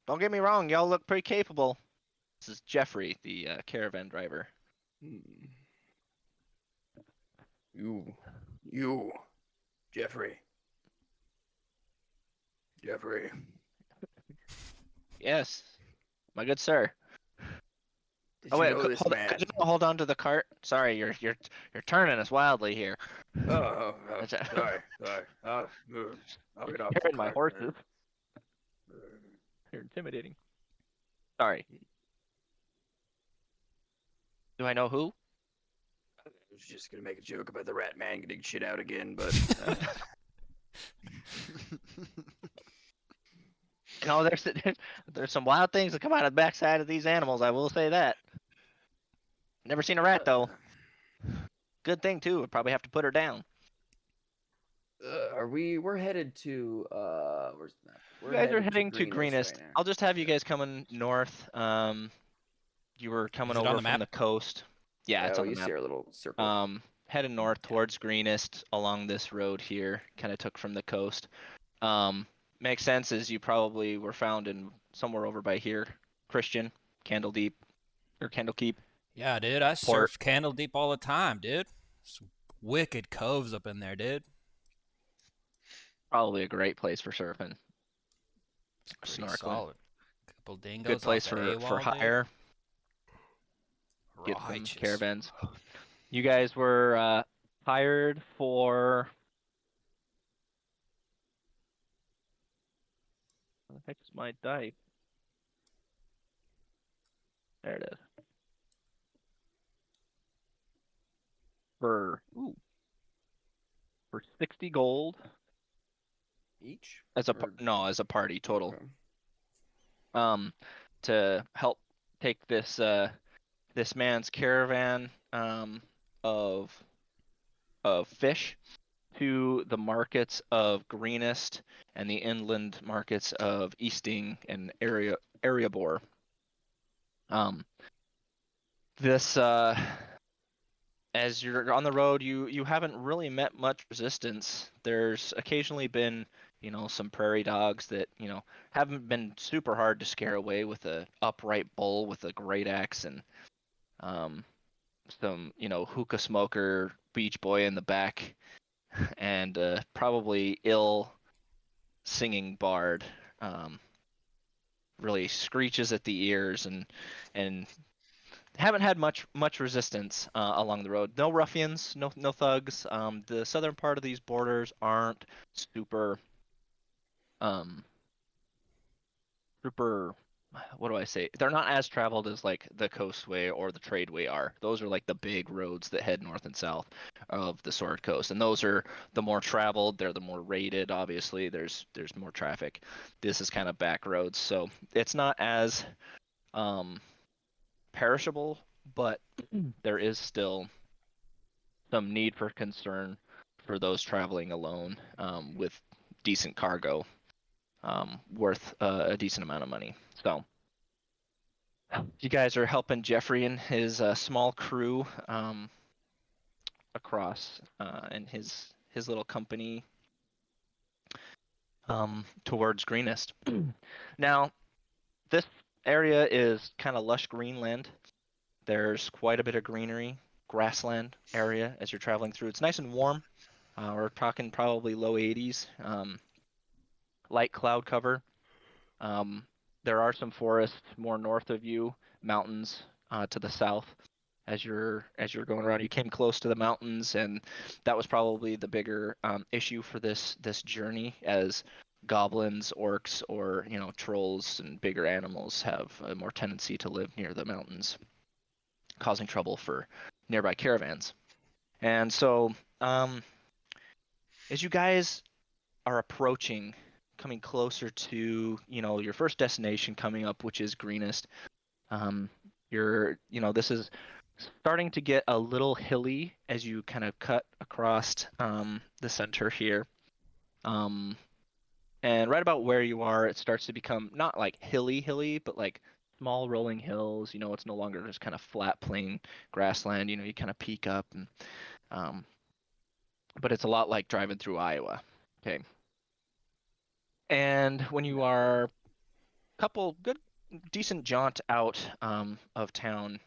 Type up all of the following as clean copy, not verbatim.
Don't get me wrong, y'all look pretty capable. This is Jeffrey, the caravan driver. Hmm. You, Jeffrey. Jeffrey. Yes, my good sir. Did Oh you wait, know this hold on. Could man? you hold on to the cart? Sorry, you're turning us wildly here. You're Sorry. I'll get off the hitting my cart. horses. You're intimidating. Sorry. Do I know who? I was just gonna make a joke about the rat man getting shit out again, but You know, there's some wild things that come out of the backside of these animals. I will say that. Never seen a rat though. Good thing too. Would probably have to put her down. we're headed to where's the map? You We're guys are headed to heading to Greenest right Greenest. now. I'll just have you Okay. guys coming north. You were coming Is it on over the from map? the coast. Yeah, Yeah, it's well, on the you see map. our little circle. Heading north towards Greenest along this road here. Kind of took from the coast. Makes sense as you probably were found in somewhere over by here. Christian, Candle Deep, or Candle Keep, Yeah, dude. I Port. surf Candle Deep all the time, dude. Some wicked coves up in there, dude. Probably a great place for surfing, It's pretty snorkeling. solid. Couple Good dingoes off place the for AWOL, dude. hire. Get some Righteous. caravans. You guys were hired for. What the heck is my dice? There it is. For 60 gold Each? as Or as a party total. okay. To help take this man's caravan of fish to the markets of Greenest and the inland markets of Easting and Areabor. This as you're on the road, you haven't really met much resistance. There's occasionally been, some prairie dogs that, haven't been super hard to scare away with a upright bull with a great axe and um, some, hookah smoker beach boy in the back and probably ill singing bard. Really screeches at the ears and haven't had much resistance along the road. No ruffians, no thugs. The southern part of these borders aren't super um super what do I say? They're not as traveled as like the coastway or the tradeway are. Those are like the big roads that head north and south of the Sword Coast, and those are the more traveled. They're the more rated. Obviously, there's more traffic. This is kind of back roads, so it's not as um perishable, but there is still some need for concern for those traveling alone with decent cargo worth a decent amount of money. So you guys are helping Jeffrey and his small crew across and his little company towards Greenest. Now, this area is kind of lush greenland. There's quite a bit of greenery, grassland area as you're traveling through. It's nice and warm. We're talking probably low 80s, light cloud cover. Um, there are some forests more north of you, mountains to the south. As you're going around, you came close to the mountains, and that was probably the bigger issue for this journey, as goblins, orcs, or trolls and bigger animals have a more tendency to live near the mountains, causing trouble for nearby caravans. And so, as you guys are approaching, coming closer to, your first destination coming up, which is Greenest, um, this is starting to get a little hilly as you kind of cut across the center here. Um, and right about where you are, it starts to become not like hilly, but like small rolling hills. It's no longer just kind of flat, plain grassland. You kind of peak up, and um, but it's a lot like driving through Iowa. Okay. And when you are good, decent jaunt out of town,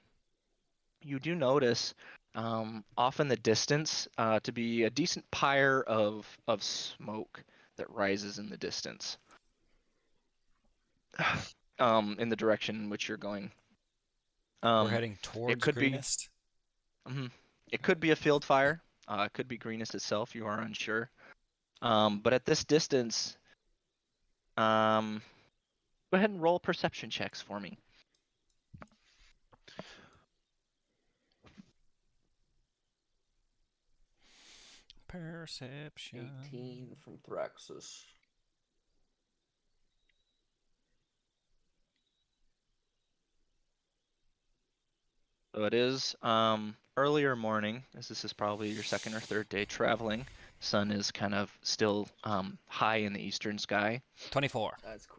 you do notice off in the distance to be a decent pyre of smoke that rises in the distance, in the direction in which you're going. We're heading It towards could be, Greenest. it could be a field fire. It could be Greenest itself. You are unsure. But at this distance, go ahead and roll perception checks for me. Perception. 18 from Thraxus. So it is earlier morning, as this is probably your second or third day traveling. Sun is kind of still high in the eastern sky. 24. That's cool.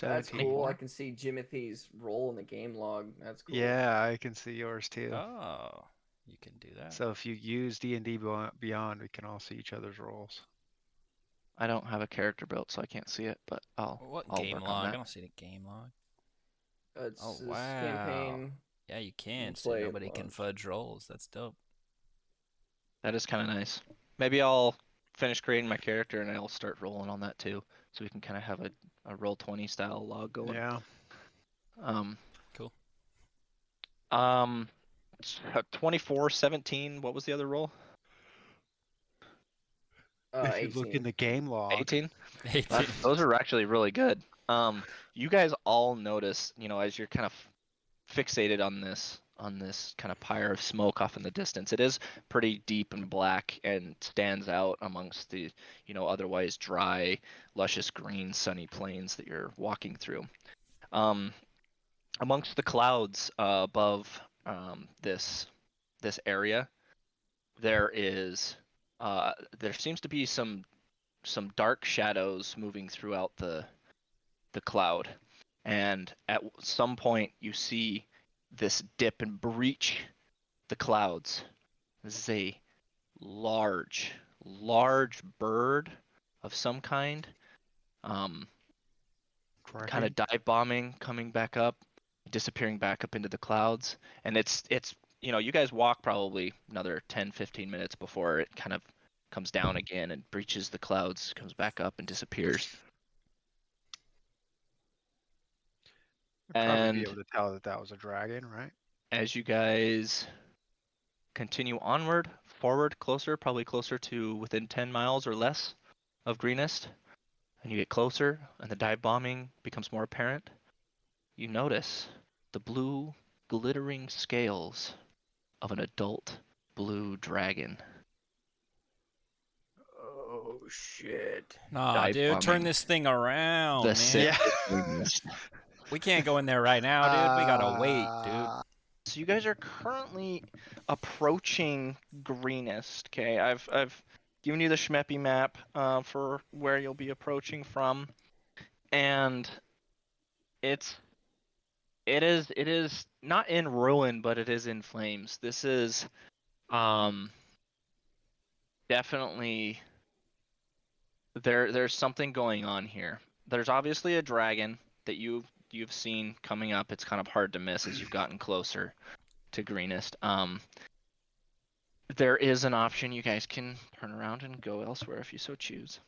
That's 17. cool. I can see Jimothy's roll in the game log. That's cool. Yeah, I can see yours too. Oh, you can do that. So if you use D&D Beyond, we can all see each other's rolls. I don't have a character built, so I can't see it, but I'll game work log? on I that. don't see the game log. It's Oh, this wow. campaign. Yeah, you can. You So play it nobody can once. fudge rolls. That's dope. That is kind of nice. Maybe I'll finish creating my character and I'll start rolling on that too, so we can kind of have a Roll20 style log going. Yeah. Cool. 24, 17. What was the other roll? If you look in 18. the game log. 18. 18. Those are actually really good. You guys all notice, as you're kind of fixated on this kind of pyre of smoke off in the distance. It is pretty deep and black and stands out amongst the, otherwise dry, luscious green, sunny plains that you're walking through. Amongst the clouds above this area, there seems to be some dark shadows moving throughout the cloud, and at some point you see this dip and breach the clouds. This is a large bird of some kind, kind of dive bombing, coming back up, disappearing back up into the clouds. And it's you guys walk probably another 10-15 minutes before it kind of comes down again and breaches the clouds, comes back up and disappears. You'd probably be And able to tell that was a dragon, right? as you guys continue onward, forward, probably closer to within 10 miles or less of Greenest, and you get closer and the dive bombing becomes more apparent, you notice the blue glittering scales of an adult blue dragon. Oh shit. Nah, Dive dude, turn bombing this thing around, the man. city Yeah. of Greenest. We can't go in there right now, dude. We gotta wait, dude. So you guys are currently approaching Greenest. Okay, I've given you the Schmeppy map for where you'll be approaching from, and it is not in ruin, but it is in flames. This is definitely there's something going on here. There's obviously a dragon that you've seen coming up. It's kind of hard to miss as you've gotten closer to Greenest. There is an option. You guys can turn around and go elsewhere if you so choose.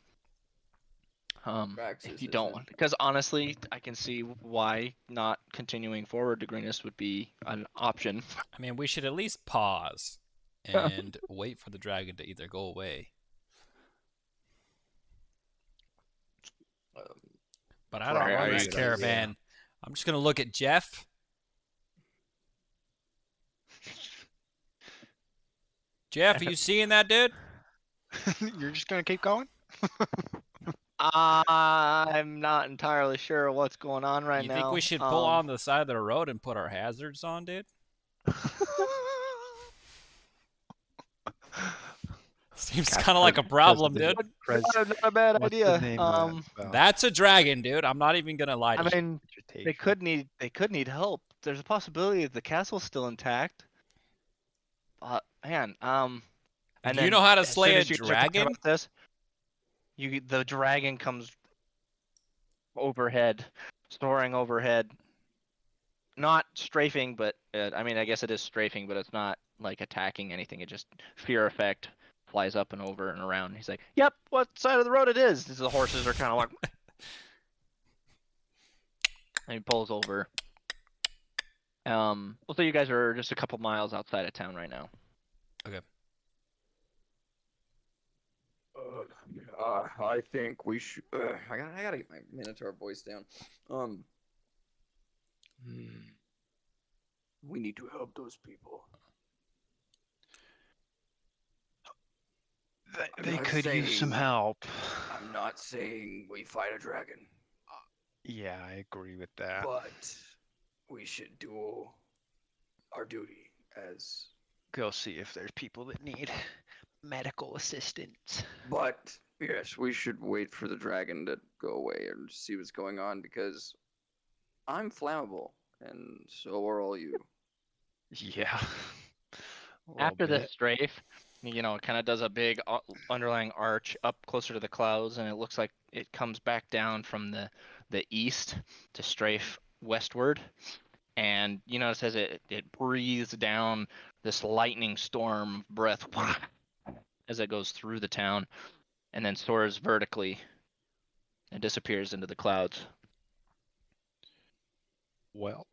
If you don't want, because honestly, I can see why not continuing forward to Greenest would be an option. I mean, we should at least pause and wait for the dragon to either go away. But I don't Right, run are this you- caravan. I'm just gonna look at Jeff. Jeff, are you seeing that, dude? You're just gonna keep going? I'm not entirely sure what's going on right You now. think we should pull on the side of the road and put our hazards on, dude? Seems kind of like a problem, dude. Not a bad What's the idea. name of that spell? That's a dragon, dude. I'm not even gonna lie to I you. mean, they could need help. There's a possibility that the castle's still intact. But man, and Do you then know how to as soon slay a as you guys are talking dragon? about this, the dragon comes overhead, soaring overhead. Not strafing, but I mean, I guess it is strafing, but it's not like attacking anything. It just fear effect flies up and over and around. He's like, "Yep, what side of the road it is?" The horses are kind of like, and he pulls over. Well, so you guys are just a couple miles outside of town right now. I think we should. I gotta get my Minotaur voice down. We need to help those people. I'm They not could use some saying- help. I'm not saying we fight a dragon, Yeah, I agree with that. but we should do our duty as. Go see if there's people that need medical assistance. But yes, we should wait for the dragon to go away and see what's going on because I'm flammable, and so are all you. Yeah. A little After this bit. strafe, it kind of does a big underlying arch up closer to the clouds, and it looks like it comes back down from the east to strafe westward. And you notice as it breathes down this lightning storm breath as it goes through the town, and then soars vertically and disappears into the clouds. Well,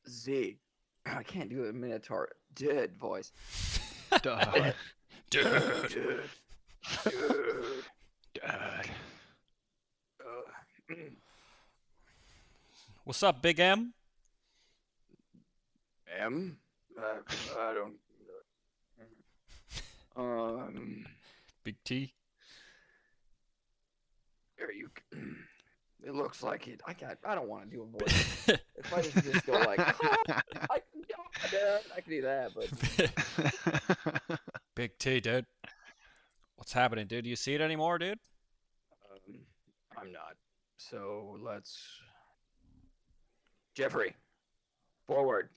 Z. I can't do a Minotaur dead voice. duh. Dude. Dude. Dude. Dad. What's up, Big M? M? I don't. Big T? Are you? It looks like it. I don't want to do a voice. If I just go like, I can do that, but Big T, dude. What's happening, dude? Do you see it anymore, dude? I'm not. So let's. Jeffrey, forward.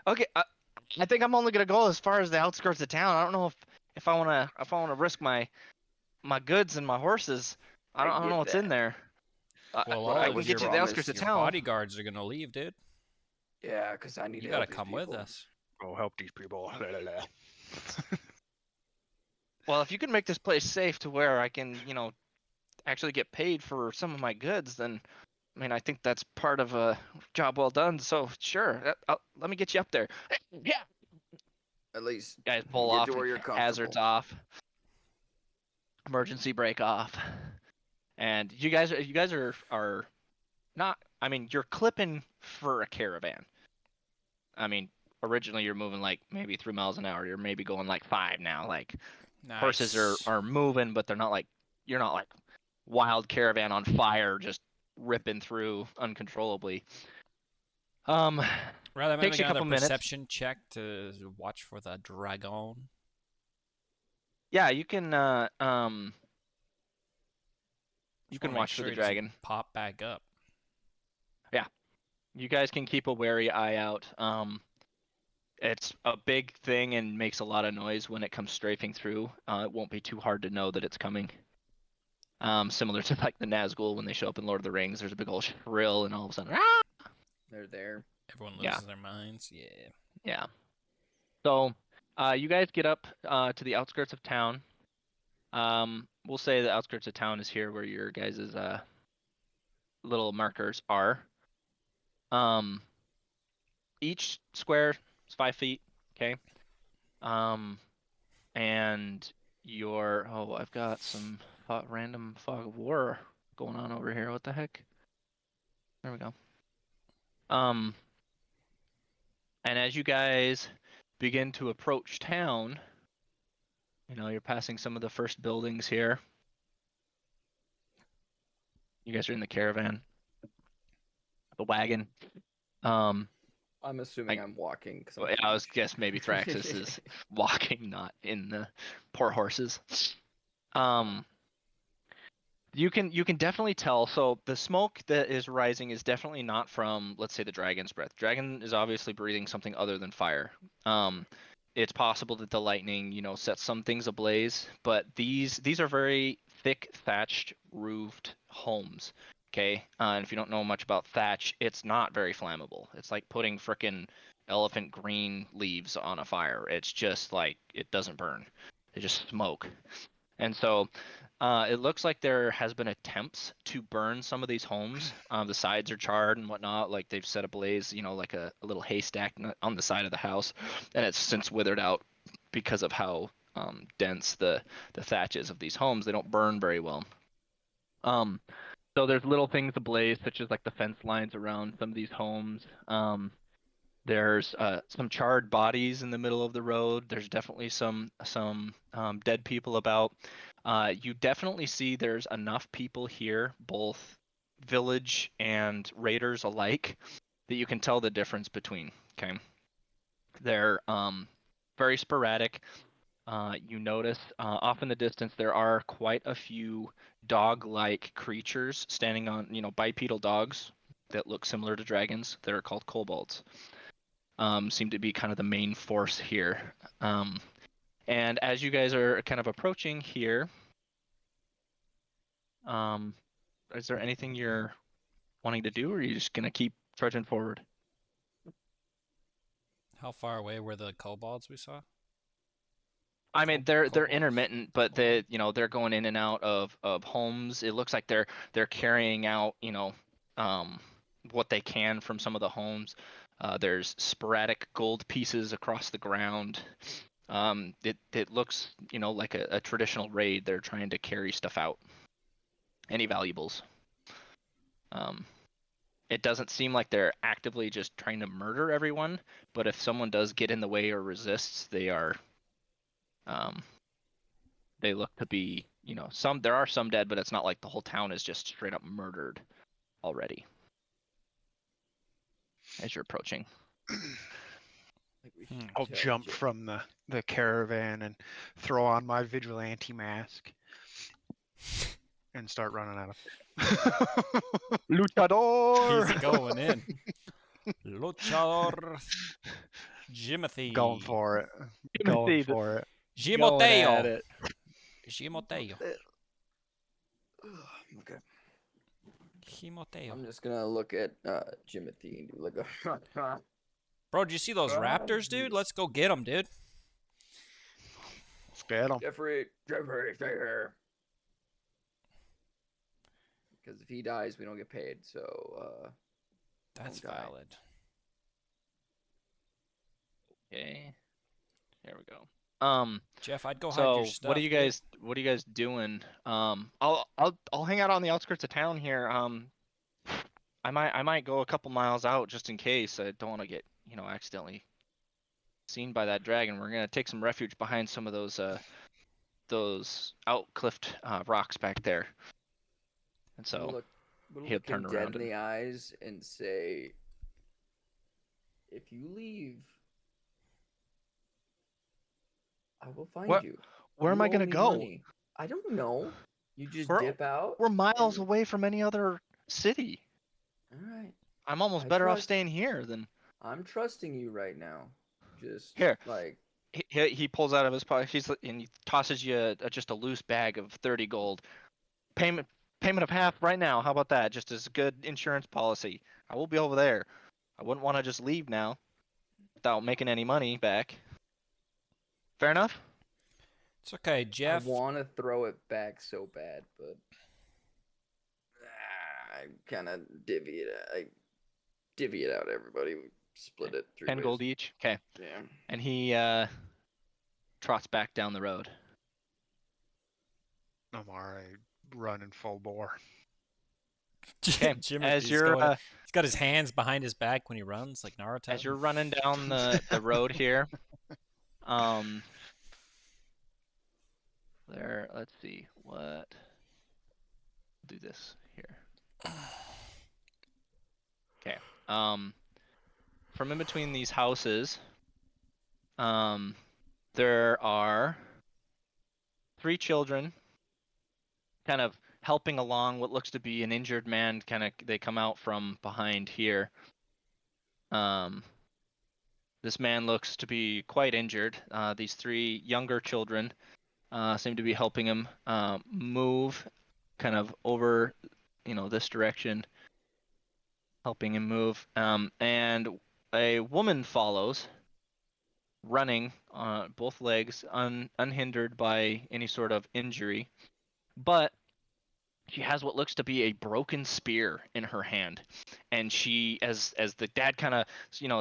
Okay. I think I'm only gonna go as far as the outskirts of town. I don't know if I wanna risk my goods and my horses. I don't get know what's that. in there. Well, but all I I of can was get you to the outskirts of your town. bodyguards are gonna leave, dude. Yeah, because I need You to gotta help these come with people. us. Go help these people. La, la, la. Well, if you can make this place safe to where I can, actually get paid for some of my goods, then I mean, I think that's part of a job well done. So sure, let me get you up there. Yeah. At least Guys pull get off, to where and you're hazards comfortable. off, emergency brake off, and you guys are not. I mean, you're clipping for a caravan. I mean, originally you're moving like maybe 3 miles an hour. You're maybe going like 5 now. Like horses Nice. are moving, but they're not like you're not like wild caravan on fire just ripping through uncontrollably. Rather Takes make you a another couple minutes. perception check to watch for the dragon. Yeah, you can Just can wanna make watch for sure the he doesn't dragon. pop back up. You guys can keep a wary eye out. It's a big thing and makes a lot of noise when it comes strafing through. It won't be too hard to know that it's coming. Similar to like the Nazgul when they show up in Lord of the Rings, there's a big old shrill and all of a sudden, ah! They're there. Everyone Yeah. loses their minds. Yeah. Yeah. So, you guys get up to the outskirts of town. We'll say the outskirts of town is here where your guys' little markers are. Each square is 5 feet. Okay. And I've got some random fog of war going on over here. What the heck? There we go. And as you guys begin to approach town, you're passing some of the first buildings here. You guys are in the caravan, the wagon. I'm assuming I'm walking. Cause I'm I was huge. guess maybe Thraxis is walking, not in the poor horses. You can definitely tell. So the smoke that is rising is definitely not from, let's say, the dragon's breath. Dragon is obviously breathing something other than fire. It's possible that the lightning, sets some things ablaze, but these are very thick thatched roofed homes. Okay, and if you don't know much about thatch, it's not very flammable. It's like putting frickin' elephant green leaves on a fire. It's just like it doesn't burn. They just smoke. And so it looks like there has been attempts to burn some of these homes. The sides are charred and whatnot, like they've set ablaze, like a little haystack on the side of the house, and it's since withered out because of how dense the thatch is of these homes. They don't burn very well. So there's little things ablaze, such as like the fence lines around some of these homes. There's some charred bodies in the middle of the road. There's definitely some dead people about. You definitely see there's enough people here, both village and raiders alike, that you can tell the difference between. Okay, they're very sporadic. You notice off in the distance there are quite a few dog-like creatures standing on, bipedal dogs that look similar to dragons that are called kobolds. Seem to be kind of the main force here. And as you guys are kind of approaching here, is there anything you're wanting to do, or are you just gonna keep trudging forward? How far away were the kobolds we saw? I mean, they're Kobolds. intermittent, but they're going in and out of homes. It looks like they're carrying out, what they can from some of the homes. There's sporadic gold pieces across the ground. It looks, like a traditional raid. They're trying to carry stuff out. Any valuables. It doesn't seem like they're actively just trying to murder everyone, but if someone does get in the way or resists, they look to be, there are some dead, but it's not like the whole town is just straight up murdered already as you're approaching. I'll jump from the caravan and throw on my vigilante mask and start running at him. Luchador! He's going in. Luchador Jimothy. Going for it. Going for it. Gimoteo. Gimoteo. Okay. Gimoteo. I'm just gonna look at Jimothy and do like a. Bro, did you see those raptors, dude? Let's go get them, dude. Let's get him. Jeffrey, stay here. Because if he dies, we don't get paid. So. That's don't die. valid. Okay. There we go. Jeff, I'd go hide So your stuff. what are you guys doing? I'll hang out on the outskirts of town here. I might go a couple miles out just in case. I don't want to get, accidentally seen by that dragon. We're gonna take some refuge behind some of those outcliffed rocks back there. And so we'll he'll look him turn dead around in and- the eyes and say, "If you leave, I will find What? you. where am You I owe gonna me go? money." I don't know. You just We're- dip out. We're miles and- away from any other city. All right. I'm almost I better off trust- staying here than I'm trusting you right now. Just Here. like he pulls out of his pocket. And he tosses you just a loose bag of 30 gold. Payment of half right now. How about that? Just as a good insurance policy. I will be over there. I wouldn't want to just leave now without making any money back. Fair enough? It's okay, Jeff. I want to throw it back so bad, but I kind of divvy it out. Everybody, we split it 3 10 ways. gold each. Okay. Yeah. And he trots back down the road. I'm alright. Running full bore. Okay. Jimothy's As you're he's got his hands behind his back when he runs, like Naruto. as you're running down the road here, there. Let's see what. Do this here. Okay. From in between these houses, there are 3 children, kind of helping along what looks to be an injured man. They come out from behind here. This man looks to be quite injured. These three younger children seem to be helping him move kind of over, this direction, helping him move. And a woman follows, running both legs, unhindered by any sort of injury. But she has what looks to be a broken spear in her hand, and she, as the dad kind of,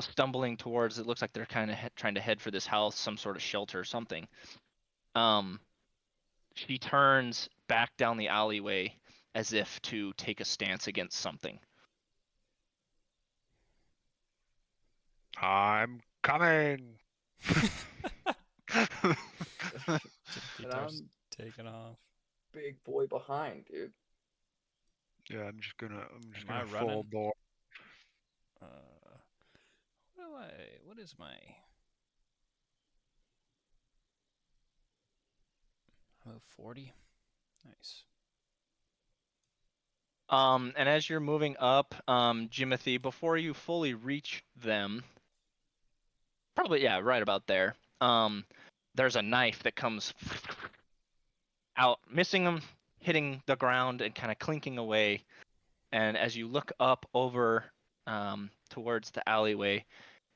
stumbling towards, it looks like they're kind of trying to head for this house, some sort of shelter or something. She turns back down the alleyway as if to take a stance against something. I'm coming. Timothy And starts I'm taking off. big boy behind, dude. Yeah, I'm just Am gonna I full running? bore. What is my... I move 40? Nice. And as you're moving up, Jimothy, before you fully reach them, probably, yeah, right about there, there's a knife that comes out, missing him, hitting the ground and kind of clinking away. And as you look up over towards the alleyway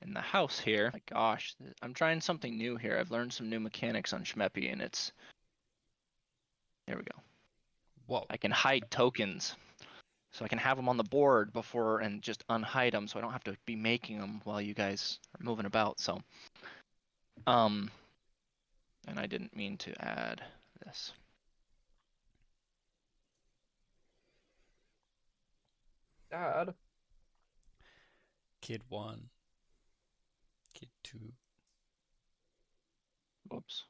in the house here, my gosh, I'm trying something new here. I've learned some new mechanics on Schmeppy, and there we go. Whoa. I can hide tokens. So I can have them on the board before and just unhide them, so I don't have to be making them while you guys are moving about. So, and I didn't mean to add this. Dad. Kid 1. Kid 2. Whoops.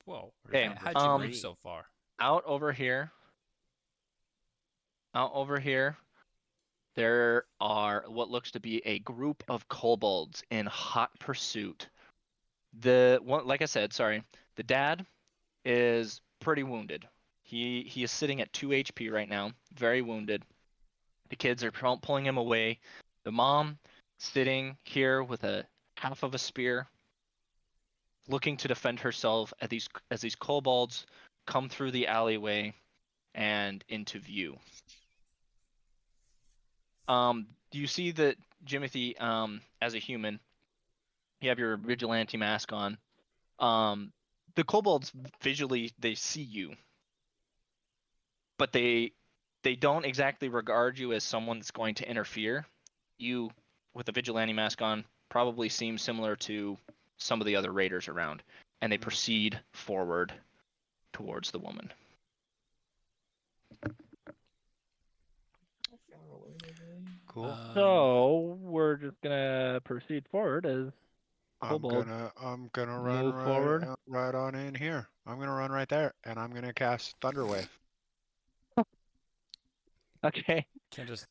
Whoa. Okay, How'd you move so far? Out over here, there are what looks to be a group of kobolds in hot pursuit. The one, like I said, sorry, the dad is pretty wounded. He is sitting at 2 HP right now, very wounded. The kids are pulling him away. The mom sitting here with a half of a spear, looking to defend herself as these kobolds come through the alleyway and into view. Do you see that, Jimothy, as a human, you have your vigilante mask on. The kobolds visually, they see you, but they don't exactly regard you as someone that's going to interfere. You, with a vigilante mask on, probably seem similar to some of the other raiders around, and they proceed forward towards the woman. Cool. So we're just gonna proceed forward as kobolds I'm gonna run move forward. right on in here. I'm gonna run right there, and I'm gonna cast Thunderwave. Okay. Kim just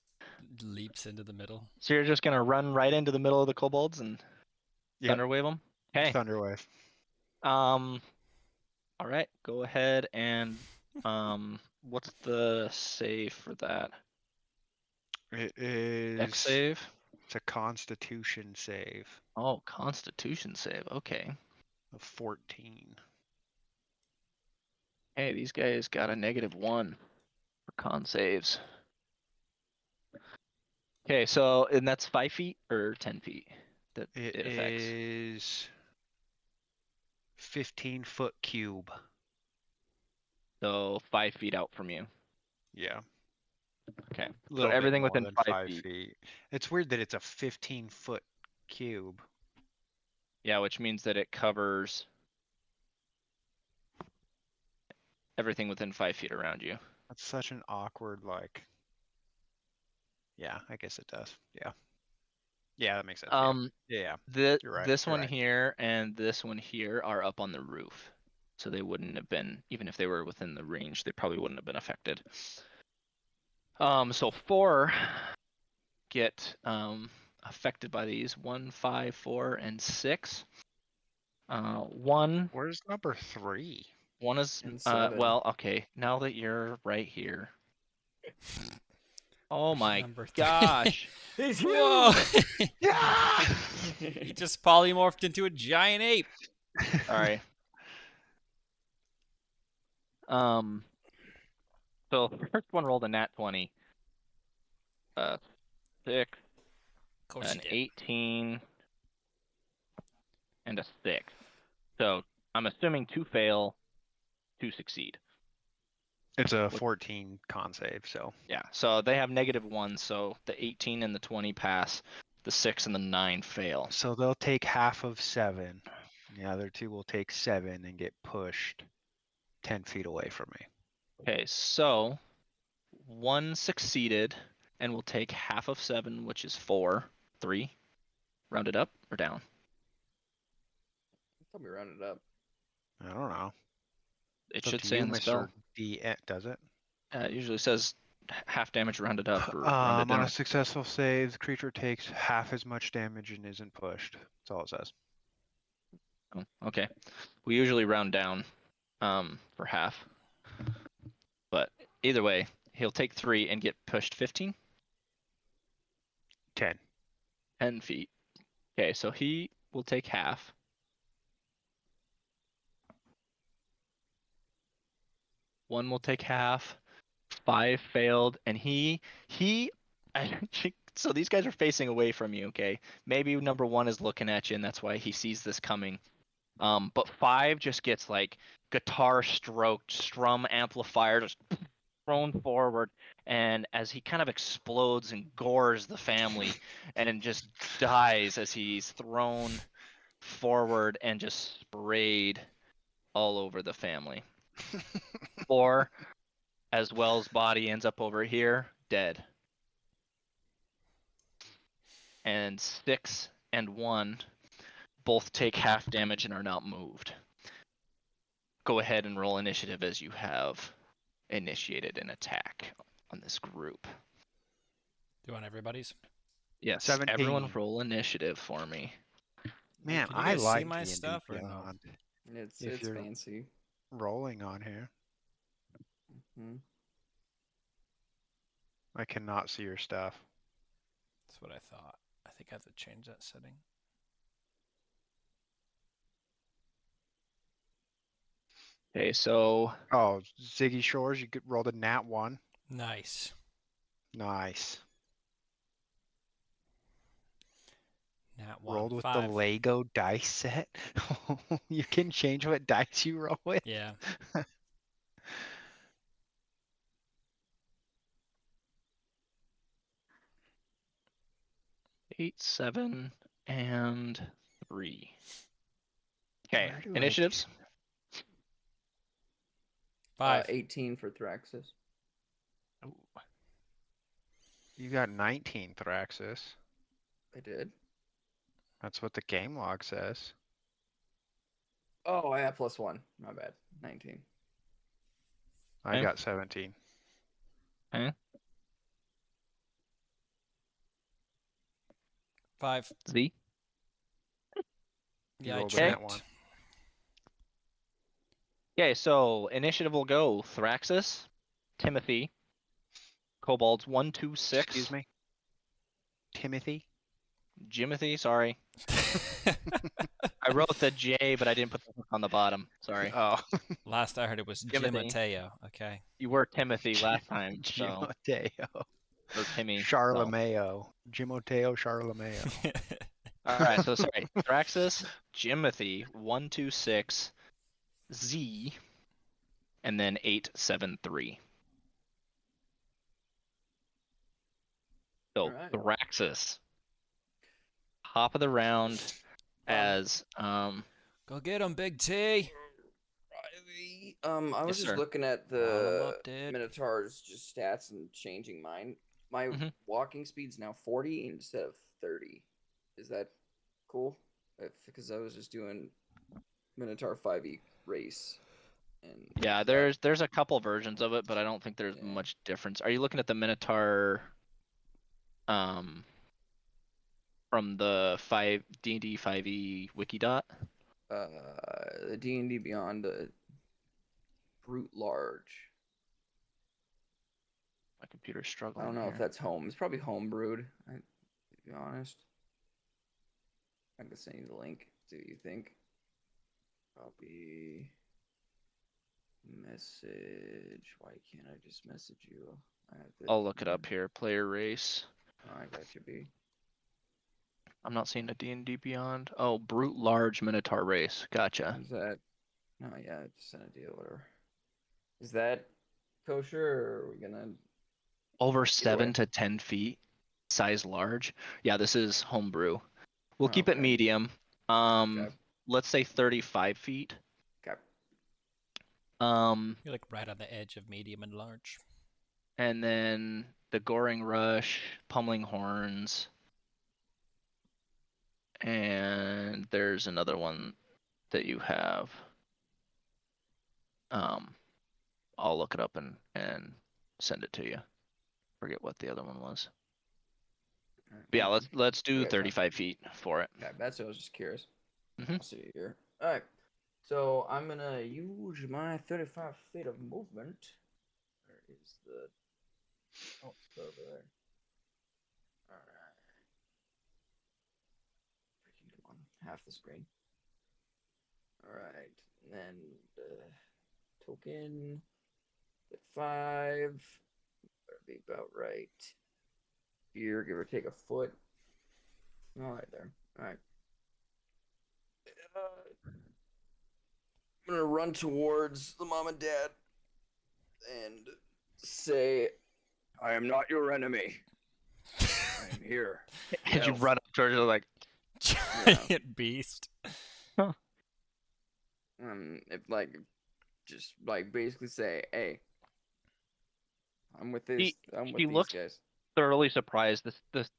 leaps into the middle. So you're just gonna run right into the middle of the kobolds and Yep. thunderwave them? Okay. Thunderwave. All right. Go ahead and what's the save for that? It is. Dex save. It's a Constitution save Oh, Constitution save. Okay. of 14. Hey, these guys got a -1 for con saves. Okay, so and that's 5 feet or 10 feet that It it affects. is 15-foot cube. So 5 feet out from you. Yeah. Okay. A So little bit everything more within than 5 feet. feet. It's weird that it's a 15-foot cube. Yeah, which means that it covers everything within 5 feet around you. That's such an awkward, like. Yeah, I guess it does. Yeah. Yeah, that makes sense. Yeah. You're right. This You're one right. here and this one here are up on the roof. So they wouldn't have been, even if they were within the range, they probably wouldn't have been affected. So 4 get affected by these, 1, 5, 4, and 6. One Where's number 3? one is And 7. well, okay. Now that you're right here. Oh my Number 3. gosh. He's Whoa! Yeah. He just polymorphed into a giant ape. Sorry. So first one rolled a nat 20. 6, Of course an you did. 18, and a 6. So I'm assuming 2 fail, 2 succeed. It's a 14 con save, so. Yeah, so they have -1, so the 18 and the 20 pass, the 6 and the 9 fail. So they'll take half of 7. The other 2 will take 7 and get pushed 10 feet away from me. Okay, so 1 succeeded and will take half of 7, which is 4. 3. Rounded up or down? Tell me round it up. I don't know. It It's up should to say you, in the spell. Mr. D. Does it? It usually says half damage rounded up or rounded On down. a successful save, the creature takes half as much damage and isn't pushed. That's all it says. Oh, okay. We usually round down for half. But either way, he'll take 3 and get pushed 15? 10. 10 feet. Okay, so he will take half. One will take half. 5 failed, and so these guys are facing away from you, okay? Maybe number 1 is looking at you, and that's why he sees this coming. But 5 just gets like guitar stroked, strum amplifier just thrown forward, and as he kind of explodes and gores the family, and then just dies as he's thrown forward and just sprayed all over the family. 4, as well's body ends up over here, dead. And 6 and 1 both take half damage and are not moved. Go ahead and roll initiative as you have initiated an attack on this group. Do you want everybody's? Yes, 17. everyone roll initiative for me. Man, Can you I guys see like my D&D stuff or no? Beyond. It's If you're- fancy. Rolling on here. Hmm. I cannot see your stuff. That's what I thought. I think I have to change that setting. Okay, so Oh, Ziggy Shores, you rolled a nat 1. Nice. Nice. Nat 1. Rolled with 5. the Lego dice set. You can change what dice you roll with. Yeah. 8, 7, and 3. Okay, Where do I initiatives. 5. 18 for Thraxis. You got 19, Thraxis. I did. That's what the game log says. Oh, I have +1. My bad. 19. I Okay. got 17. Okay. 5. Z. Yeah, I rolled a nat checked. 1. Okay, so initiative will go Thraxis, Timothy, Kobolds 1, 2, 6. Excuse me? Timothy? Jimothy, sorry. I wrote the J, but I didn't put the hook on the bottom. Sorry. Oh. Last I heard it was Jim Timothy. Mateo. Okay. You were Timothy last time, so Gimoteo. or Timmy. So. Charlemeo. Gimoteo Charlemeo. All right, so sorry. Thraxis, Jimothy, 1, 2, 6, Z, and then 8, 7, 3. So Alright. Thraxis, top of the round, as Go get him, Big T. I was Yes, just sir. looking at Rile 'em the up, dude. Minotaur's just stats and changing mine. My Mhm. walking speed's now 40 instead of 30. Is that cool? Because I was just doing Minotaur 5e race. And yeah, there's a couple versions of it, but I don't think there's Yeah. much difference. Are you looking at the Minotaur from the 5 D&D 5e wiki dot? the D&D Beyond brute large. My computer's I struggling. don't know here. if that's home. It's probably home brewed. To be honest, I can send you the link. See what you think. Copy message. Why can't I just message you? I'll look it up here. Player race. Oh, I got you, B. I'm not seeing a D&D Beyond. Oh, brute large minotaur race. Gotcha. Is that? No, yeah, just send a deal, whatever. Is that kosher, or are we gonna? Over way. 7 to 10 feet, size large. Yeah, this is homebrew. We'll keep it Okay. medium. Okay. Let's say 35 feet. Okay. You're like right on the edge of medium and large. And then the Goring Rush, Pummeling Horns, and there's another one that you have. I'll look it up and send it to you. Forget what the other one was. But yeah, let's do 35 feet for it. Okay, that's what I was just curious. Mhm. I'll see you here. All right. So I'm gonna use my 35 feet of movement. Where is the? Oh, it's over there. All right. Freaking come on, half the screen. All right, and then token. At 5. Better be about right. Here, give or take a foot. All right, there. All right. I'm gonna run towards the mom and dad and say, "I am not your enemy. I am here." And you run up towards her like, Giant beast. If just basically say, "Hey, I'm with this. I'm with she these looks guys." thoroughly surprised. This,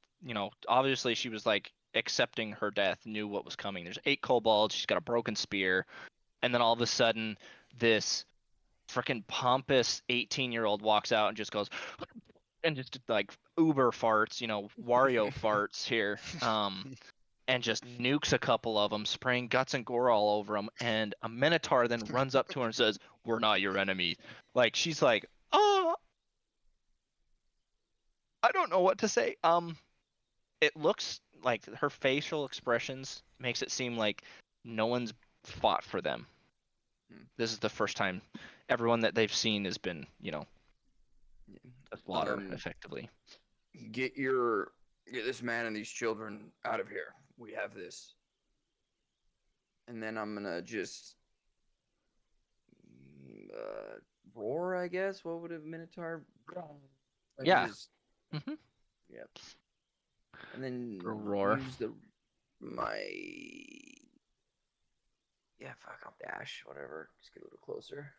obviously she was like accepting her death, knew what was coming. There's 8 kobolds. She's got a broken spear, and then all of a sudden, this freaking pompous 18-year-old walks out and just goes, and just like uber farts, Wario farts here, and just nukes a couple of them, spraying guts and gore all over them. And a minotaur then runs up to her and says, "We're not your enemies." Like she's like, "Oh, I don't know what to say." It looks like her facial expressions makes it seem like no one's fought for them. This is the first time everyone that they've seen has been, a slaughter, effectively. Get this man and these children out of here. We have this. And then I'm gonna just roar, I guess. What would a minotaur? Yeah. Mm-hmm. Yep. And then roar. use I'll dash, whatever. Just get a little closer.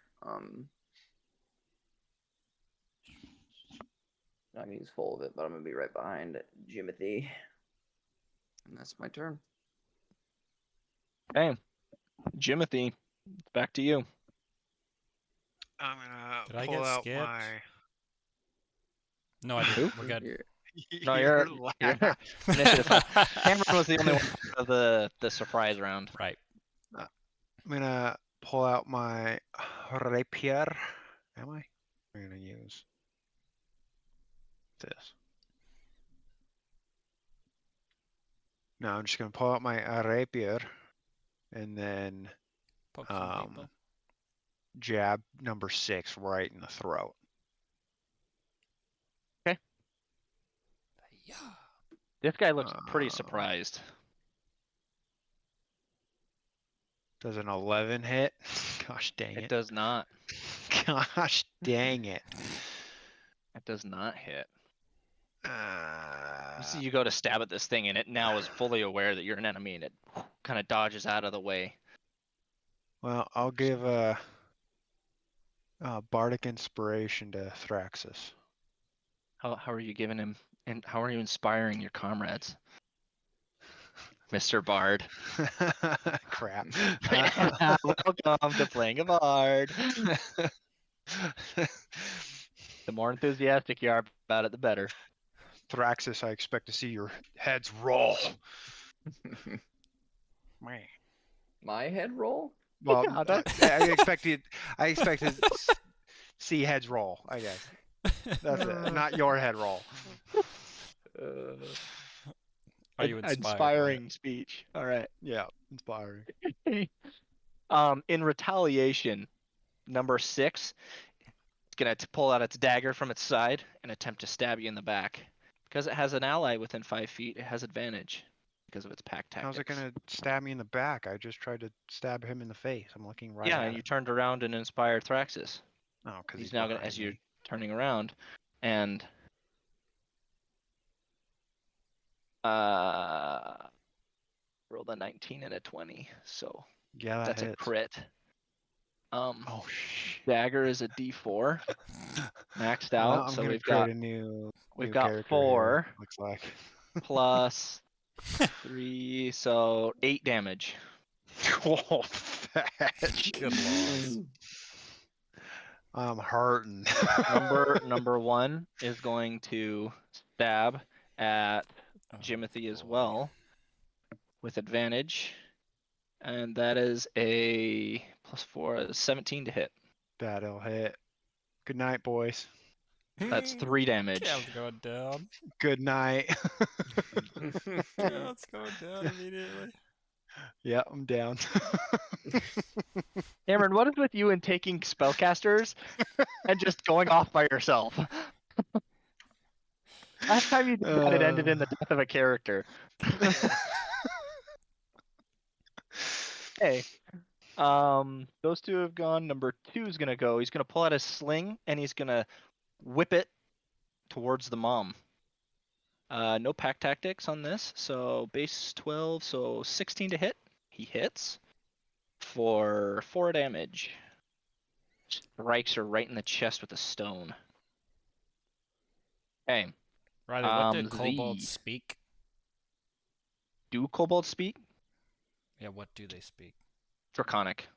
Not gonna use full of it, but I'm gonna be right behind Jimothy. And that's my turn. Okay. Jimothy, back to you. I'm Did gonna I pull get out skipped? my. No, I didn't. We're good. No, you're initiative 5. Cameron was the only one of the surprise round. Right. I'm gonna pull out my rapier. Am I? I'm gonna use this. No, I'm just gonna pull out my rapier and then Poke some people. jab number 6 right in the throat. Okay. Yeah. This guy looks pretty surprised. Does an 11 hit? Gosh dang it. It does not. Gosh dang it. It does not hit. You see, you go to stab at this thing, and it now is fully aware that you're an enemy, and it kind of dodges out of the way. Well, I'll give a bardic inspiration to Thraxus. How are you giving him, and how are you inspiring your comrades, Mr. Bard? Crap. Welcome to playing a bard. The more enthusiastic you are about it, the better. Thraxus, I expect to see your heads roll. Man. My head roll? Well, Yeah, I expected see heads roll. I guess that's it. Not your head roll. Are you inspired? Inspiring speech. All right. Yeah, inspiring. In retaliation, number 6 is gonna pull out its dagger from its side and attempt to stab you in the back. Because it has an ally within 5 feet, it has advantage because of its pack tactics. How's it gonna stab me in the back? I just tried to stab him in the face. I'm looking right Yeah, at and you him. turned around and inspired Thraxis. Oh, because He's now gonna, behind as you're me. turning around, and rolled a 19 and a 20, so Yeah, that that's hits. a crit. Oh shit. Dagger is a D4, maxed out. Well, I'm so gonna we've create got a new got character 4 here, looks like. plus 3, so 8 damage. Oh, fetch. Good lord. I'm hurting. Number 1 is going to stab at Jimothy as well with advantage, and that is a +4, 17 to hit. That'll hit. Good night, boys. That's 3 damage. Cam's going down. Good night. Cam's going down immediately. Yeah, I'm down. Cameron, what is with you in taking spellcasters and just going off by yourself? Last time you did that, it ended in the death of a character. Hey, those two have gone. Number 2 is gonna go. He's gonna pull out his sling and he's gonna whip it towards the mom. No pack tactics on this, so base 12, so 16 to hit. He hits for 4 damage. Strikes her right in the chest with a stone. Okay. Riley, what did Z. kobolds speak? Do kobolds speak? Yeah, what do they speak? Draconic.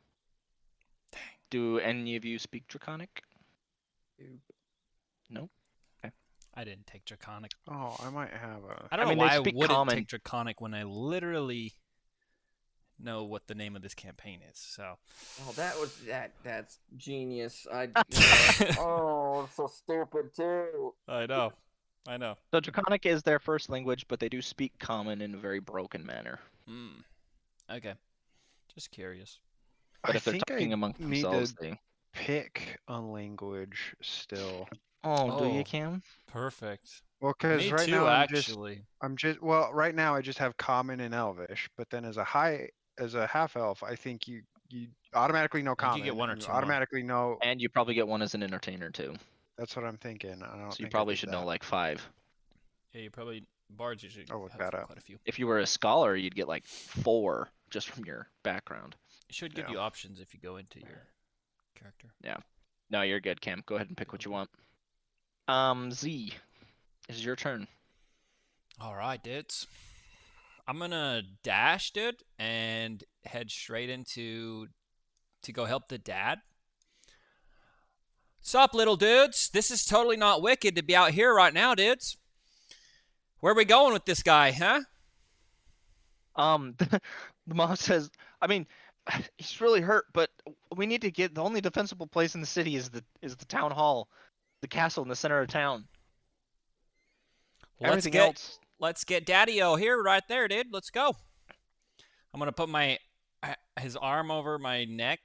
Dang. Do any of you speak Draconic? No? Okay. I didn't take Draconic. Oh, I might have a. I don't mean, know they why I speak wouldn't common. take Draconic when I literally know what the name of this campaign is. So. Oh, that's genius. Oh, it's so stupid too. I know. So Draconic is their first language, but they do speak common in a very broken manner. Hmm. Okay. Just curious. But I if they're think talking I amongst need themselves, to pick a language still. Oh, do you, Oh. Cam? Perfect. Well, because Me right too, now actually. well, right now I just have common and elvish, but then as a half elf, I think you automatically know I think common. you get one or and you two more. automatically know. And you probably get one as an entertainer too. That's what I'm thinking. I don't So you think I probably did should that. know like 5. Yeah, you probably bards usually I'll look have that up. quite a few. If you were a scholar, you'd get like 4 just from your background. It should give Yeah. you options if you go into your character. No, you're good, Cam. Go ahead and pick what you want. Z, this is your turn. All right, dudes. I'm gonna dash, dude, and head straight into to go help the dad. Sup, little dudes? This is totally not wicked to be out here right now, dudes. Where are we going with this guy, huh? The mom says, I mean, he's really hurt, but we need to get the only defensible place in the city is the town hall, the castle in the center of town. Everything else. Let's get Daddy-O here right there, dude. Let's go. I'm gonna put his arm over my neck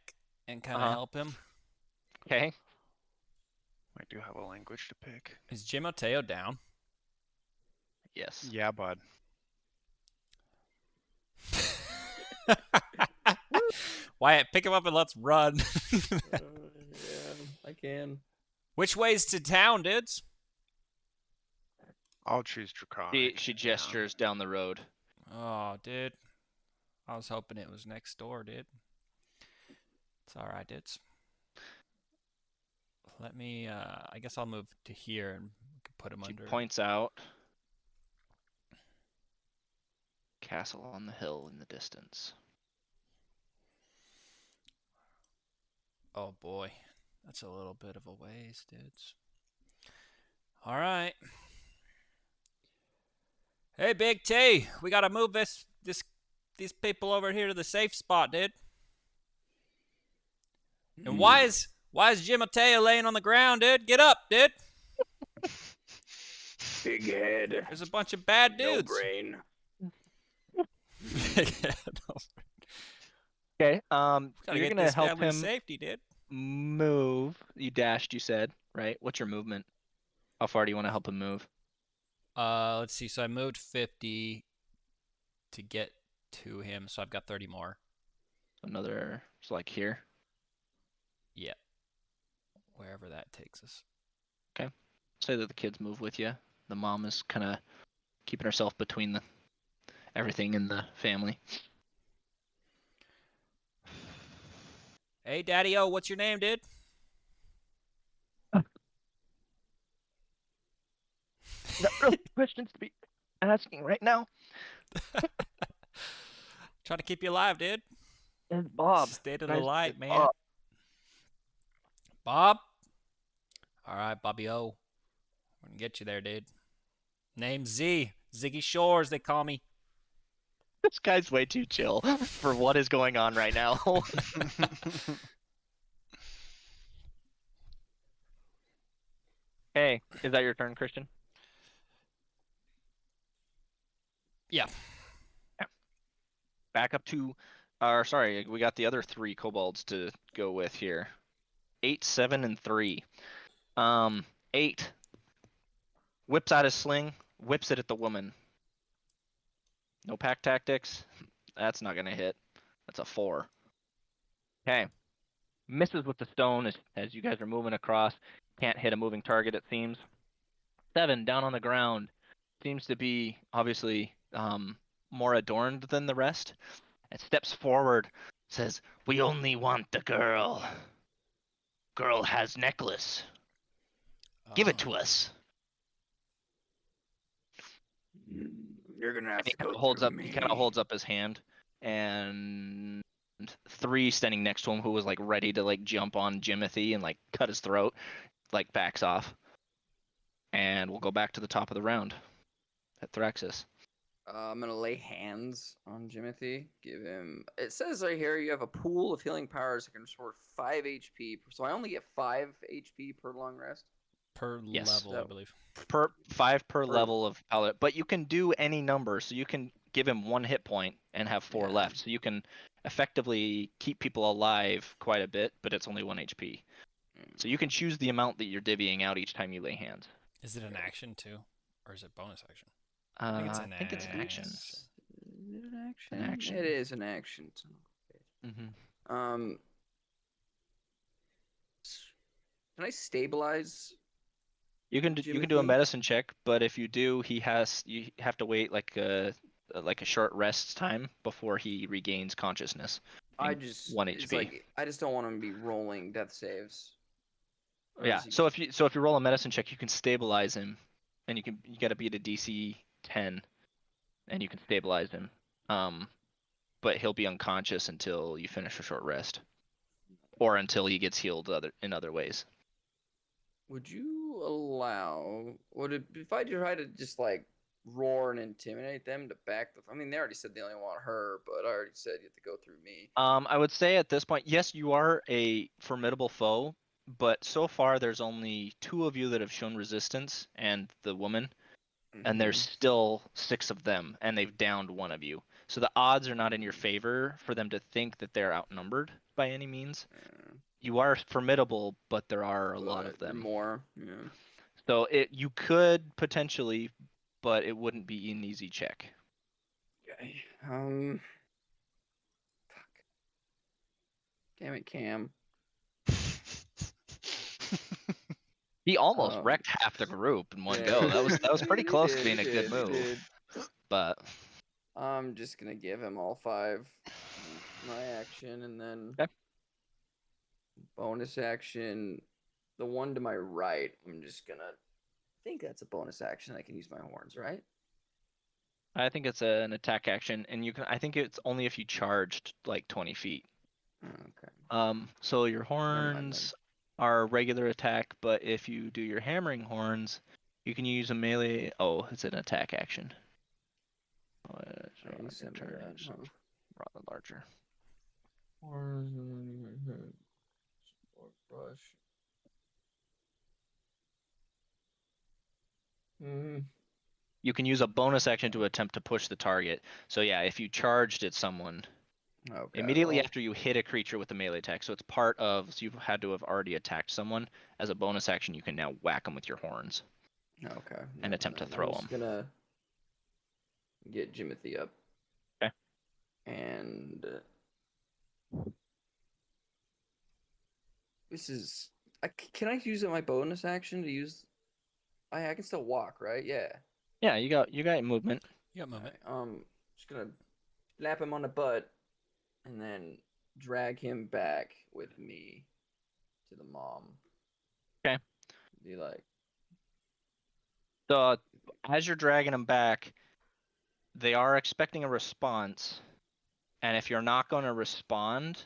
and kind of help him. Okay. I do have a language to pick. Is Jimoteo down? Yes. Yeah, bud. Wyatt, pick him up and let's run. Yeah, I can. Which way's to town, dudes? I'll choose Draconic. She gestures down the road. Oh, dude. I was hoping it was next door, dude. It's all right, dudes. Let me, I guess I'll move to here and we can put him She under. points out castle on the hill in the distance. Oh, boy. That's a little bit of a ways, dudes. All right. Hey, Big T, we got to move this these people over here to the safe spot, dude. And Hmm. why is Jim Mateo laying on the ground, dude? Get up, dude. Big head. There's a bunch of bad No dudes. brain. Okay. Gotta You're get gonna this help family to him safety, dude. move. You dashed, you said, right? What's your movement? How far do you want to help him move? Let's see. So I moved 50 to get to him, so I've got 30 more. Another, it's like here. Yeah. Wherever that takes us. Okay. Say that the kids move with you. The mom is kind of keeping herself between everything in the family. Hey, Daddy-O, what's your name, dude? Not really questions to be asking right now. Trying to keep you alive, dude. It's Bob. State of the Guys, light, it's man. Bob. Bob? All right, Bobby-O. We're gonna get you there, dude. Name Z. Ziggy Shores, they call me. This guy's way too chill for what is going on right now. Hey, is that your turn, Christian? Yeah. Back up to, sorry, we got the other 3 kobolds to go with here. 8, 7, and 3. 8 whips out his sling, whips it at the woman. No pack tactics. That's not gonna hit. That's a 4. Okay. Misses with the stone as you guys are moving across. Can't hit a moving target, it seems. 7 down on the ground. Seems to be obviously more adorned than the rest. And steps forward, says, "We only want the girl. Girl has necklace. Give it to us." You're gonna have And he to go holds through up. me. He kind of holds up his hand, and 3 standing next to him, who was like ready to like jump on Jimothy and like cut his throat, like backs off. And we'll go back to the top of the round at Thraxis. I'm gonna lay hands on Jimothy. Give him. It says right here you have a pool of healing powers that can restore 5 HP. So I only get 5 HP per long rest. Per Yes. level, I believe. 5 per level of paladin, but you can do any number, so you can give him 1 hit point and have 4 Yeah. left. So you can effectively keep people alive quite a bit, but it's only 1 HP. So you can choose the amount that you're divvying out each time you lay hands. Is it an action too, or is it bonus action? I think it's an action. Is it an action? An action. It is an action. Mm-hmm. Can I stabilize? You can do a medicine check, but if you do, you have to wait like a short rest time before he regains consciousness. I just 1 it's HP. like I just don't want him to be rolling death saves. Or Yeah. is he So just- if you roll a medicine check, you can stabilize him, and you got to beat a DC 10, and you can stabilize him. But he'll be unconscious until you finish a short rest, or until he gets healed in other ways. Would you allow? If I try to just like roar and intimidate them to back the? I mean, they already said they only want her, but I already said you have to go through me. I would say at this point, yes, you are a formidable foe, but so far there's only 2 of you that have shown resistance, and the woman, and there's still 6 of them, and they've downed 1 of you. So the odds are not in your favor for them to think that they're outnumbered by any means. You are formidable, but there are a lot of them. More, yeah. So you could potentially, but it wouldn't be an easy check. Okay. Fuck. Damn it, Cam. He almost wrecked half the group in one go. That was pretty close to being a good move. But I'm just gonna give him all 5 my action, and then bonus action. The one to my right, I'm just gonna. I think that's a bonus action. I can use my horns, right? I think it's an attack action, and you can. I think it's only if you charged like 20 feet. Okay. So your horns are regular attack, but if you do your hammering horns, you can use a melee. Oh, it's an attack action. rather larger. Brush. You can use a bonus action to attempt to push the target. So yeah, if you charged at someone Okay. immediately after you hit a creature with a melee attack, so it's part of. So you've had to have already attacked someone. As a bonus action, you can now whack them with your horns. Okay. And attempt to throw I'm just gonna get Jimothy up. Okay. And this is. Can I use my bonus action to use? I can still walk, right? Yeah. Yeah, you got movement. You got movement. Right, just gonna slap him on the butt, and then drag him back with me to the mom. Okay. Be like. So as you're dragging him back, they are expecting a response, and if you're not going to respond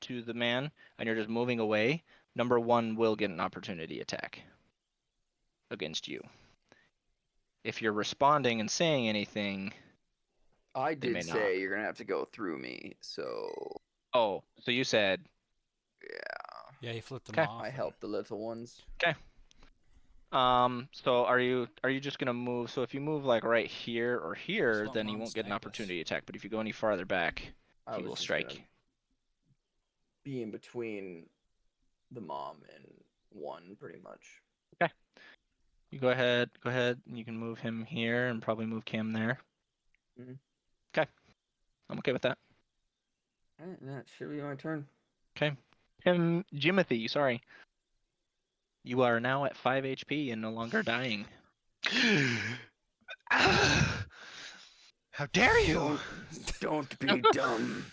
to the man and you're just moving away, number 1 will get an opportunity attack against you. If you're responding and saying anything, I they may did not. say you're gonna have to go through me, so. Oh, so you said. Yeah. Yeah, you flipped them Okay. off. I help the little ones. Okay. So are you just gonna move? So if you move like right here or here, want then he mom's won't get an necklace. opportunity attack. But if you go any farther back, I he was will just strike. gonna be in between the mom and one, pretty much. Okay. You go ahead, and you can move him here and probably move Cam there. Mhm. Okay. I'm okay with that. Alright, that should be my turn. Okay. Jimothy, sorry. You are now at 5 HP and no longer dying. How dare you! Don't be dumb.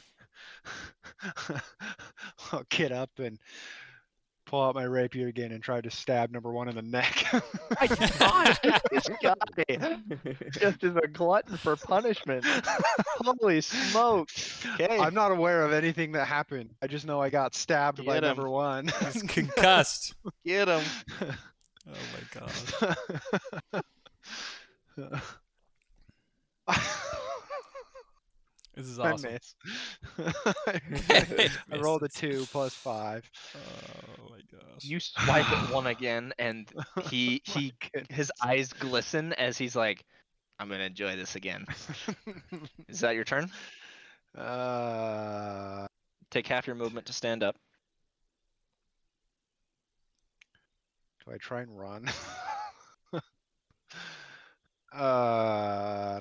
I'll get up and pull out my rapier again and try to stab number 1 in the neck. My God, this guy just is a glutton for punishment. Holy smokes! Okay. I'm not aware of anything that happened. I just know I got stabbed by Get him. number 1. He's concussed. Get him. Oh my god. This is I awesome. miss. He I rolled a misses. 2 plus 5. Oh my gosh. You swipe at 1 again, and he his eyes glisten as he's like, "I'm gonna enjoy this again." Is that your turn? Take half your movement to stand up. Do I try and run? Yeah,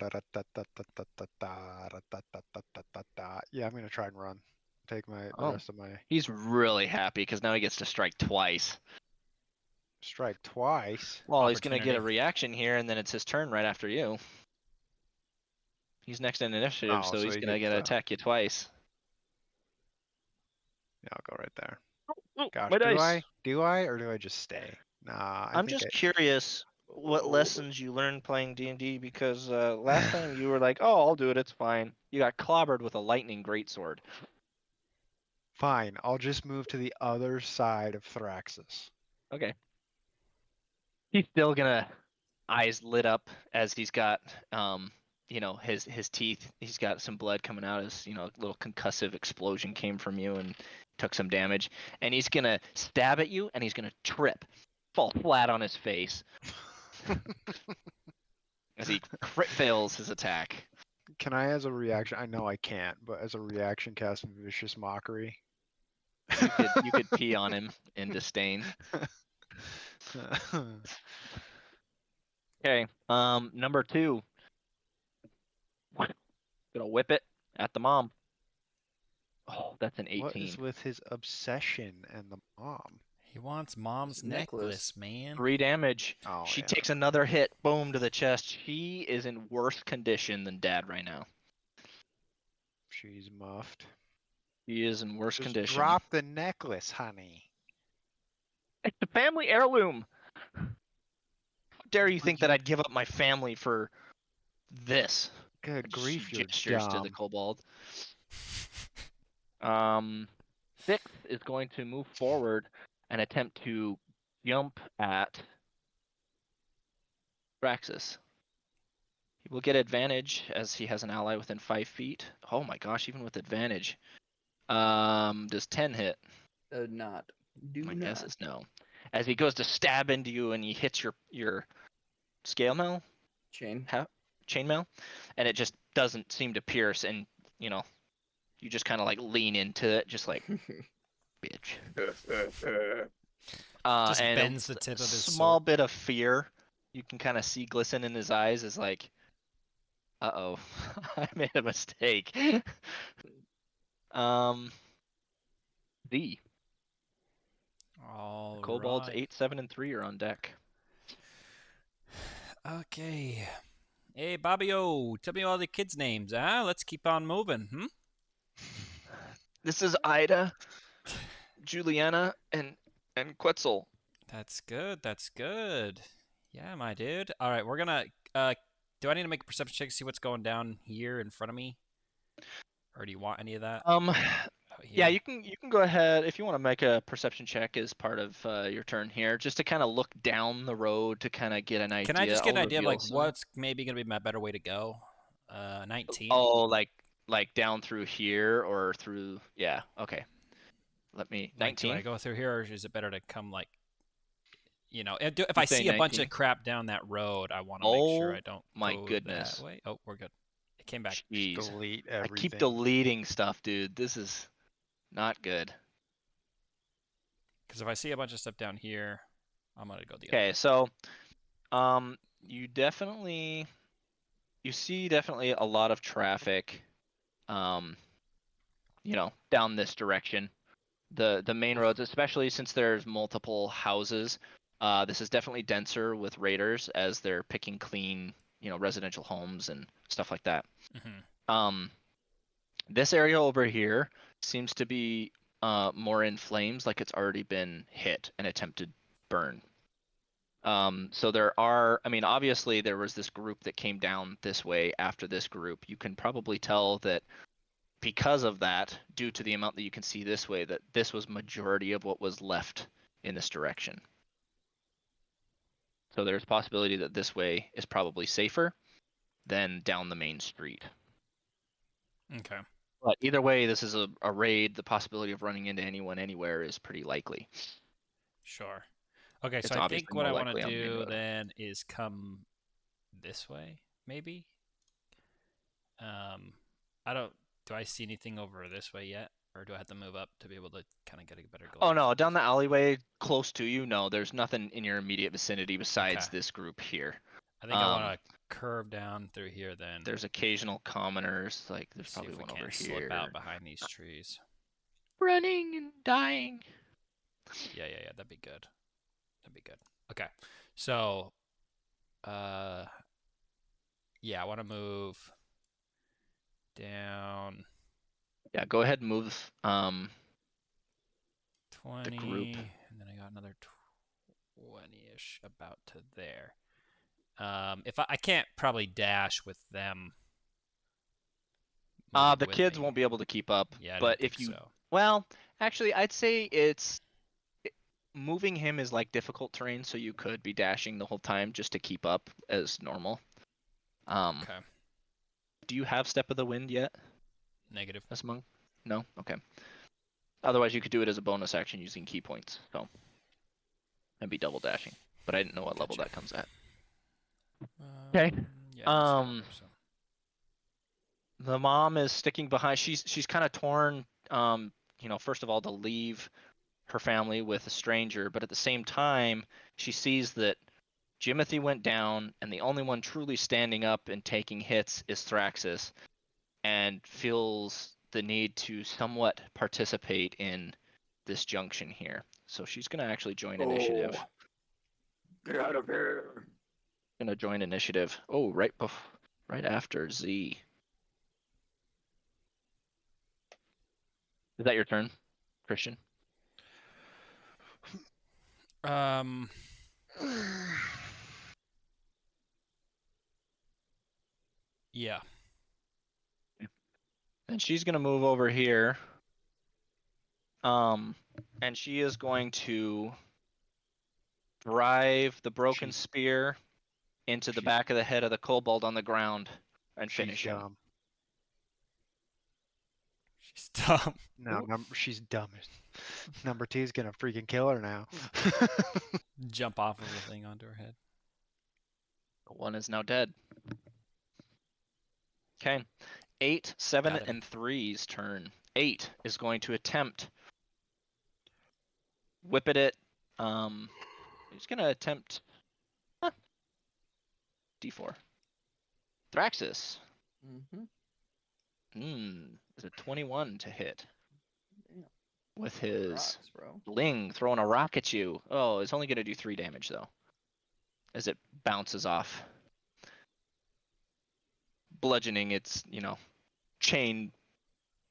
I'm gonna try and run. Take the rest of my He's really happy because now he gets to strike twice. strike twice. Well, he's gonna get a Opportunity. reaction here, and then it's his turn right after you. He's next in initiative, Oh, so so he's he gonna gets, get to attack you twice. Yeah, I'll go right there. Oh, Gosh, my dice. do I, or do I just stay? Nah, I'm just curious what lessons you learned playing D&D because last time you were like, "Oh, I'll do it. It's fine." You got clobbered with a lightning greatsword. Fine, I'll just move to the other side of Thraxis. Okay. He's still gonna eyes lit up as he's got his teeth. He's got some blood coming out as a little concussive explosion came from you and took some damage. And he's gonna stab at you and he's gonna trip, fall flat on his face as he crit fails his attack. Can I, as a reaction? I know I can't, but as a reaction, cast Vicious Mockery. You could pee on him in disdain. Okay. Number 2. Gonna whip it at the mom. Oh, that's an 18. What is with his obsession and the mom? He wants mom's necklace, man. 3 damage. Oh, She yeah. takes another hit. Boom to the chest. She is in worse condition than Dad right now. She's muffed. He is in worse Just condition. drop the necklace, honey. It's a family heirloom. How dare you think that I'd give up my family for this? Good grief, you're Gestures dumb. to the kobold. 6 is going to move forward and attempt to jump at Thraxis. He will get advantage as he has an ally within 5 feet. Oh my gosh, even with advantage. Does 10 hit? Not. Do My not. guess is no. As he goes to stab into you and he hits your scale mail, chainmail, and it just doesn't seem to pierce, and you just kind of like lean into it, just like bitch. Just And bends the tip of his small sword. bit of fear you can kind of see glisten in his eyes, is like, uh-oh, I made a mistake. D. All Kobolds right. 8, 7, and 3 are on deck. Okay. Hey, Bobby-O, tell me all the kids' names, huh? Let's keep on moving, This is Ida, Juliana, and Quetzal. That's good, that's good. Yeah, my dude. All right, we're gonna, do I need to make a perception check to see what's going down here in front of me? Or do you want any of that? Yeah, you can go ahead if you want to make a perception check as part of your turn here, just to kind of look down the road to kind of get an idea. Can I just get an idea of like some... what's maybe gonna be my better way to go? 19. Oh, like down through here or through? Yeah. Okay. Let me. Like, 19. do I go through here, or is it better to come like, if I say see a bunch 19? of crap down that road, I want to make sure I don't my go goodness. that way. Oh, we're good. It came back. Jeez. Delete everything. I keep deleting stuff, dude. This is not good. Because if I see a bunch of stuff down here, I'm gonna go the other way. Okay, so you see definitely a lot of traffic down this direction. The main roads, especially since there's multiple houses, this is definitely denser with raiders as they're picking clean, residential homes and stuff like that. Mm-hmm. This area over here seems to be more in flames, like it's already been hit and attempted burn. So there are, obviously there was this group that came down this way after this group. You can probably tell that because of that, due to the amount that you can see this way, that this was majority of what was left in this direction. So there's possibility that this way is probably safer than down the main street. Okay. But either way, this is a raid. The possibility of running into anyone anywhere is pretty likely. Sure. Okay, It's so I think obviously what more I want to likely on the main do road. then is come this way, maybe. Do I see anything over this way yet? Or do I have to move up to be able to kind of get a better goal? Oh no, down the alleyway close to you, no, there's nothing in your immediate vicinity besides Okay. this group here. I think I want to curve down through here then. There's occasional commoners, like there's See probably if we one over can't here. slip out behind these trees. Running and dying. Yeah, that'd be good. That'd be good. Okay. So, yeah, I want to move down Yeah, go ahead and move 20, the group. and then I got another 20-ish about to there. If I can't probably dash with them. The kids won't be able to keep up. Yeah, I but didn't if think you, so. well, actually, I'd say moving him is like difficult terrain, so you could be dashing the whole time just to keep up as normal. Okay. Do you have Step of the Wind yet? Negative. As monk? No? Okay. Otherwise, you could do it as a bonus action using key points, so and be double dashing. But I didn't know what level that comes at. Okay. Yeah, The mom is sticking behind. She's kind of torn. First of all, to leave her family with a stranger, but at the same time, she sees that Jimothy went down, and the only one truly standing up and taking hits is Thraxis, and feels the need to somewhat participate in this junction here. So she's gonna actually join initiative. Get out of here! Gonna join initiative. Oh, right after Z. Is that your turn, Christian? Yeah. And she's gonna move over here. And she is going to drive the broken spear into the back of the head of the kobold on the ground and She's finish him. dumb. She's dumb. No, she's dumb. Number 2's gonna freaking kill her now. Jump off of the thing onto her head. One is now dead. Okay. 8, 7, Got him. and 3's turn. 8 is going to attempt whip at it. He's gonna attempt D4. Thraxis. Is a 21 to hit. Damn. With his Rocks, bro. bling throwing a rock at you. Oh, it's only gonna do 3 damage though. As it bounces off. Bludgeoning, its, chain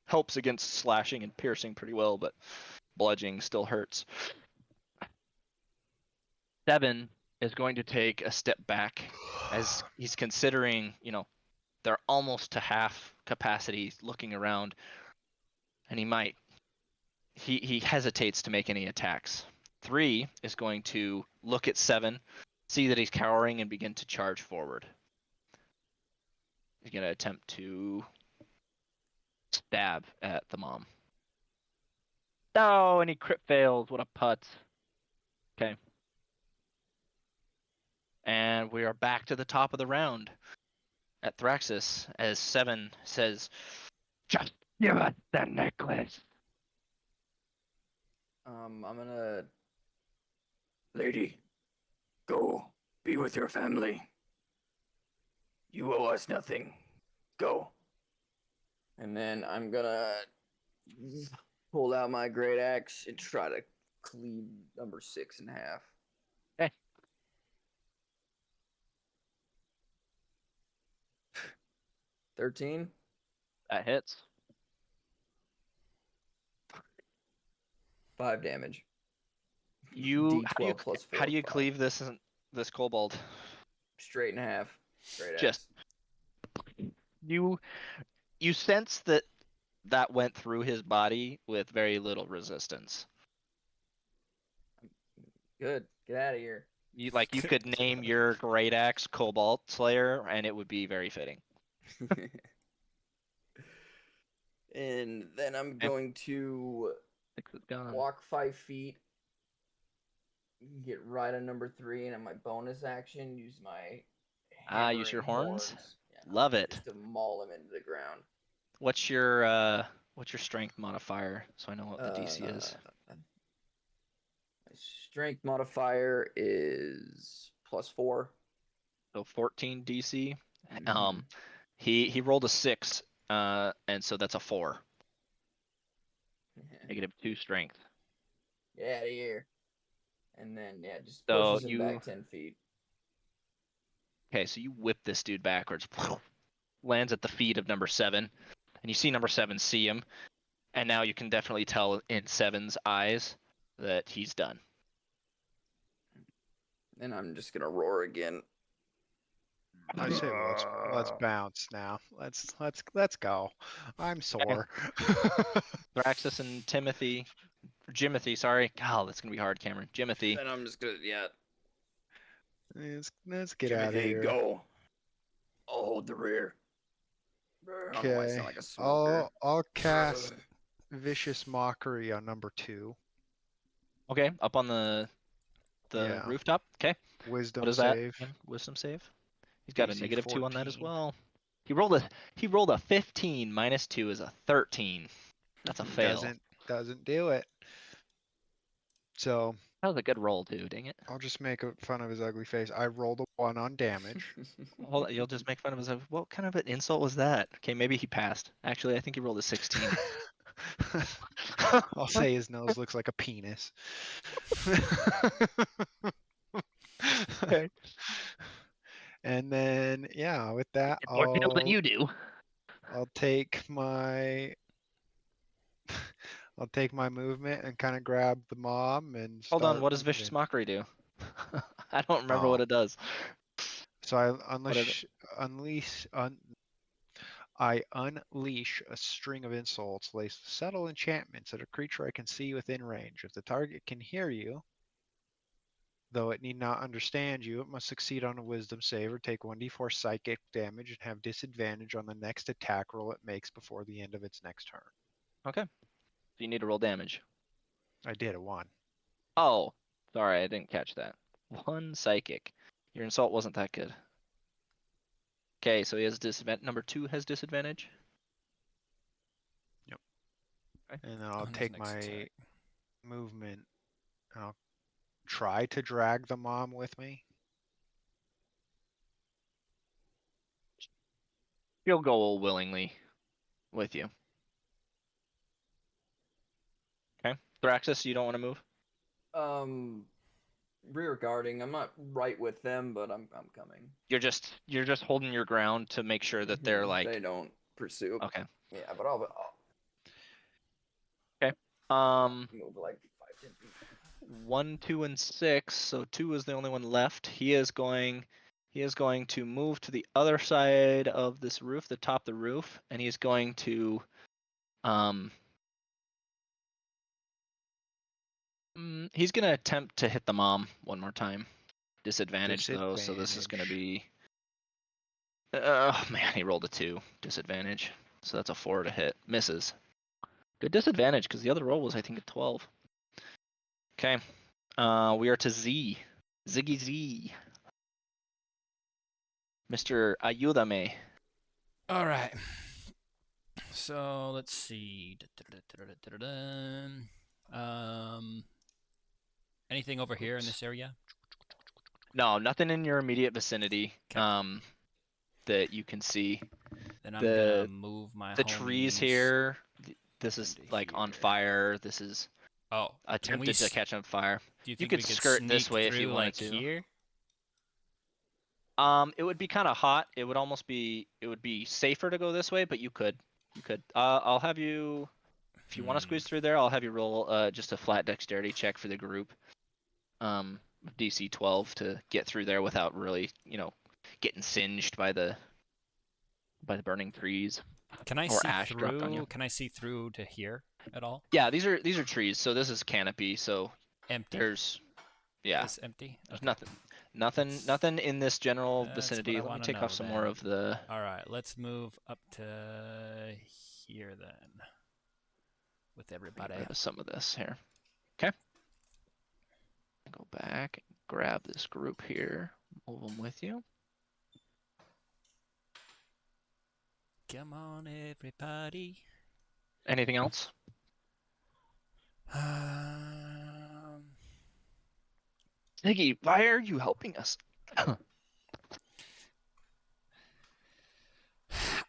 helps against slashing and piercing pretty well, but bludgeoning still hurts. 7 is going to take a step back as he's considering, they're almost to half capacity looking around, and he hesitates to make any attacks. 3 is going to look at 7, see that he's cowering, and begin to charge forward. He's going to attempt to stab at the mom. Oh, and he crit fails. What a putz. Okay. And we are back to the top of the round at Thraxis as 7 says, "Just give us the necklace." I'm gonna... Lady, go be with your family. You owe us nothing. Go. And then I'm gonna pull out my great axe and try to cleave number 6 in half. Okay. 13. That hits. 5 damage. You D12 plus 4. how do you 5. cleave this kobold? Straight in half. Great axe. Just you sense that went through his body with very little resistance. Good. Get out of here. You could name your great axe Cobalt Slayer, and it would be very fitting. And then I'm going to 6 is gone. walk 5 feet, get right on number 3, and on my bonus action, use my use your horns? Yeah, Love it. just to maul him into the ground. What's your strength modifier, so I know what the DC is? My strength modifier is +4. So 14 DC. Mhm. He rolled a 6, and so that's a 4. -2 strength. Get out of here. And then just So pushes him back 10 feet. Okay, so you whip this dude backwards, lands at the feet of number 7, and you see number 7 see him, and now you can definitely tell in 7's eyes that he's done. And I'm just gonna roar again. I say let's bounce now. Let's go. I'm sore. Thraxis and Jimothy, sorry. God, that's gonna be hard, Cameron. Jimothy. And I'm just gonna Let's get out of here. Go. I'll hold the rear. I don't know why I Okay. sound like a smoker. I'll cast Vicious Mockery on number 2. Okay, up on the Yeah. rooftop. Okay. Wisdom What is save. that? Wisdom save. He's got a DC -2 on that as 14. well. He rolled a 15. -2 is a 13. That's a fail. Doesn't do it. So That was a good roll too. Dang it. I'll just make fun of his ugly face. I rolled a 1 on damage. Hold on, you'll just make fun of his. What kind of an insult was that? Okay, maybe he passed. Actually, I think he rolled a 16. I'll say his nose looks like a penis. Okay. And then with that, More kills than you do. I'll take my movement and kind of grab the mom and Hold on, start what does Vicious moving. Mockery do? I don't remember what it does. So I unleash a string of insults laced with subtle enchantments at a creature I can see within range. If the target can hear you, Though it need not understand you, it must succeed on a wisdom save or take 1d4 psychic damage and have disadvantage on the next attack roll it makes before the end of its next turn. Okay. So you need to roll damage. I did a 1. Oh, sorry, I didn't catch that. 1 psychic. Your insult wasn't that good. Okay, so he has disadvantage. Number 2 has disadvantage. Yep. Okay. And then I'll On his take next my attack. movement. I'll try to drag the mom with me. He'll go willingly with you. Okay. Thraxis, you don't want to move? Rear guarding. I'm not right with them, but I'm coming. You're just holding your ground to make sure that they're like they don't pursue. okay. Yeah, but I'll Okay. move like 5-10 feet. 1, 2, and 6. So 2 is the only one left. He is going to move to the other side of this roof, the top of the roof, and he's going to he's gonna attempt to hit the mom one more time. Disadvantage though, so this is gonna be. Oh man, he rolled a 2. Disadvantage, so that's a 4 to hit. Misses. Good disadvantage because the other roll was I think a 12. Okay, we are to Z. Ziggy Z. Mr. Ayúdame. All right. So let's see. Anything over here in this area? No, nothing in your immediate vicinity. Okay. That you can see. Then I'm gonna move my the trees homies here. This is into like on here. fire. This is Oh, attempted to catch on fire. Do you You think could we could skirt sneak this way through if you wanted like to. here? It would be kind of hot. It would almost be. It would be safer to go this way, but you could. You could. I'll have you. If you want to squeeze through there, I'll have you roll just a flat dexterity check for the group. DC 12 to get through there without really, getting singed by the burning trees. Can I or see ash dropped on you. through? Can I see through to here at all? Yeah, these are trees. So this is canopy. So Empty. there's It's empty. there's Okay. nothing in this general That's vicinity. what I Let me wanna take know off some more then. of the. All right, let's move up to here then. With everybody. Get rid of some of this here. Okay. Go back and grab this group here. Move them with you. Come on, everybody. Anything else? Ziggy, why are you helping us? I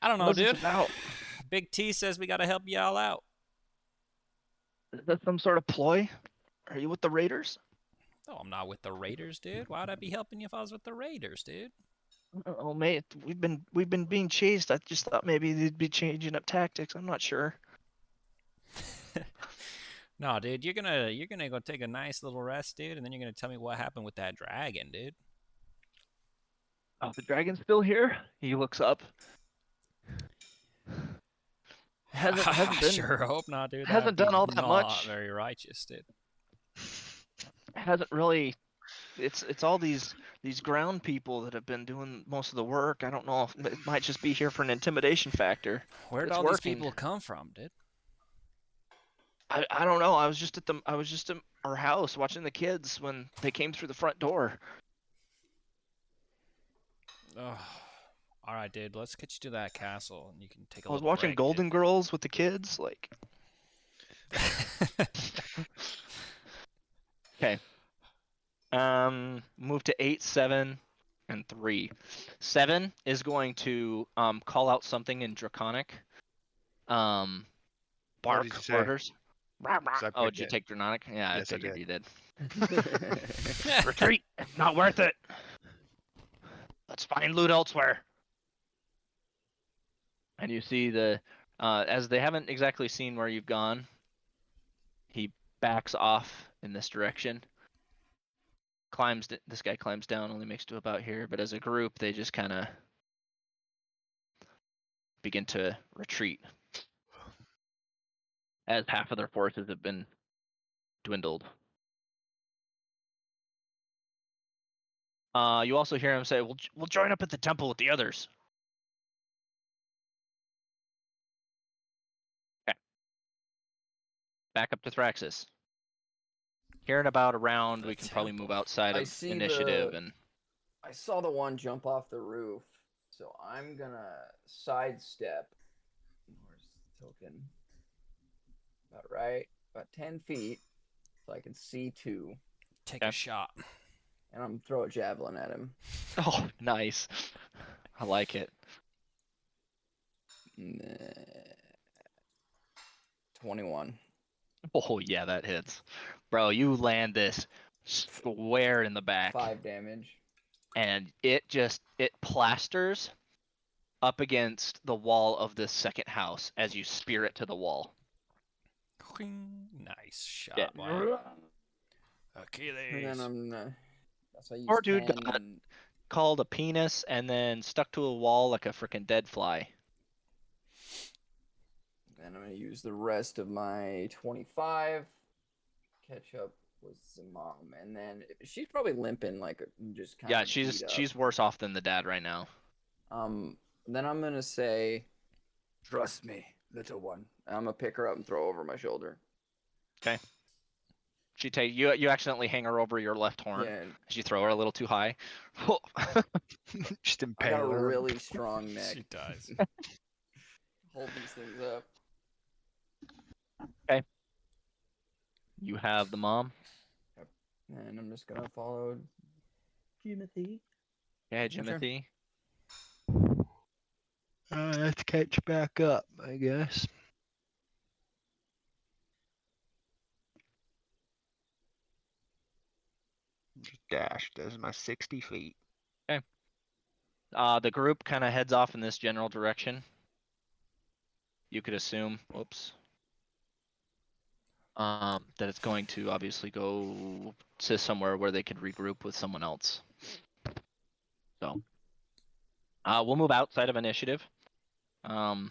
don't know, What's this dude. about? Big T says we gotta help y'all out. Is that some sort of ploy? Are you with the Raiders? Oh, I'm not with the Raiders, dude. Why would I be helping you if I was with the Raiders, dude? Oh, mate, we've been being chased. I just thought maybe they'd be changing up tactics. I'm not sure. No, dude, you're gonna go take a nice little rest, dude, and then you're gonna tell me what happened with that dragon, dude. Oh, the dragon's still here? He looks up. Hasn't I been sure hope not, dude. hasn't That'd done be all that not much. very righteous, dude. Hasn't really. It's all these ground people that have been doing most of the work. I don't know if it might just be here for an intimidation factor. Where'd It's all working. these people come from, dude? I don't know. I was just at our house watching the kids when they came through the front door. Oh, all right, dude. Let's get you to that castle, and you can take a I was little watching break, Golden Girls with the kids. Like, dude. okay. Move to 8, 7, and 3. 7 is going to call out something in Draconic. What Bark did you say? orders. Oh, did you it. take Draconic? Yeah, Yes, I I figured did. you did. Retreat. Not worth it. Let's find loot elsewhere. And you see as they haven't exactly seen where you've gone, he backs off in this direction. This guy climbs down, only makes to about here, but as a group, they just kind of begin to retreat as half of their forces have been dwindled. You also hear him say, "We'll join up at the temple with the others." Okay. Back up to Thraxis. Here in about a round, we can probably move outside I of see initiative the- and. I saw the one jump off the roof, so I'm gonna sidestep. Where's the token? About 10 feet, so I can see 2. Take a shot. And I'm gonna throw a javelin at him. Oh, nice. I like it. 21. Oh yeah, that hits, bro. You land this square in the back, 5 damage. and it plasters up against the wall of this second house as you spear it to the wall. Nice shot, Yeah. boy. And then Achilles. that's why I use Poor dude 10 got and called a penis and then stuck to a wall like a freaking dead fly. then I'm gonna use the rest of my 25. Catch up with the mom, and then she's probably limping, like just kind Yeah, of. she's worse off than the dad right now. Then I'm gonna say, "Trust me, little one." I'm gonna pick her up and throw her over my shoulder. Okay. You accidentally hang her over your left horn Yeah, as you throw her a little too high. Just I impale got a her. really strong neck. She dies. Hold these things up. You have the mom. And I'm just gonna follow Jimothy. Yeah, Sure. Jimothy. Let's catch back up, I guess. Just dashed as my 60 feet. Okay. The group kind of heads off in this general direction. You could assume, whoops, that it's going to obviously go to somewhere where they could regroup with someone else. So, we'll move outside of initiative. And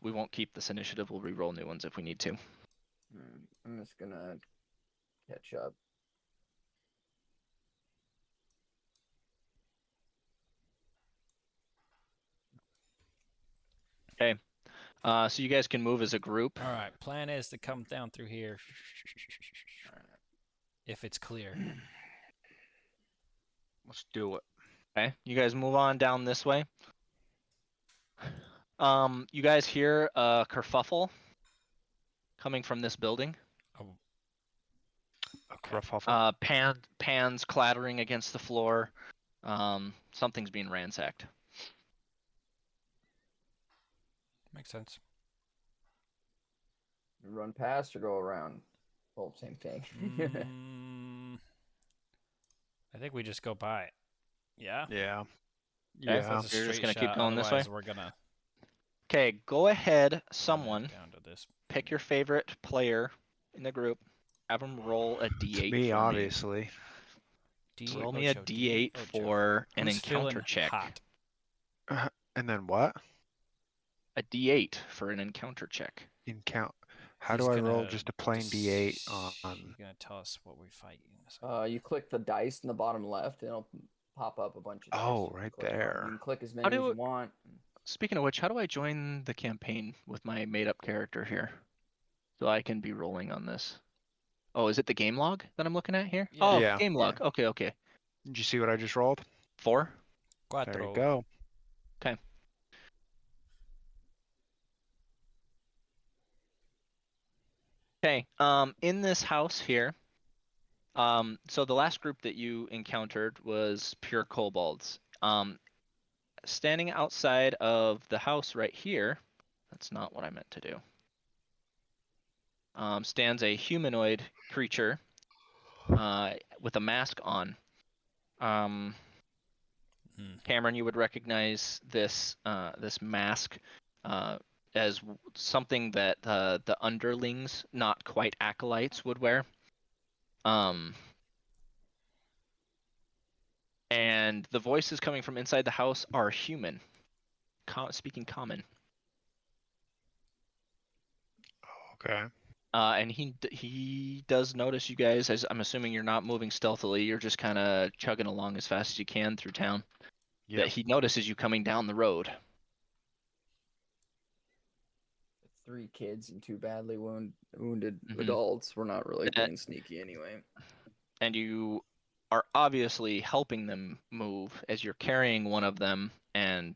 we won't keep this initiative. We'll re-roll new ones if we need to. I'm just gonna catch up. Okay. So you guys can move as a group. All right. Plan is to come down through here. If it's clear. Let's do it. Okay. You guys move on down this way. You guys hear a kerfuffle coming from this building. Oh, A kerfuffle. Pans clattering against the floor. Something's being ransacked. makes sense. Run past or go around? Well, same thing. I think we just go by it. Yeah? Yeah. Okay. Yeah. So it's a You're just straight gonna keep shot, going this way? otherwise we're gonna Okay, go ahead, run someone. down to this. Pick your favorite player in the group. Have them roll a d8 Me, for obviously. D Roll me a Ocho, d8 Ocho. for an Who's encounter feeling check. hot? And then what? A d8 for an encounter check. How He's do I roll gonna just a plain D8 on? He's gonna tell us what we fight. You click the dice in the bottom left, and it'll pop up a bunch of dice. Oh, right Click on 'em. there. You can click as How many as do you want. Speaking of which, how do I join the campaign with my made-up character here, so I can be rolling on this? Oh, is it the game log that I'm looking at here? Yeah. Oh, Yeah. game log. Okay, okay. Did you see what I just rolled? 4. There you Cuatro. go. Okay. Okay. In this house here, so the last group that you encountered was pure kobolds. Standing outside of the house right here, that's not what I meant to do. Stands a humanoid creature with a mask on. Cameron, you would recognize this this mask as something that the underlings, not quite acolytes, would wear. And the voices coming from inside the house are human, speaking common. Okay. And he does notice you guys. As I'm assuming you're not moving stealthily. You're just kind of chugging along as fast as you can through town. Yep. That he notices you coming down the road. 3 kids and 2 badly wounded Mhm. adults. We're not really That- being sneaky anyway. And you are obviously helping them move as you're carrying one of them and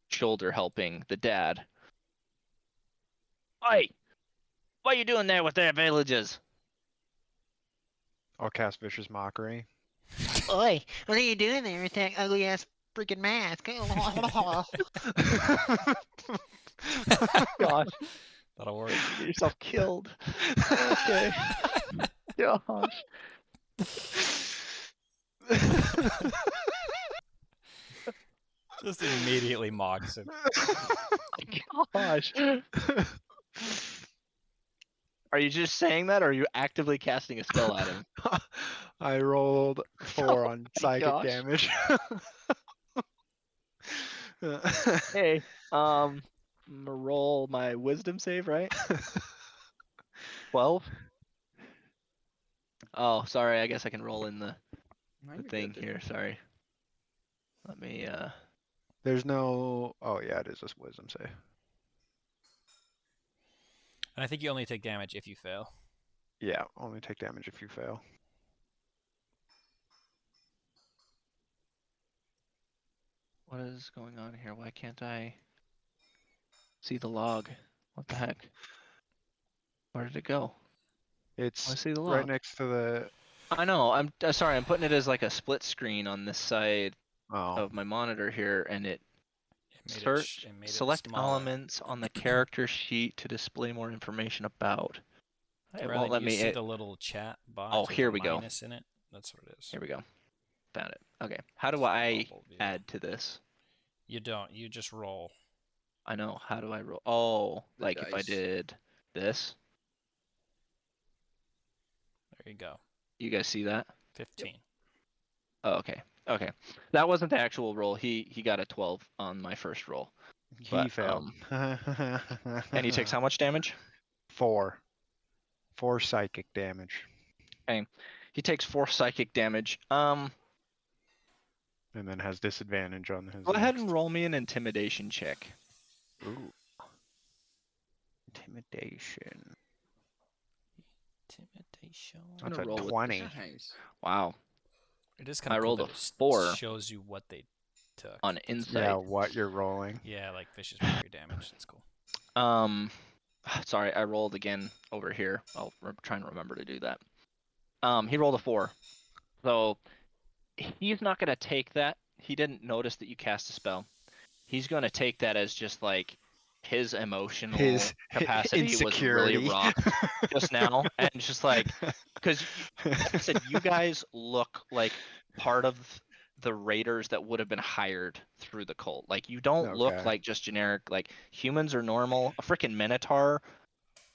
shoulder helping the dad. Oi! What are you doing there with their villages? I'll cast Vicious Mockery. Oi, what are you doing there with that ugly ass freaking mask? Gosh, That'll work. get yourself killed. Okay. Gosh. Just immediately mocks him. Gosh. Are you just saying that, or are you actively casting a spell at him? I rolled 4 on psychic gosh. damage. Hey, I'm gonna roll my wisdom save, right? 12? Oh, sorry, I guess I can roll in the No, the you're thing good, dude. here, sorry. Let me, There's no. Oh yeah, it is a wisdom save. And I think you only take damage if you fail. Yeah, only take damage if you fail. what is going on here? Why can't I see the log? What the heck? Where did it go? I It's see the right log. next to the. I know, I'm sorry, I'm putting it as like a split screen on this side Oh, of my monitor here, and it It made it select smaller. elements on the character sheet to display more information about. It Rather, won't let do you me. see the little chat box Oh, with here the we go. minus in it? That's what it is. Here we go. Found it. Okay. How do It's the I bubble view. add to this? You don't. You just roll. I know. How do I roll? Oh, The like if I dice. did this. There you go. You guys see that? 15. Oh, okay. Okay. That wasn't the actual roll. He got a 12 on my first roll. he But, failed. And he takes how much damage? 4. 4 psychic damage, Okay. He takes 4 psychic damage. and then has disadvantage on his. Go ahead and next- roll me an intimidation check. Ooh. Intimidation. Intimidation. I'm That's gonna a roll with 20. Nice. Wow. It is kind I of cool rolled that a it 4 shows you what they took. on That's insight. Yeah, what you're rolling. Yeah, like vicious mockery damage. That's cool. Sorry, I rolled again over here. I'll try and remember to do that. He rolled a 4. So he's not gonna take that. He didn't notice that you cast a spell. He's gonna take that as just like his emotional His capacity was really insecurity. rocked just now, and it's just like, because like I said, you guys look like part of the raiders that would have been hired through the cult. Like you don't look Okay. like just generic. Like humans are normal. A freaking minotaur,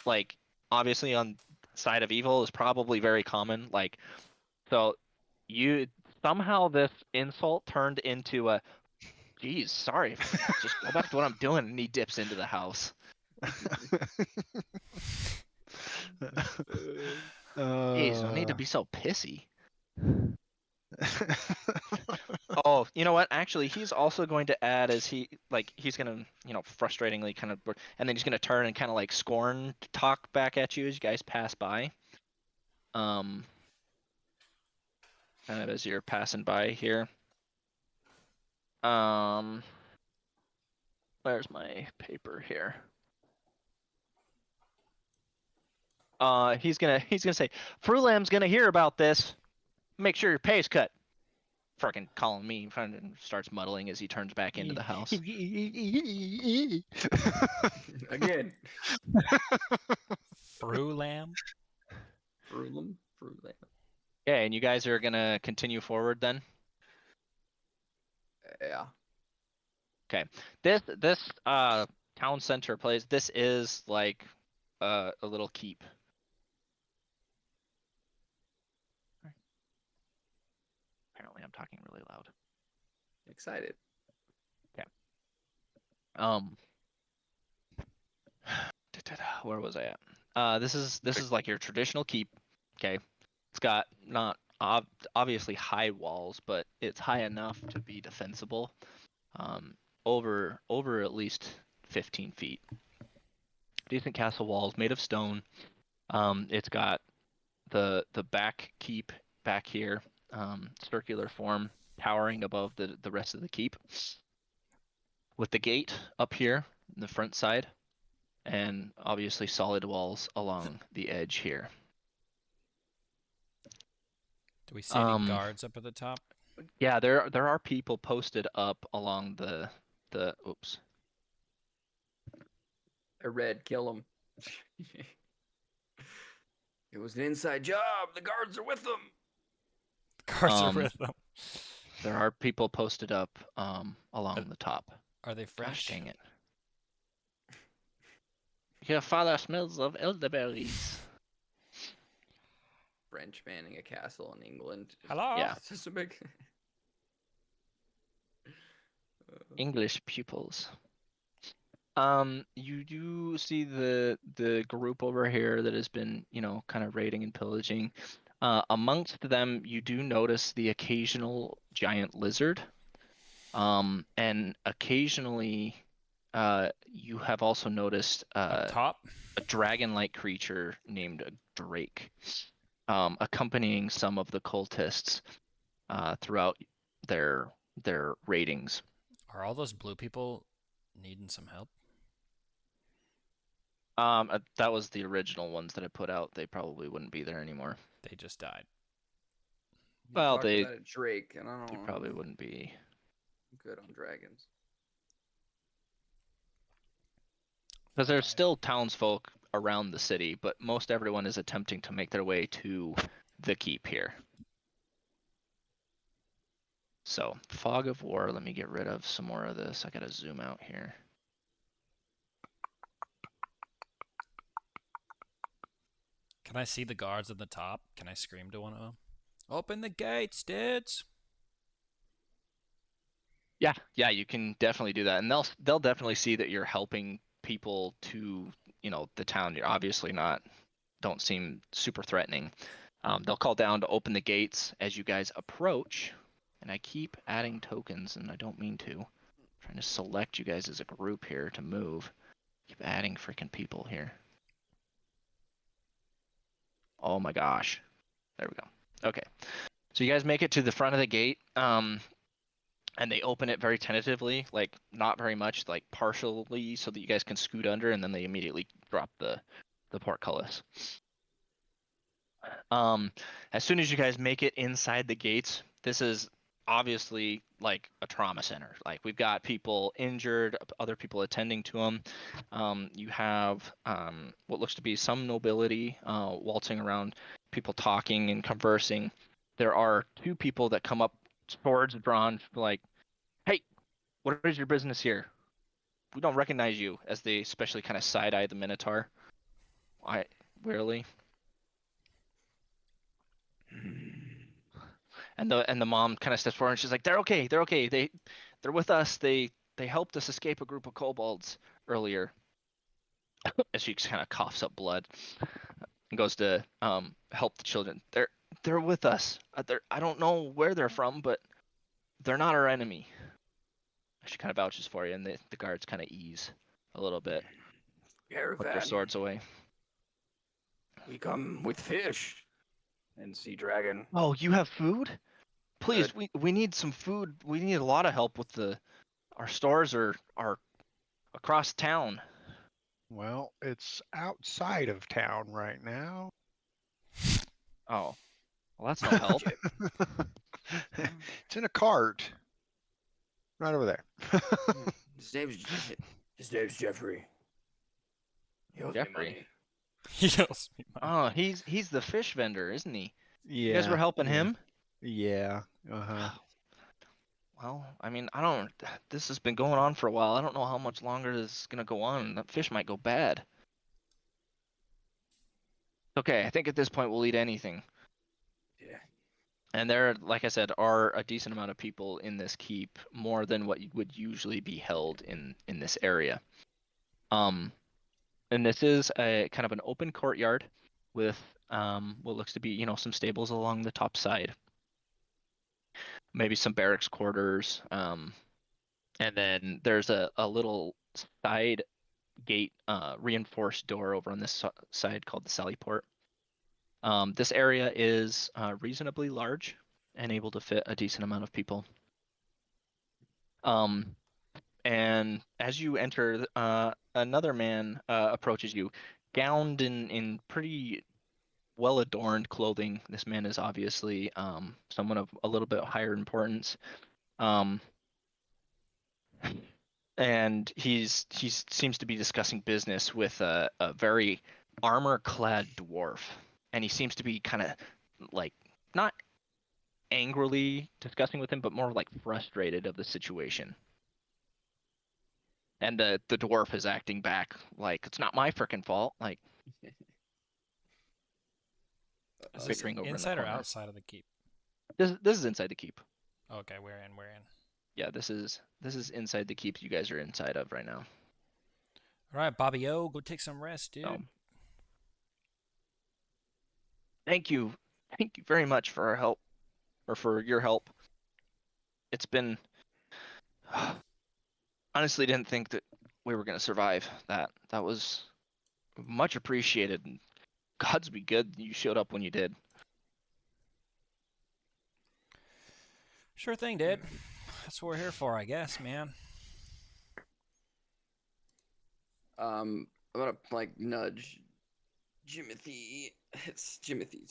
like obviously on side of evil, is probably very common. Like so, you somehow this insult turned into a, geez, sorry, just go back to what I'm doing, and he dips into the house. Jeez, no need to be so pissy. Oh, you know what? Actually, he's also going to add as he's gonna, frustratingly kind of, and then he's gonna turn and kind of like scorn talk back at you as you guys pass by. Kind of as you're passing by here. Where's my paper here? He's gonna say, Frulam's gonna hear about this. Make sure your pay's cut. Frickin' calling me, and starts muddling as he turns back into the house. Again. Frulam? Frulam. Okay, and you guys are gonna continue forward then? Yeah. Okay. This town center place, this is like a little keep. Apparently I'm talking really loud. Excited. Where was I at? This is like your traditional keep. Okay, it's got not obviously high walls, but it's high enough to be defensible. Over at least 15 feet. Decent castle walls made of stone. It's got the back keep back here, circular form, towering above the rest of the keep, with the gate up here in the front side, and obviously solid walls along the edge here. Do we see any guards up at the top? Yeah, there are people posted up along the oops. I read, kill him. It was an inside job. The guards are with them. Guards are with them. There are people posted up along the top. Are they French? Gosh dang it. Your father smells of elderberries. French manning a castle in England. Hello? Yeah. It's just a big... English pupils. You do see the group over here that has been, kind of raiding and pillaging. Amongst them, you do notice the occasional giant lizard. And occasionally, you have also noticed Up top? a dragon-like creature named Drake, accompanying some of the cultists throughout their raidings. Are all those blue people needing some help? That was the original ones that I put out. They probably wouldn't be there anymore. They just died. Well, talked they about a Drake, and I don't They know. probably wouldn't be. Good on dragons. Because there's still townsfolk around the city, but most everyone is attempting to make their way to the keep here. So, fog of war. Let me get rid of some more of this. I gotta zoom out here. Can I see the guards at the top? Can I scream to one of them? Open the gates, dudes! Yeah, you can definitely do that, and they'll definitely see that you're helping people to, the town. You're obviously don't seem super threatening. They'll call down to open the gates as you guys approach, and I keep adding tokens, and I don't mean to. I'm trying to select you guys as a group here to move. Keep adding freaking people here. Oh my gosh. There we go. Okay. So you guys make it to the front of the gate, and they open it very tentatively, like not very much, like partially, so that you guys can scoot under, and then they immediately drop the portcullis. As soon as you guys make it inside the gates, this is obviously like a trauma center. Like, we've got people injured, other people attending to them. You have what looks to be some nobility waltzing around, people talking and conversing. There are two people that come up, swords drawn, like, "Hey, what is your business here? We don't recognize you," as they especially kind of side-eye the Minotaur. Wearily. And the mom kind of steps forward and she's like, they're okay. They're with us. They helped us escape a group of kobolds earlier. As she kind of coughs up blood and goes to help the children. They're with us. I don't know where they're from, but they're not our enemy. She kind of vouches for you, and the guards kind of ease a little bit. Put their swords away. We come with fish and sea dragon. Oh, you have food? Please, we need some food. We need a lot of help with our stores are across town. Well, it's outside of town right now. Oh, well, that's no help. It's in a cart. Right over there. His name's Jeffrey. He owes me Jeffrey. money. He owes me money. Oh, he's the fish vendor, isn't he? Yeah. You guys were helping him? Yeah. Uh-huh. Well, I mean, this has been going on for a while. I don't know how much longer this is gonna go on. That fish might go bad. Okay, I think at this point we'll eat anything. Yeah. And there, like I said, are a decent amount of people in this keep, more than what would usually be held in this area. And this is a kind of an open courtyard with what looks to be, some stables along the top side. Maybe some barracks quarters. And then there's a little side gate, reinforced door over on this side called the Sally Port. This area is reasonably large and able to fit a decent amount of people. And as you enter, another man approaches you, gowned in pretty well-adorned clothing. This man is obviously someone of a little bit higher importance. And he seems to be discussing business with a very armor-clad dwarf. And he seems to be kind of like not angrily discussing with him, but more like frustrated of the situation. And the dwarf is acting back like it's not my freaking fault. Like Is this bickering over in the inside or corner. outside of the keep? This is inside the keep. Okay, we're in. We're in. Yeah, this is inside the keep you guys are inside of right now. All right, Bobby O, go take some rest, dude. So, thank you very much for our help, or for your help. It's been honestly didn't think that we were gonna survive that. That was much appreciated. Gods be good you showed up when you did. Sure thing, dude. That's what we're here for, I guess, man. I'm gonna like nudge Jimothy. It's Jimothy.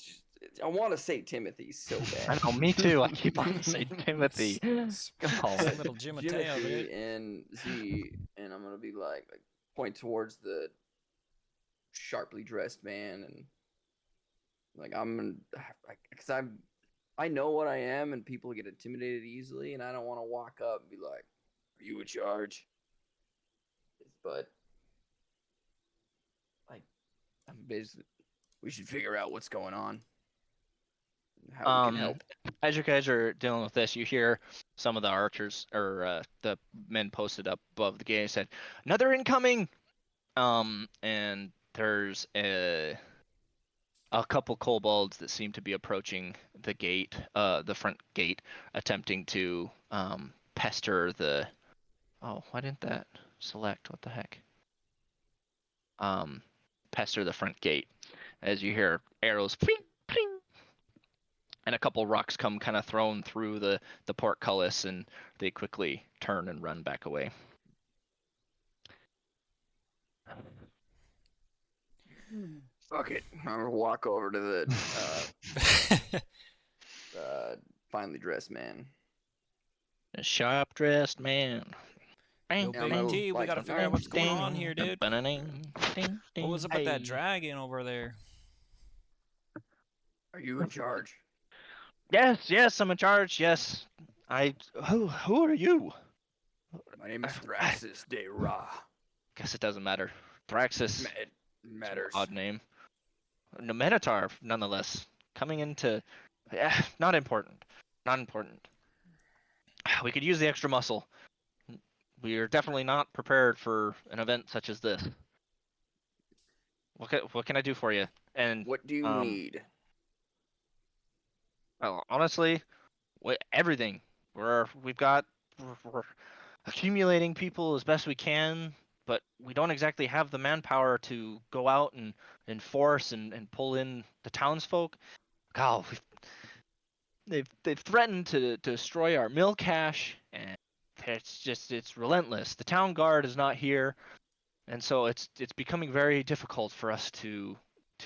I want to say Timothy so bad. I know, me too. I keep on saying Timothy. Oh. Little Jim Mateo, Jimothy dude. and Z, and I'm gonna be like point towards the sharply dressed man, and like because I know what I am, and people get intimidated easily, and I don't want to walk up and be like, "Are you in charge?" But like, I'm basically, we should figure out what's going on, how we can help. As you guys are dealing with this, you hear some of the archers or the men posted up above the gate said, "Another incoming!" And there's a couple kobolds that seem to be approaching the gate, the front gate, attempting to pester the. Oh, why didn't that select? What the heck? Pester the front gate, as you hear arrows, pling, pling, and a couple rocks come kind of thrown through the portcullis, and they quickly turn and run back away. Fuck it. I'm gonna walk over to the finely dressed man. A sharp dressed man. Yo, Yeah, I'm Big a- T, we like, gotta figure out what's going on here, dude. What was up with that Hey. dragon over there? Are you in charge? Yes, I'm in charge. Yes, Who are you? My name is Thraxis de Ra. Guess it doesn't matter. Thraxis. It matters. Odd name. No, Minotaur, nonetheless. Coming into. Not important. Not important. We could use the extra muscle. We are definitely not prepared for an event such as this. What can I do for you? And What do you need? well, honestly, everything. We're accumulating people as best we can, but we don't exactly have the manpower to go out and enforce and pull in the townsfolk. God, they've threatened to destroy our mill cache, and it's relentless. The town guard is not here, and so it's becoming very difficult for us to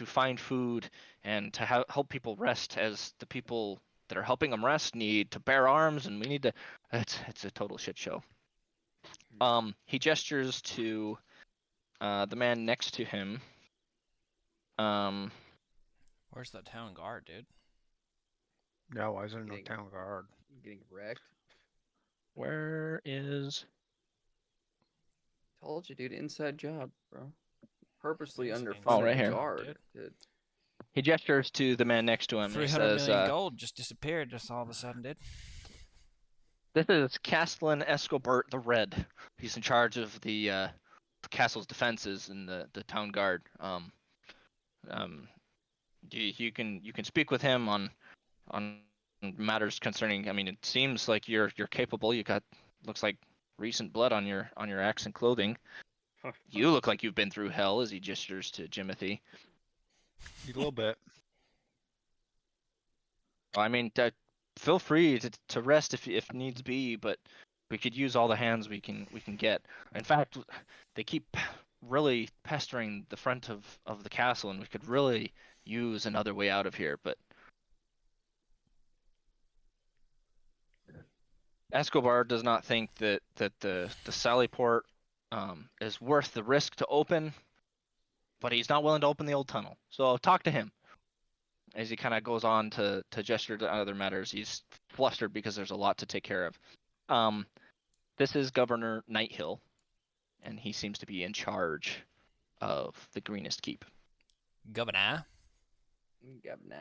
find food and to help people rest, as the people that are helping them rest need to bear arms, and we need to. It's a total shit show. He gestures to the man next to him. Where's the town guard, dude? No, why isn't there no town guard? Getting wrecked. Where is? Told you, dude. Inside job, bro. Purposely It's underfunded inside right here. guard. He gestures to the man next to him. And he 300 says, million gold just disappeared just all of a sudden, dude. "This is Castellan Escobert the Red. He's in charge of the castle's defenses and the town guard. You can speak with him on matters concerning. I mean, it seems like you're capable. You got looks like recent blood on your axe and clothing. You look like you've been through hell. As he gestures to Jimothy. A little bit. I mean, feel free to rest if needs be, but we could use all the hands we can get. In fact, they keep really pestering the front of the castle, and we could really use another way out of here. But Escobar does not think that the Sallyport is worth the risk to open, but he's not willing to open the old tunnel. So talk to him. As he kind of goes on to gesture to other matters, he's flustered because there's a lot to take care of. This is Governor Nighthill, and he seems to be in charge of the Greenest Keep. Governor.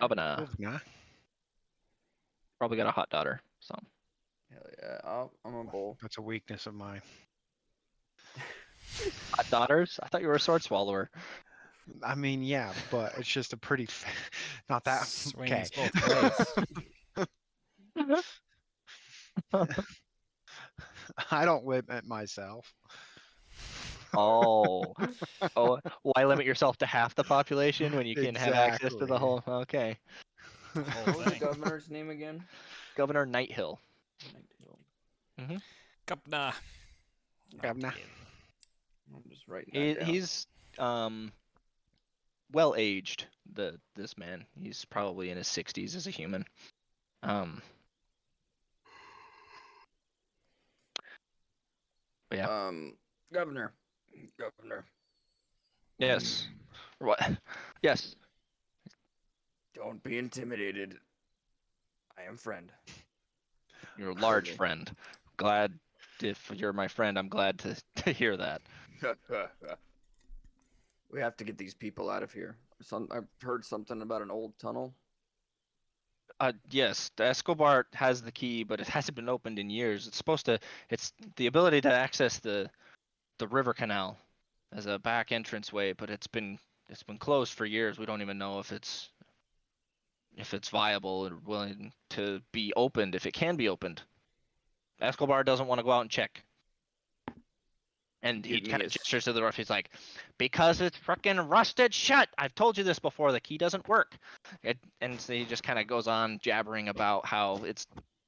Governor. Probably got a hot daughter, so. Hell yeah, I'm a bull. That's a weakness of mine. Hot daughters? I thought you were a sword swallower. I mean, yeah, but it's just a pretty, not that. Swings Okay. both ways. I don't limit myself. Oh, why limit yourself to half the population when you can have access to the Exactly. whole? Okay. Whole What was the thing. governor's name again? Governor Nighthill. Governor. Governor. I'm just writing that down. He's well aged. This man. He's probably in his 60s as a human. But yeah. Governor. Yes. What? Yes. Don't be intimidated. I am friend. You're a large Okay. friend. Glad if you're my friend, I'm glad to hear that. We have to get these people out of here. I've heard something about an old tunnel. Yes, the Escobar has the key, but it hasn't been opened in years. It's the ability to access the river canal as a back entranceway, but it's been closed for years. We don't even know if it's viable and willing to be opened, if it can be opened. Escobar doesn't want to go out and check. And he Give me kind a of s- gestures to the roof. He's like, because it's frickin' rusted shut. I've told you this before. The key doesn't work. And so he just kind of goes on jabbering about how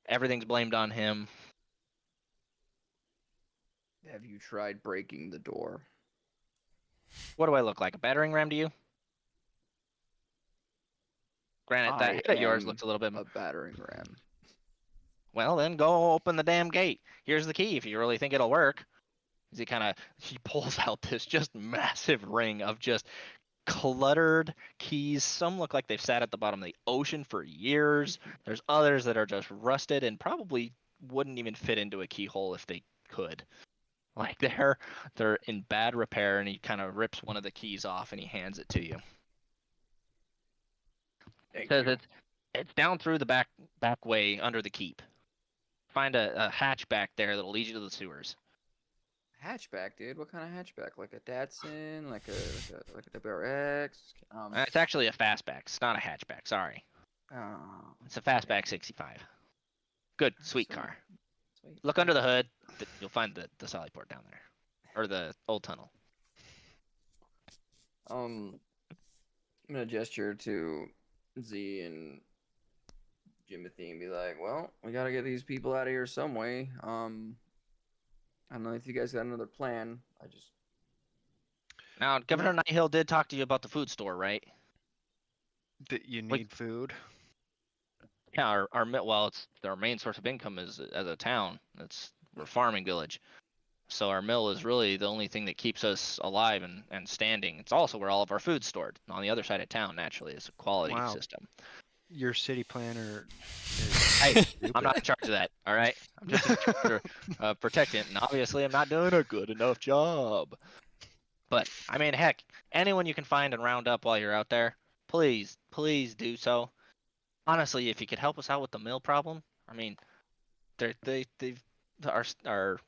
everything's blamed on him. Have you tried breaking the door? What do I look like? A battering ram to you? Granted, that I head of yours am looks a little bit. A battering ram. Well, then go open the damn gate. Here's the key if you really think it'll work. He pulls out this just massive ring of just cluttered keys. Some look like they've sat at the bottom of the ocean for years. There's others that are just rusted and probably wouldn't even fit into a keyhole if they could. Like they're in bad repair, and he kind of rips one of the keys off and he hands it to you. Thank Says you. it's down through the back way under the keep. Find a hatch back there that'll lead you to the sewers. Hatchback, dude. What kind of hatchback? Like a Datsun? Like a WRX? It's actually a fastback. It's not a hatchback. Sorry. Oh, It's a fastback 65. Good, sweet Sweet. car. sweet. Look under the hood. You'll find the Sallyport down there, or the old tunnel. I'm gonna gesture to Z and Jimothy and be like, "Well, we gotta get these people out of here some way. I don't know if you guys got another plan. Now, Governor Nighthill did talk to you about the food store, right? That you need food. Yeah, it's our main source of income is as a town. We're a farming village. So our mill is really the only thing that keeps us alive and standing. It's also where all of our food's stored. On the other side of town, naturally, it's a quality Wow. system. Your city planner. Hey, I'm not in charge of that, all right? I'm just in charge of protecting it, and obviously I'm not doing a good enough job. But, I mean, heck, anyone you can find and round up while you're out there, please do so. Honestly, if you could help us out with the mill problem, I mean, our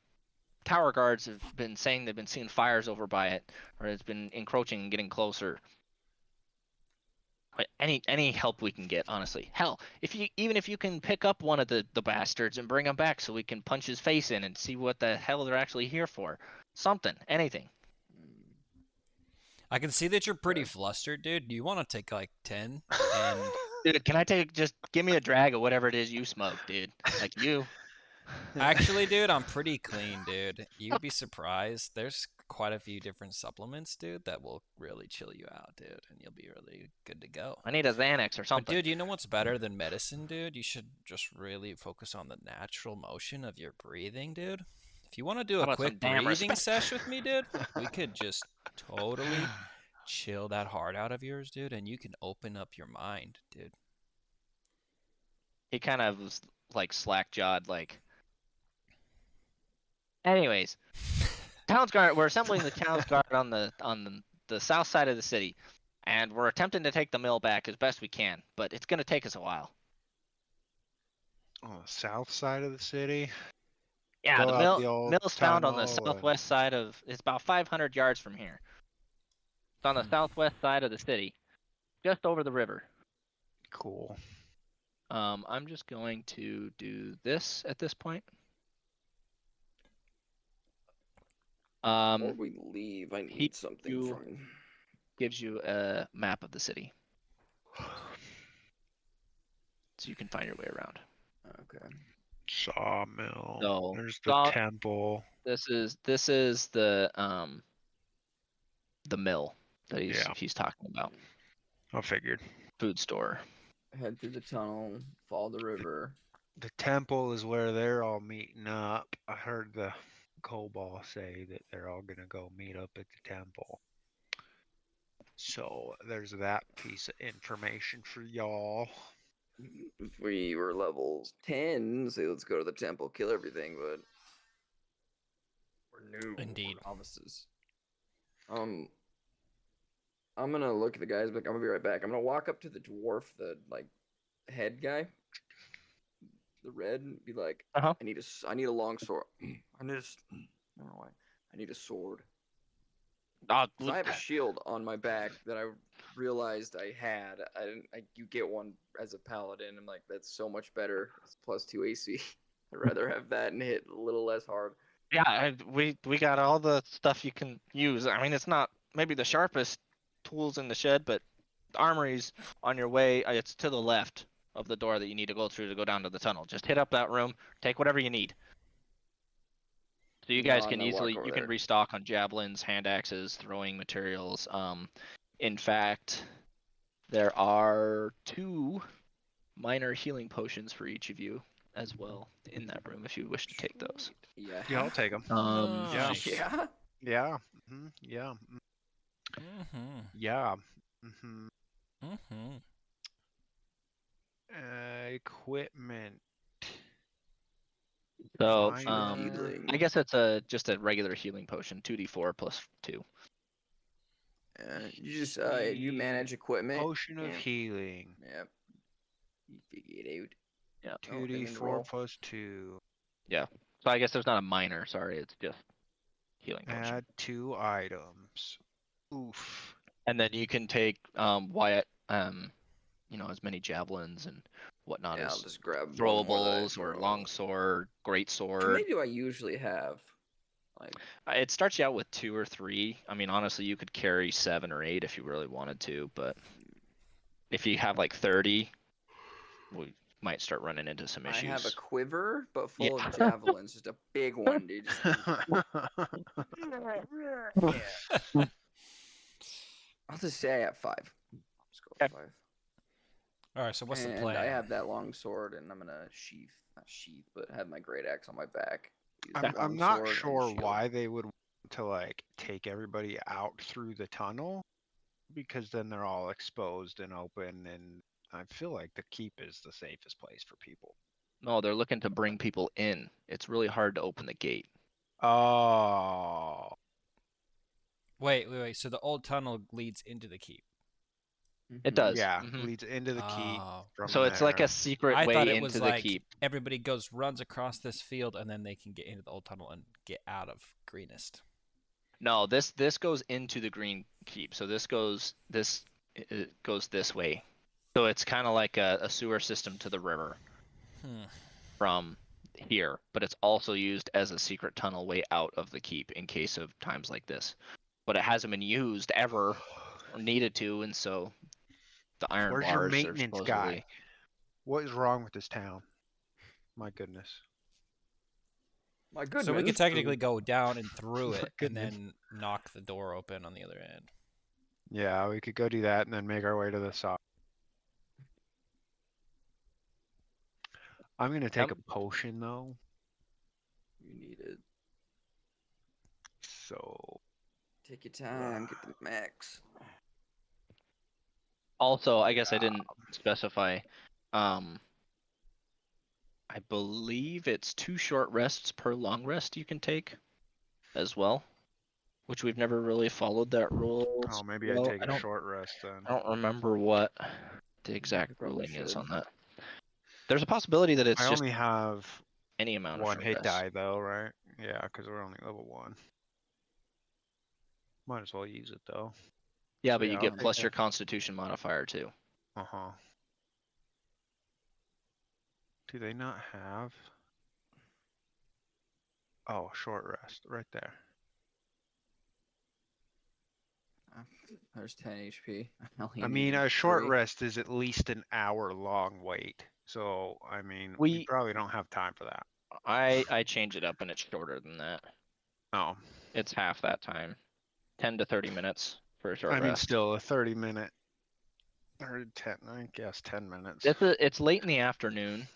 tower guards have been saying they've been seeing fires over by it, or it's been encroaching and getting closer. Any help we can get, honestly. Hell, even if you can pick up one of the bastards and bring him back so we can punch his face in and see what the hell they're actually here for. Something, anything. I can see that you're pretty flustered, dude. Do you want to take like 10? And Dude, can I just give me a drag of whatever it is you smoke, dude? Like you. actually, dude, I'm pretty clean, dude. You'd be surprised. There's quite a few different supplements, dude, that will really chill you out, dude, and you'll be really good to go. I need a Xanax or But something. dude, you know what's better than medicine, dude? You should just really focus on the natural motion of your breathing, dude. If you want to do How a about quick some damn breathing respect? sesh with me, dude, we could just totally chill that heart out of yours, dude, and you can open up your mind, dude. He kind of was like slack-jawed, like. Anyways, town's guard. We're assembling the town's guard on the south side of the city, and we're attempting to take the mill back as best we can, but it's gonna take us a while. On the south side of the city. Yeah, Go the out the old mill's found on the tunnel and- southwest side of. It's about 500 yards from here. It's on the southwest side of the city, just over the river. Cool. I'm just going to do this at this point. Before we leave, I need something you- from him. Gives you a map of the city, so you can find your way around. Okay. Sawmill. So, There's the temple. This is the mill that he's talking about. I figured. Food store. Head through the tunnel, follow the river. The temple is where they're all meeting up. I heard the kobold say that they're all gonna go meet up at the temple. So there's that piece of information for y'all. If we were level 10, say let's go to the temple, kill everything, but we're new. Indeed. We're novices. I'm gonna look at the guys, but I'm gonna be right back. I'm gonna walk up to the dwarf, the like head guy, the red, and be like, Uh-huh. I need a long sword. I don't know why. I need a sword. 'Cause I have a shield on my back that I realized I had. You get one as a paladin. I'm like, that's so much better. It's +2 AC. I'd rather have that and hit a little less hard. Yeah, we got all the stuff you can use. I mean, it's not maybe the sharpest tools in the shed, but the armory's on your way. It's to the left of the door that you need to go through to go down to the tunnel. Just hit up that room, take whatever you need. So you guys can you can restock on javelins, hand axes, throwing materials. In fact, there are 2 minor healing potions for each of you as well in that room if you wish to take those. Yeah. Yeah, I'll take them. Nice. Yeah. Yeah. Yeah. Mm-hmm. Yeah. Mm-hmm. Equipment. So Minor healing. I guess it's just a regular healing potion, 2d4 plus 2. You just you manage equipment. Potion of healing. Yep. You figure it out. Yeah. 2d4 plus 2. Yeah. So I guess there's not a minor. Sorry, it's just healing potion. Add 2 items. Oof. And then you can take Wyatt, as many javelins and whatnot Yeah, I'll as just grab one more that I throwables or throw. longsword, great How sword. many do I usually have? Like, It starts you out with 2 or 3. I mean, honestly, you could carry 7 or 8 if you really wanted to, but if you have like 30, we might start running into some issues. I have a quiver, but Yeah. full of javelins. Just a big one, dude. Yeah. I'll just say I have 5. Let's go with 5. All right, so what's the And plan? I have that long sword, and I'm gonna but have my great axe on my back. Use the I'm long not sword and sure shield. why they would want to like take everybody out through the tunnel, because then they're all exposed and open, and I feel like the keep is the safest place for people. No, they're looking to bring people in. It's really hard to open the gate. Oh. Wait. So the old tunnel leads into the keep. It does. Yeah, Mhm. leads into the keep. Oh. From So it's like there. a secret I way thought it into was the like keep. everybody runs across this field, and then they can get into the old tunnel and get out of Greenest. No, this goes into the green keep. So it goes this way. So it's kind of like a sewer system to the river from here, but it's also used as a secret tunnel way out of the keep in case of times like this. But it hasn't been used ever or needed to, and so the iron Where's your bars are maintenance supposedly. guy? What is wrong with this town? My goodness. My goodness. So we could technically go down and through My it, and goodness. then knock the door open on the other end. Yeah, we could go do that and then make our way to the south. I'm gonna take Yep. a potion though. You need it. So Take your time. Get the max. Also, I guess I didn't specify. I believe it's 2 short rests per long rest you can take as well, which we've never really followed that rule. oh, maybe I Well, take a short rest then. I don't remember what the exact You probably ruling is should. on that. There's a possibility that it's I just only have any amount of one short hit rests. die though, right? Yeah, because we're only level 1. Might as well use it though. Yeah, but Yeah, you I'll get take plus that. your constitution modifier too. Uh-huh. Do they not have? Oh, short rest right there. There's 10 HP. only I mean, needed a short 3. rest is at least an hour long wait. So, I mean, we We probably don't have time for that. I change it up and it's shorter than that. Oh, It's half that time. 10 to 30 minutes for a short I mean, rest. still a 30-minute or 10, I guess 10 minutes. It's late in the afternoon.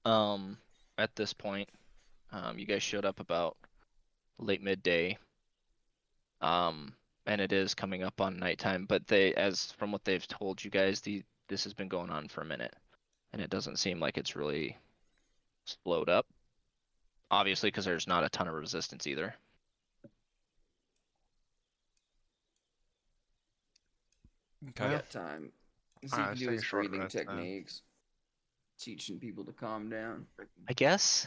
At this point, you guys showed up about late midday. And it is coming up on nighttime, but as from what they've told you guys, this has been going on for a minute, and it doesn't seem like it's really slowed up. Obviously, because there's not a ton of resistance either. Okay. Well, Got time. So you alright, can let's do take a his short breathing rest then. techniques. Teaching people to calm down. I guess.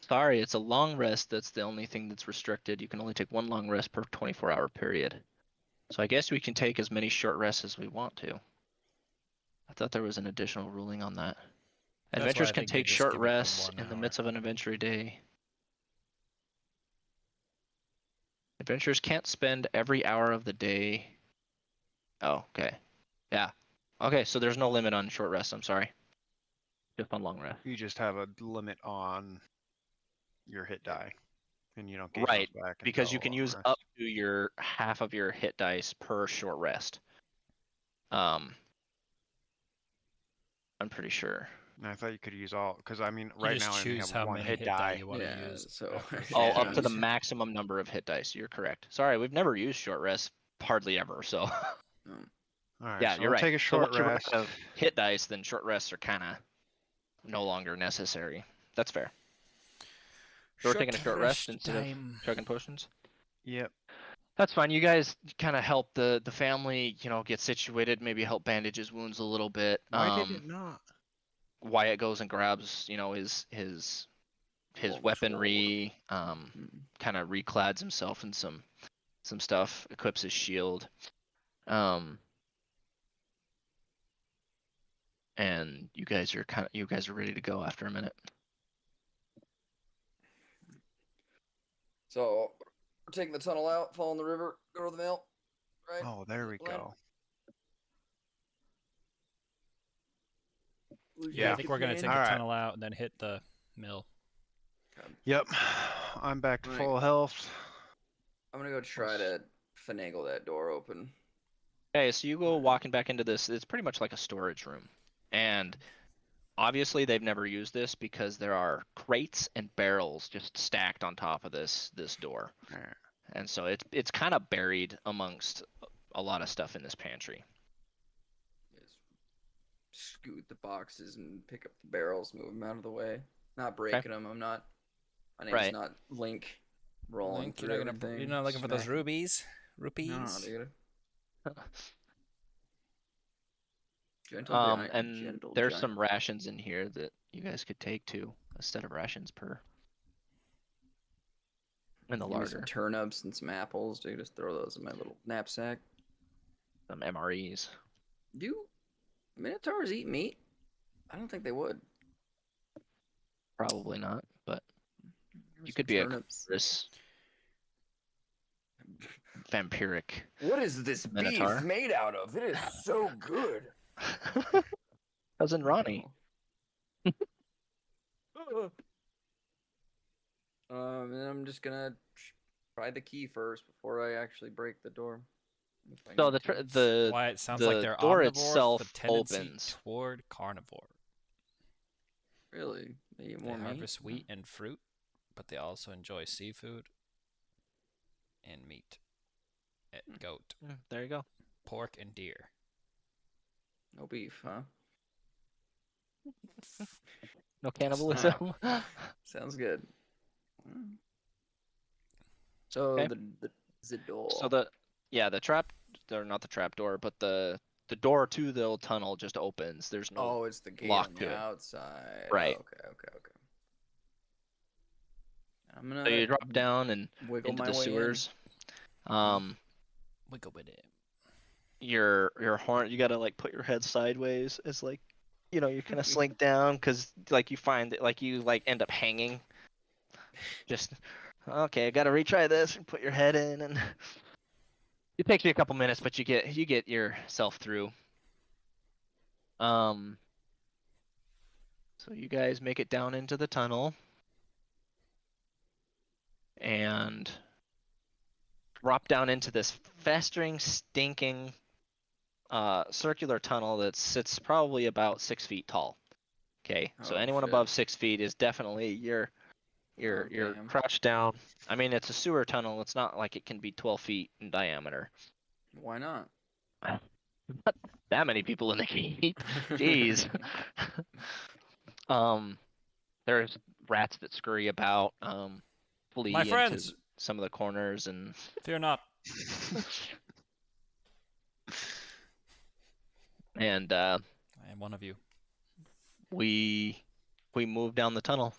Sorry, it's a long rest. That's the only thing that's restricted. You can only take 1 long rest per 24-hour period. So I guess we can take as many short rests as we want to. I thought there was an additional ruling on that. That's why Adventurers I can think they take just short give it the rests 1 in the hour. midst of an adventure day. Adventurers can't spend every hour of the day. Oh, okay. Yeah. Okay, so there's no limit on short rest, I'm sorry. Just on long rest. You just have a limit on your hit die, and you don't get Right, those back because you until can long use rest. up to your half of your hit dice per short rest. I'm pretty sure. And I thought you could use all, because I mean, You right just now I only choose have how 1 many hit die. you want to Yeah, use. so after a Oh, short up to the rest. maximum number of hit dice. You're correct. Sorry, we've never used short rest hardly ever, so Alright, yeah, so you're I'll right. take a So short once you're rest. out of hit dice, then short rests are kind of no longer necessary. That's fair. So we're taking a short rest instead of chugging potions? Yep. That's fine. You guys kind of help the family, get situated, maybe help bandage his wounds a little bit. Why did it not? Wyatt goes and grabs, his Long weaponry, sword. kind of reclads himself in some stuff, equips his shield. And you guys are ready to go after a minute. So we're taking the tunnel out, following the river, go to the mill. Right? Oh, there we Plan. go. Yeah, I think we're gonna take Alright. a tunnel out and then hit the mill. Yep. I'm back to Right. full health. I'm gonna go try to finagle that door open. Okay, so you go walking back into this. It's pretty much like a storage room, and obviously they've never used this because there are crates and barrels just stacked on top of this door, Alright. and so it's kind of buried amongst a lot of stuff in this pantry. Just scoot the boxes and pick up the barrels, move them out of the way. Not breaking them. I'm not. My name's Right. not Link. Rolling Link, through everything. you're not looking for those smacking. rupees? Rupees? No, dude. Gentle giant. And Gentle there's giant. some rations in here that you guys could take too. A set of rations per in the Give me some larder. turnips and some apples, dude. Just throw those in my little knapsack. Some MREs. Do minotaurs eat meat? I don't think they would. Probably not, but Give me you some could be turnips. this vampiric What is this minotaur. beef made out of? It is so good. Cousin Ronnie. And I'm just gonna try the key first before I actually break the door. If I So need to. the Why it sounds the like they're door omnivores itself with a tendency opens. toward carnivore. Really? They eat They more meat? harvest wheat and fruit, but they also enjoy seafood and meat. Goat, There you go. pork, and deer. No beef, huh? No cannibalism. Sounds good. So Okay. the door. So the trap, or not the trap door, but the door to the old tunnel just opens. There's no Oh, it's the gate lock on to the it. outside. Right. Okay. I'm So gonna you drop down and wiggle into my the way sewers. Wiggle with it. Your horn, you gotta like put your head sideways as like, you kind of slink down because like you find that like you like end up hanging. Just okay, I gotta retry this and put your head in, and it takes you a couple minutes, but you get yourself through. So you guys make it down into the tunnel and drop down into this festering, stinking circular tunnel that sits probably about 6 feet tall. Okay, so Oh, anyone shit. above 6 feet is definitely you're damn. crouched down. I mean, it's a sewer tunnel. It's not like it can be 12 feet in diameter. Why not? Not that many people in the keep. Jeez. There's rats that scurry about, flee My into friends, some of the corners, and fear not. and I am one of you. we move down the tunnel.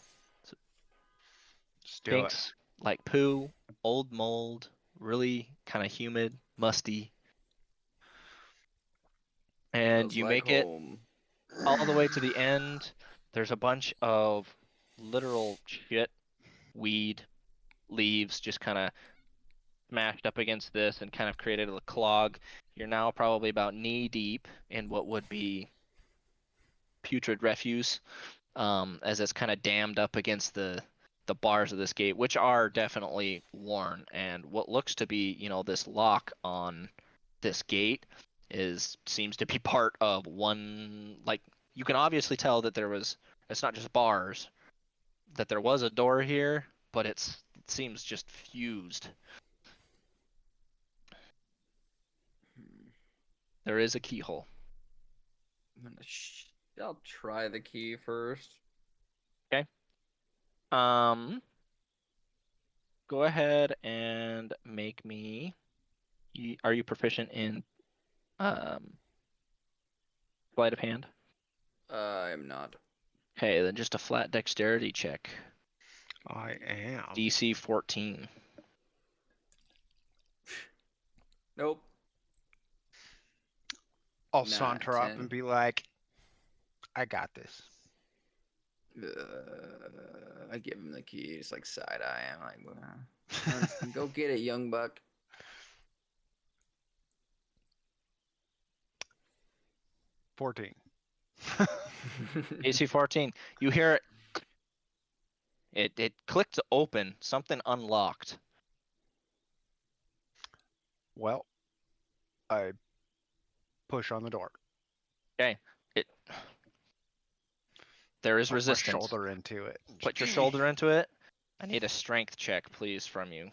Just do it. Stinks like poo, old mold, really kind of humid, musty. And Smells you like make it home. all the way to the end. There's a bunch of literal shit, weed, leaves just kind of smashed up against this and kind of created a clog. You're now probably about knee deep in what would be putrid refuse, as it's kind of dammed up against the bars of this gate, which are definitely worn. And what looks to be, this lock on this gate seems to be part of one. Like, you can obviously tell that it's not just bars, that there was a door here, but it seems just fused. There is a keyhole. I'll try the key first. Go ahead and make me. Are you proficient in sleight of hand? I am not. Okay, then just a flat dexterity check. I am. DC 14. Nope. I'll Nah, saunter up 10. and be like, I got this. I give him the key. It's like side eye. I'm like, well, go get it, young buck. 14. AC 14. You hear it. It clicked to open. Something unlocked. Well, I push on the door. Okay. There is Put my resistance. shoulder into it. Put your shoulder into it. I need a strength check, please, from you.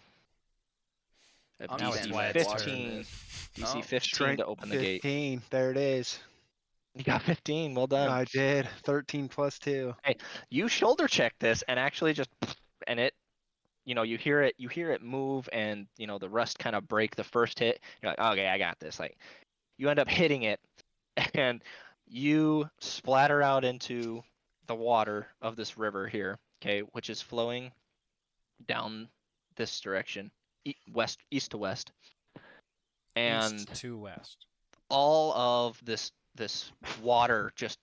I'm Now it's standing DC back Wyatt's watching 15. this. DC Oh. 15 Strength to open the gate. 15. There it is. You got 15. Well done. I did. 13 plus 2. You shoulder check this and actually just, and you hear it move, and the rust kind of break the first hit. You're like, okay, I got this. Like, you end up hitting it, and you splatter out into the water of this river here, okay, which is flowing down this direction, east to west, and East to west. all of this water just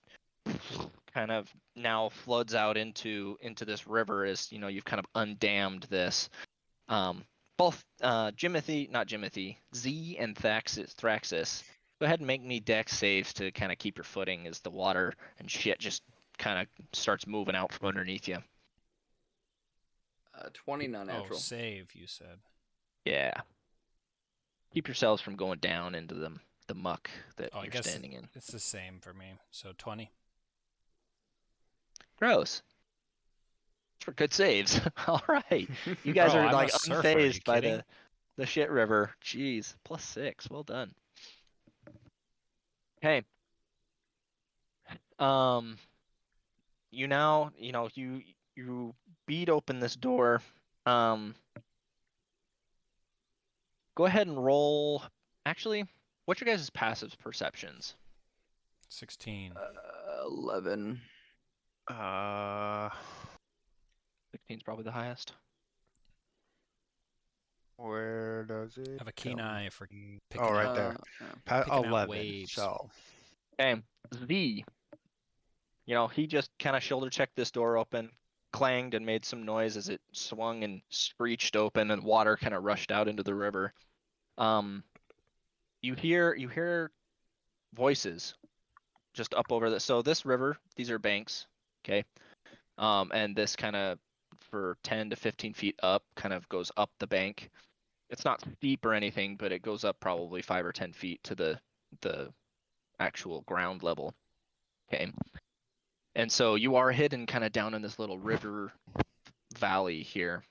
kind of now floods out into this river as you've kind of undammed this. Both not Jimothy, Z and Thraxis, go ahead and make me dex saves to kind of keep your footing as the water and shit just kind of starts moving out from underneath you. 20 non-natural. Oh, save, you said. Yeah. Keep yourselves from going down into the muck that Oh, I you're guess standing in. it's the same for me. So 20. Gross. For good saves. All right. You guys Bro, are I'm like a surfer, are you unfazed by kidding? the shit river. Jeez. +6. Well done. Okay. You now, you beat open this door. Go ahead and roll. Actually, what's your guys' passive perceptions? 16. 11. 16 is probably the highest. Where does it? Have a keen tell eye for me? picking Oh, right out- there. picking out 11. waves. So Okay, Z. He just kind of shoulder checked this door open, clanged and made some noise as it swung and screeched open, and water kind of rushed out into the river. You hear voices just up over this. So this river, these are banks, okay, and this kind of for 10 to 15 feet up kind of goes up the bank. It's not steep or anything, but it goes up probably 5 or 10 feet to the actual ground level. Okay. And so you are hidden kind of down in this little river valley here.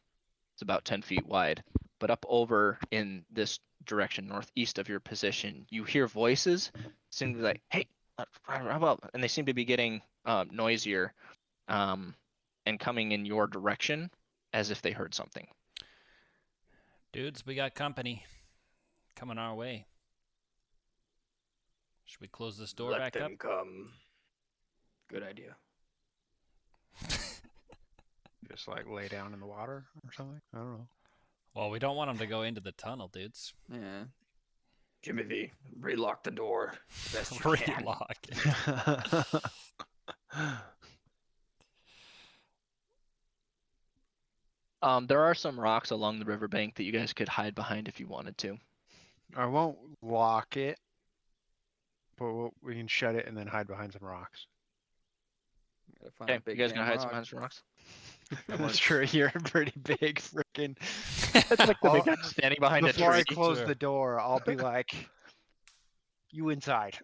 It's about 10 feet wide. But up over in this direction, northeast of your position, you hear voices. Seem to be like, hey, how about? And they seem to be getting noisier and coming in your direction as if they heard something. Dudes, we got company coming our way. Should we close this door Let back them up? come. Good idea. just like lay down in the water or something. I don't know. Well, we don't want them to go into the tunnel, dudes. Yeah. Jimothy, relock the door. Best you can. Relock it. There are some rocks along the riverbank that you guys could hide behind if you wanted to. I won't lock it, but we can shut it and then hide behind some rocks. Gotta find Okay, a big you guys gonna damn hide rock. behind some rocks? That's true. You're a pretty big freaking. That's like the big I'll- guy standing behind a Before I tree. close True. the door, I'll be like, "You inside."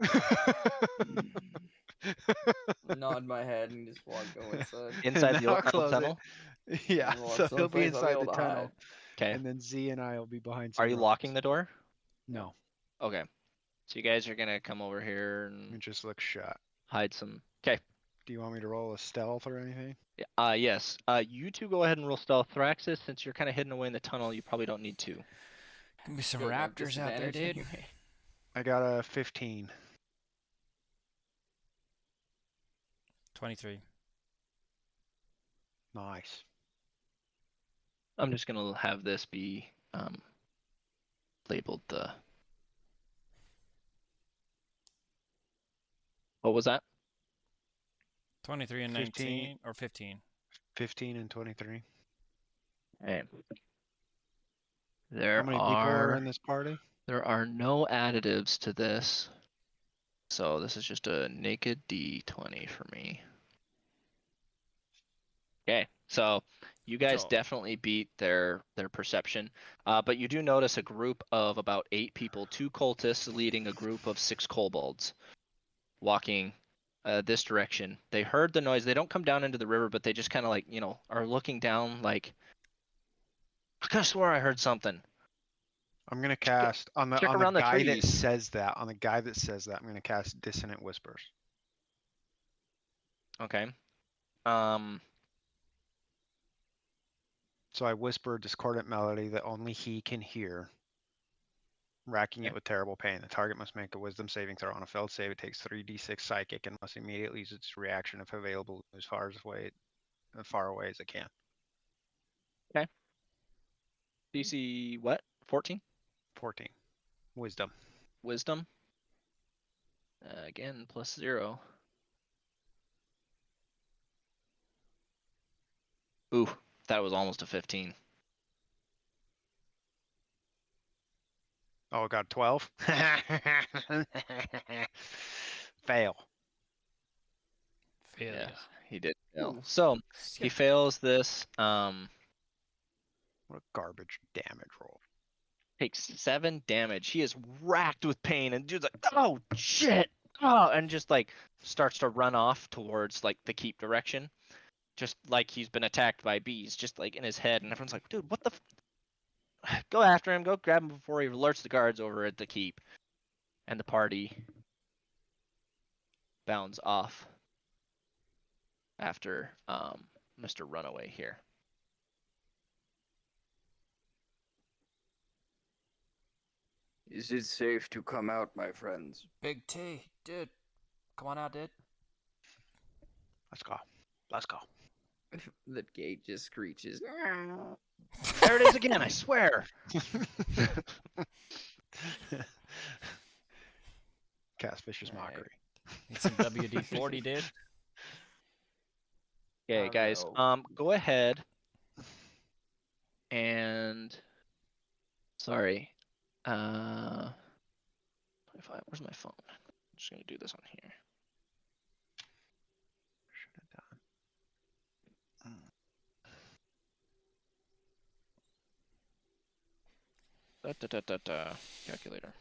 Nod my head and just go inside. Inside And the I'll old metal close tunnel. it. Yeah, Well, so it's the he'll only be place I'll be inside able the to tunnel, hide. Okay. and then Z and I will be behind some Are you rocks. locking the door? No, Okay. So you guys are gonna come over here it and just looks shut. hide some. Okay. Do you want me to roll a stealth or anything? Yes. You two go ahead and roll stealth. Thraxis, since you're kind of hidden away in the tunnel, you probably don't need to. Can be some Good, I have raptors out there, disadvantage dude. anyway. I got a 15. 23. Nice. I'm just gonna have this be labeled the. What was that? 23 and 15. 19 or 15. 15 and 23. Okay. How many people are in this party? There are no additives to this, so this is just a naked D20 for me. Okay, so you guys So- definitely beat their perception, but you do notice a group of about 8 people, 2 cultists leading a group of 6 kobolds, walking this direction. They heard the noise. They don't come down into the river, but they just kind of like are looking down. Like, I could have swore I heard something. I'm gonna cast on the check around the guy that trees. says that. On the guy that says that, I'm gonna cast Dissonant Whispers. Okay. So I whisper a discordant melody that only he can hear, racking it with terrible pain. The target must make a wisdom saving throw. On a failed save, it takes 3d6 psychic and must immediately use its reaction if available as far away as it can. DC what? 14? 14. Wisdom. Wisdom. Again, +0. Ooh, that was almost a 15. Oh, got 12? Fail. Failure. Yes, he did fail. Ooh. So he Skip. fails this. What a garbage damage roll. Takes 7 damage. He is racked with pain, and dude's like, "Oh shit!" Oh, and just like starts to run off towards like the keep direction, just like he's been attacked by bees, just like in his head. And everyone's like, "Dude, what the? Go after him! Go grab him before he alerts the guards over at the keep." And the party bounds off after Mr. Runaway here. Is it safe to come out, my friends? Big T, dude. Come on out, dude. Let's go. Let's go. The gate just screeches. There it is again! I swear. Cast Vicious Alright. Mockery. Need some WD-40, dude. Okay, guys. no. Go ahead and sorry. 25. Where's my phone? I'm just gonna do this on here. Should have done. Calculator.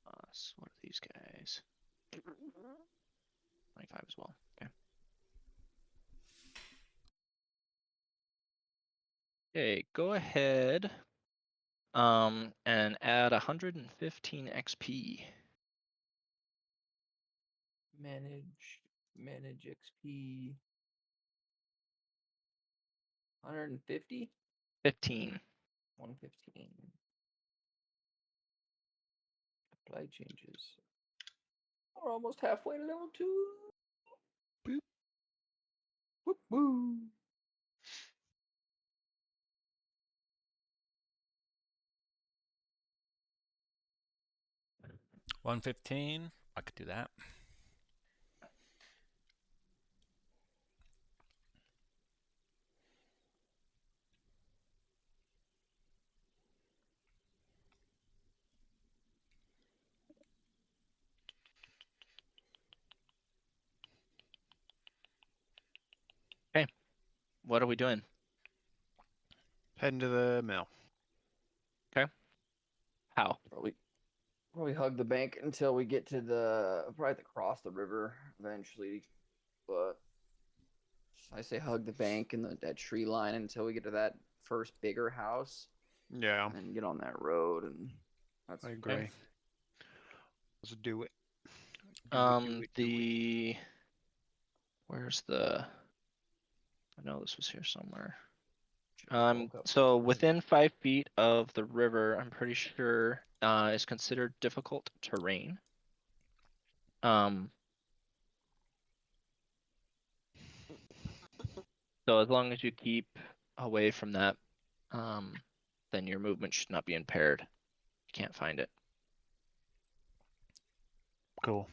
Plus, what are these guys? 25 as well. Okay. Okay, go ahead. And add 115 XP. Manage XP. 150? 15. 115. Apply changes. We're almost halfway to level 2. Boop. Whoop woo. $115. I could do that. What are we doing? Heading to the mill. How? Probably hug the bank until we get to probably have to cross the river eventually. But I say hug the bank and that tree line until we get to that first bigger house. Yeah, And then get on that road, and that's I agree. Let's do it. Where's the? I know this was here somewhere. woke up So with within 5 feet of the river, I'm pretty sure is considered difficult terrain. So as long as you keep away from that, then your movement should not be impaired. You can't find it. Cool.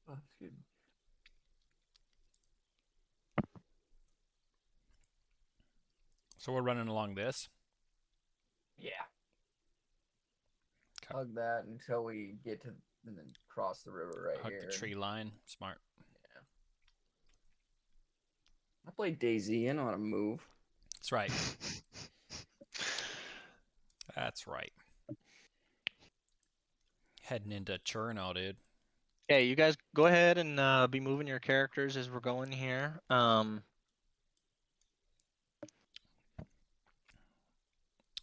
Oh, excuse me. So we're running along this. Yeah. Okay. Hug that until we get to and then cross the river right Hug here. the tree line. Smart. Yeah. I played DayZ. I know how to move. That's right. That's right. Heading into Cherno, dude. Okay, you guys go ahead and be moving your characters as we're going here.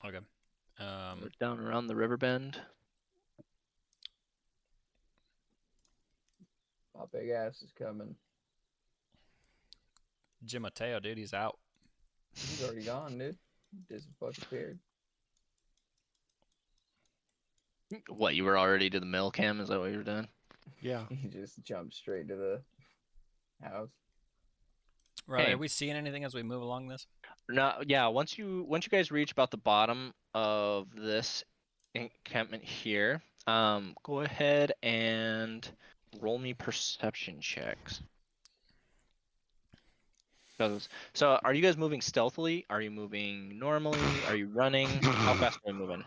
Okay. We're down around the river bend. My big ass is coming. Jim Mateo, dude, he's out. He's already gone, dude. Disappeared. What, you were already to the mill, Cam? Is that what you were doing? Yeah. He just jumped straight to the house. Riley, Hey. are we seeing anything as we move along this? No, yeah. Once you guys reach about the bottom of this encampment here, go ahead and roll me perception checks. So, are you guys moving stealthily? Are you moving normally? Are you running? How fast are you moving?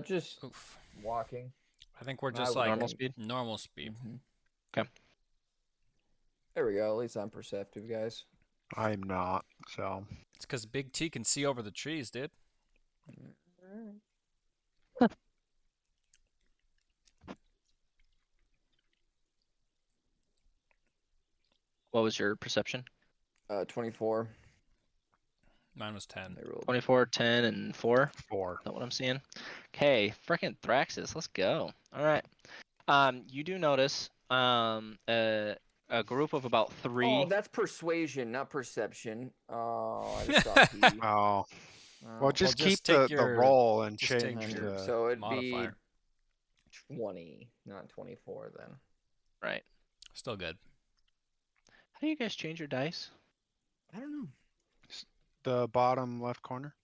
Just Oof. walking. I think we're I just would like Normal speed? normal speed. Mhm. Okay. There we go. At least I'm perceptive, guys. I'm not, so. It's because Big T can see over the trees, dude. What was your perception? 24. Mine was 10. I rolled. 24, 10, and 4. 4. Is that what I'm seeing? Okay, freaking Thraxis, let's go. All right. You do notice a group of about 3. Oh, that's persuasion, not perception. Oh, I just saw P. Oh. Oh, Well, just keep just take the your- roll and just take change your- the. so it'd modifier. be 20, not 24 then. Right. Still good. How do you guys change your dice? I don't know. The bottom left corner.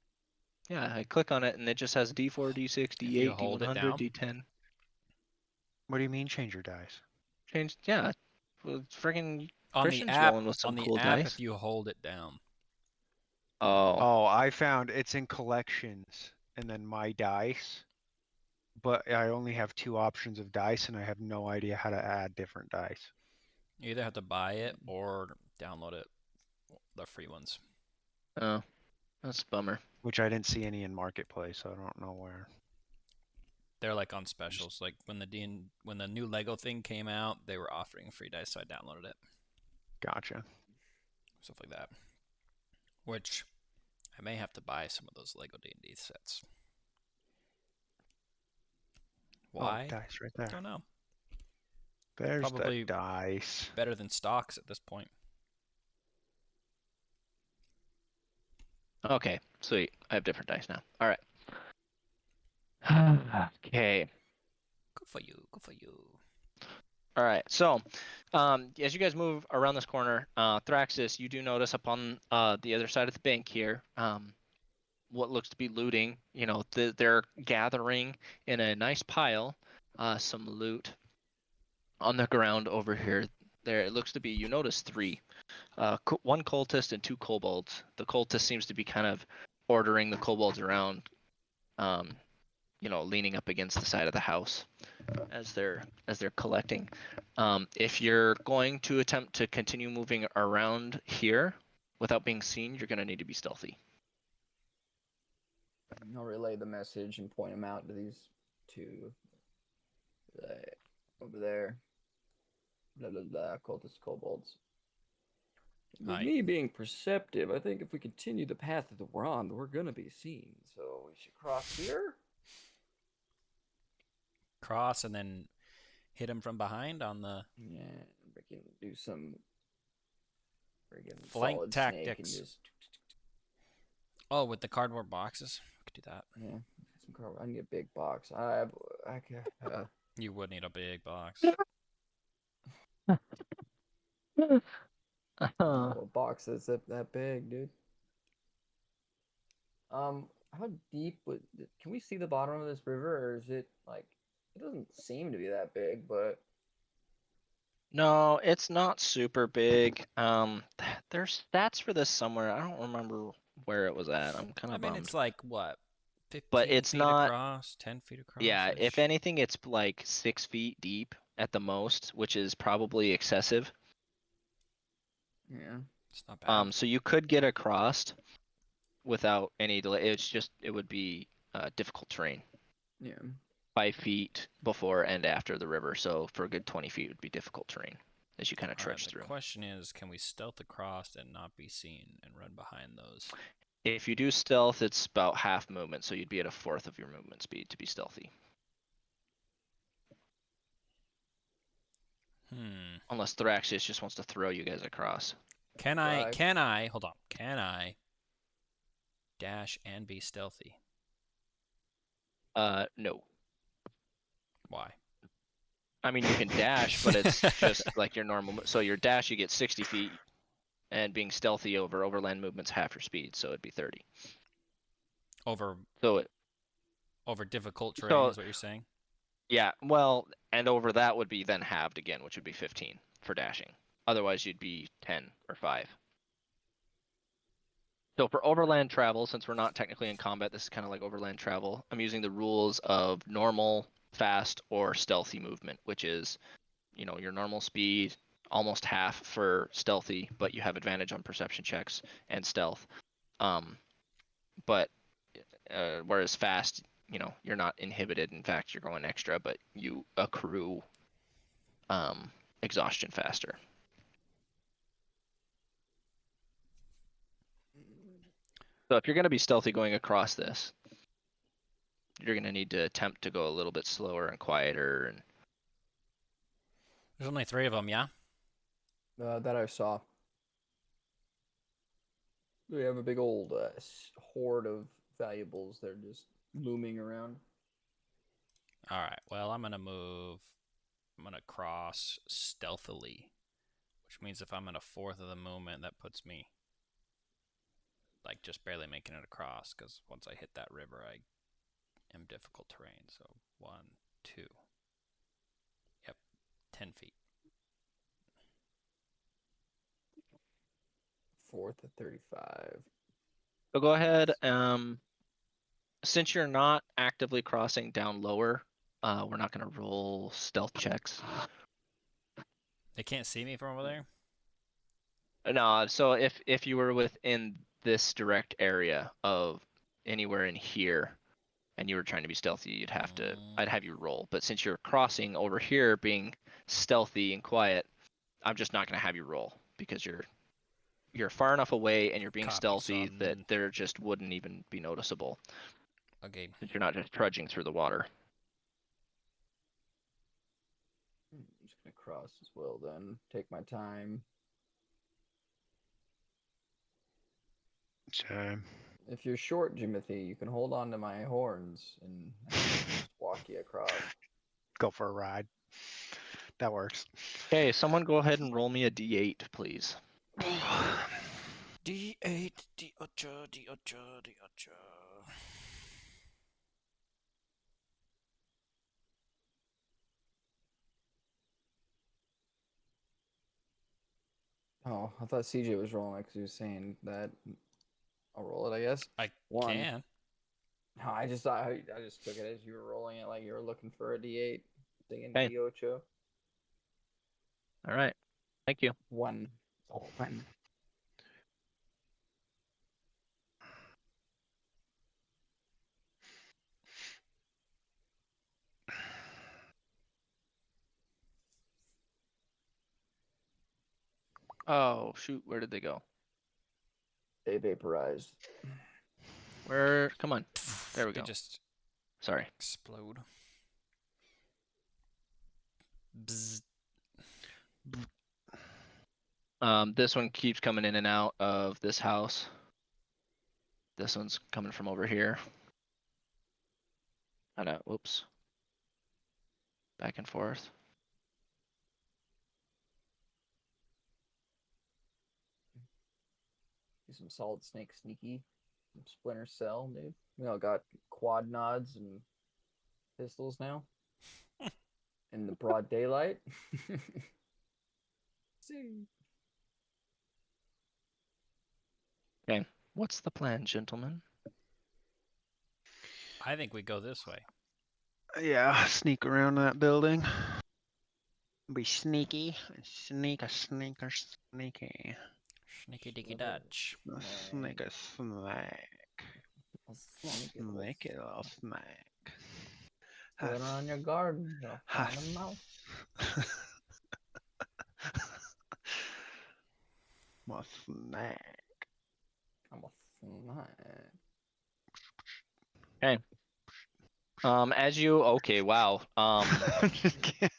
Yeah, I click on it and it just has D4, D6, If you D8, hold it D100, down. D10. What do you mean change your dice? Changed, yeah. Well, freaking On Christian's the app, rolling with some on the cool app, dice. if you hold it down. Oh, Oh, I found it's in collections and then my dice. But I only have 2 options of dice and I have no idea how to add different dice. You either have to buy it or download it. The free ones. oh, that's a bummer. Which I didn't see any in Marketplace, so I don't know where. They're like on specials. Like when the new Lego thing came out, they were offering free dice, so I downloaded it. Gotcha. Stuff like that. Which I may have to buy some of those Lego D&D sets. Why? Oh, dice right I there. don't know. There's Probably- the dice. Better than stocks at this point. Okay, sweet. I have different dice now. All right. Okay. Good for you. Good for you. All right. So, as you guys move around this corner, Thraxis, you do notice up on the other side of the bank here, what looks to be looting. You know, they're gathering in a nice pile some loot on the ground over here. There, it looks to be. You notice 3, 1 cultist and 2 kobolds. The cultist seems to be kind of ordering the kobolds around, you know, leaning up against the side of the house as they're collecting. If you're going to attempt to continue moving around here without being seen, you're going to need to be stealthy. I'll relay the message and point them out to these 2 over there. Blah blah blah. Cultist kobolds. With Hi. me being perceptive, I think if we continue the path that we're on, we're gonna be seen. So we should cross here. Cross and then hit him from behind on the Yeah, we can do some friggin' Flank solid snake and tactics. just with the cardboard boxes. We could do that. yeah. Some I need a big box. I can. You would need a big box. A box that's that big, dude. How deep would can we see the bottom of this river, or is it like it doesn't seem to be that big, but No, it's not super big. There's stats for this somewhere. I don't remember where it was at. I'm kind I of mean, bummed. it's like what, 15 But it's feet not- across, 10 feet across. Yeah, if anything, it's like 6 feet deep at the most, which is probably excessive. yeah. It's not bad. So you could get across without any delay. It would be difficult terrain. Yeah. 5 feet before and after the river, so for a good 20 feet would be difficult terrain as you kind of All right, trudge the through. question is, can we stealth across and not be seen and run behind those? If you do stealth, it's about half movement, so you'd be at a fourth of your movement speed to be stealthy. Unless Thraxius just wants to throw you guys across. Can Right. I, hold on, can I dash and be stealthy? No. Why? I mean, you can dash, but it's just like your normal. So your dash, you get 60 feet, and being stealthy over overland movement's half your speed, so it'd be 30. Over So difficult terrain So- is what you're saying? yeah, well, and over that would be then halved again, which would be 15 for dashing. Otherwise, you'd be 10 or 5. So for overland travel, since we're not technically in combat, this is kind of like overland travel. I'm using the rules of normal, fast, or stealthy movement, which is, your normal speed, almost half for stealthy, but you have advantage on perception checks and stealth. But whereas fast, you're not inhibited. In fact, you're going extra, but you accrue exhaustion faster. So if you're going to be stealthy going across this, you're going to need to attempt to go a little bit slower and quieter. And There's only 3 of them, yeah? That I saw. We have a big old hoard of valuables. They're just looming around. All right. Well, I'm gonna cross stealthily, which means if I'm in a fourth of the movement, that puts me like just barely making it across. Because once I hit that river, I am difficult terrain. So 1, 2. Yep, 10 feet. Fourth of 35. so go ahead. Since you're not actively crossing down lower, we're not going to roll stealth checks. They can't see me from over there. No, so if you were within this direct area of anywhere in here, and you were trying to be stealthy, I'd have you roll. But since you're crossing over here, being stealthy and quiet, I'm just not going to have you roll because you're far enough away and you're being Copy, stealthy son. that there just wouldn't even be noticeable Okay. since you're not just trudging through the water. I'm just gonna cross as well. Then take my time. So, If you're short, Jimothy, you can hold on to my horns and I can just walk you across. go for a ride. That works. Okay, someone go ahead and roll me a d8, please. D8, D8, D8, D8. Oh, I thought CJ was rolling because he was saying that. I'll roll it, I guess. I 1. can. No, I just thought I just took it as you were rolling it like you were looking for a D8. Thinking Okay. D8. All right. Thank you. 1. Oh, 1. Oh, shoot. Where did they go? They vaporized. Come on. There we They go. just Sorry. explode. Bzz. This one keeps coming in and out of this house. This one's coming from over here. I know. Whoops. Back and forth. Do some solid snake sneaky. Some splinter cell, dude. We all got quad nods and pistols now. In the broad daylight. See. What's the plan, gentlemen? I think we go this way. Yeah, sneak around that building. Be sneaky. Sneaky. Sneaky dicky Dutch. Sneak a snack. Sneaky little snack. Put it on your garden. You'll find a mouse. My snack. I'm a Okay. Okay, wow. I'm just kidding.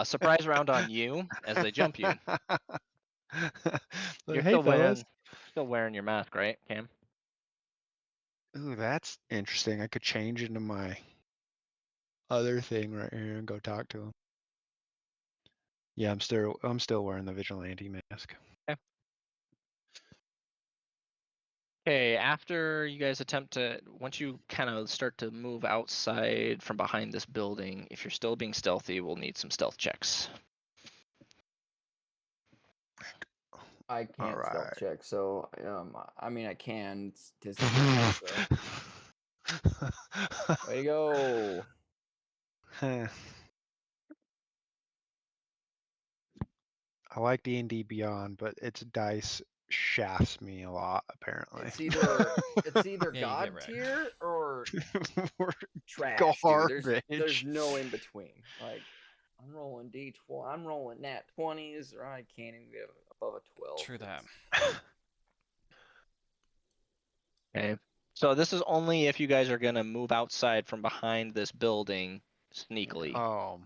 Surprise round on you as they jump you. Like, You're hey, fellas. still wearing your mask, right, Cam? Ooh, that's interesting. I could change into my other thing right here and go talk to him. Yeah, I'm still wearing the vigilante mask. Okay, after you guys once you kind of start to move outside from behind this building, if you're still being stealthy, we'll need some stealth checks. I can't stealth Alright. check, so I mean I can. It's disadvantage though. Way to go! I like D&D Beyond, but its dice shafts me a lot, apparently. It's either Yeah, you god get wrecked. tier or We're trash, dude. There's garbage. no in between. Like I'm rolling D12, I'm rolling nat 20s, or I can't even get above a 12. True that. Okay. So this is only if you guys are gonna move outside from behind this building sneakily. Oh.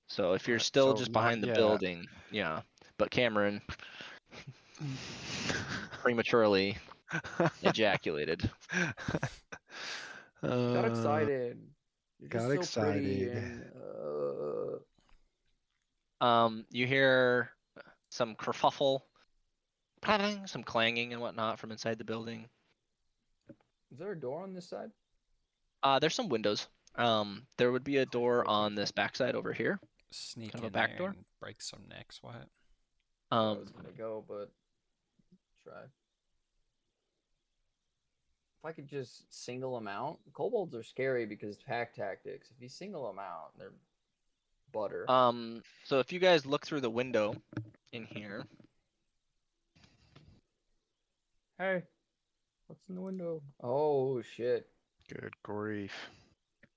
So if you're Alright, still so just not behind the yet. building, yeah. But Cameron prematurely ejaculated. Got excited. You're just got so pretty excited. and You hear some kerfuffle, some clanging and whatnot from inside the building. is there a door on this side? There's some windows. There would be a door break on into this it. backside over here. Sneak Kind of a in back there door? and break some necks. What? That's where I was gonna go, but try. If I could just single them out, kobolds are scary because pack tactics. If you single them out, they're butter. So if you guys look through the window in here, Hey, what's in the window? Oh shit! Good grief.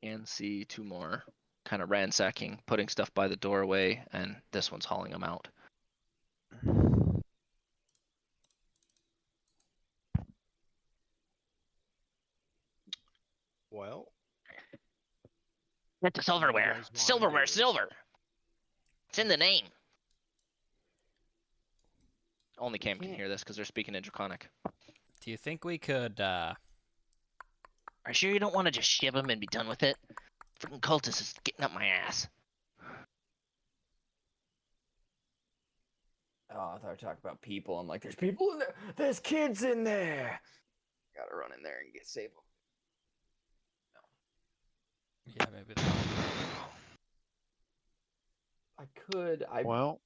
you can see two more kind of ransacking, putting stuff by the doorway, and this one's hauling them out. Well, Get the silverware. guys wanna Silverware, do? silver. It's in the name. Only Cam can can't- hear this because they're speaking in Draconic. Do you think we could? Are you sure you don't want to just ship him and be done with it? Freaking cultist is getting up my ass. Oh, I thought we were talking about people. I'm like, there's people in there. There's kids in there. Gotta run in there and get save them. Yeah, maybe. I could. Well,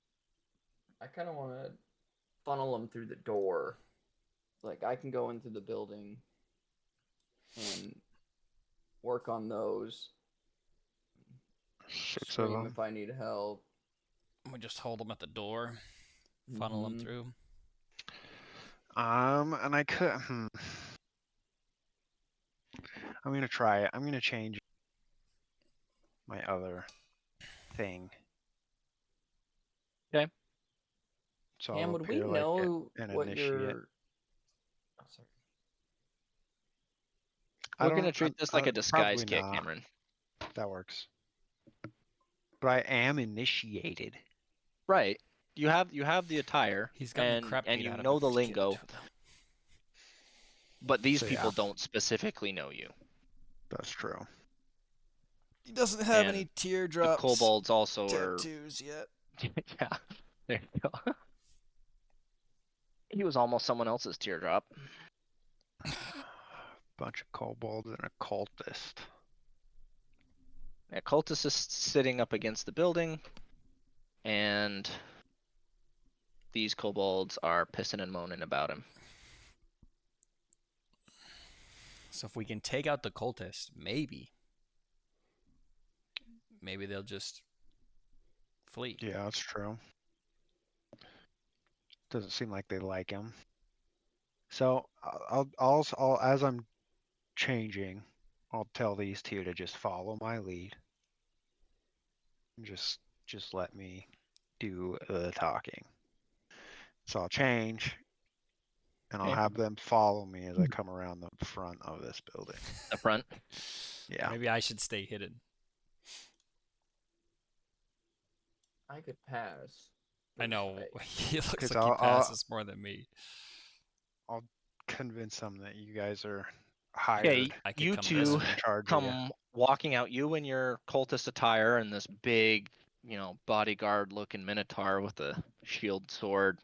I kind of want to funnel them through the door. Like I can go into the building and work on those. 6 of Scream them. if I need help. We just hold them at the door, funnel them Mhm. through. And I could. I'm gonna try it. I'm gonna change my other thing. Okay. So Cam, I'll would we appear like know an what initiate. your? Oh, sorry. I We're don't- gonna treat this like a disguise probably kit, not. Cameron. That works. But I am initiated. Right. You have the attire, He's gotten the crap and beat you out of know him the for getting lingo, to them. but these So, people yeah. don't specifically know you. That's true. He doesn't have any The teardrops, kobolds also yet. yeah. There you go. He was almost someone else's teardrop. Bunch of kobolds and a cultist. Yeah, cultist is sitting up against the building, and these kobolds are pissing and moaning about him. So if we can take out the cultist, maybe they'll just flee. Yeah, that's true. Doesn't seem like they like him. So I'll as I'm changing, I'll tell these two to just follow my lead. And just let me do the talking. So I'll change, and I'll Okay. have them follow me as I come around the front of this building. The front. Yeah. Maybe I should stay hidden. I could pass. I know. He looks 'Cause like he I'll- passes more than me. I'll convince them that you guys are hired. I could you come two this I'm way. in charge of you. come walking out. You in your cultist attire and this big, bodyguard-looking minotaur with a shield sword,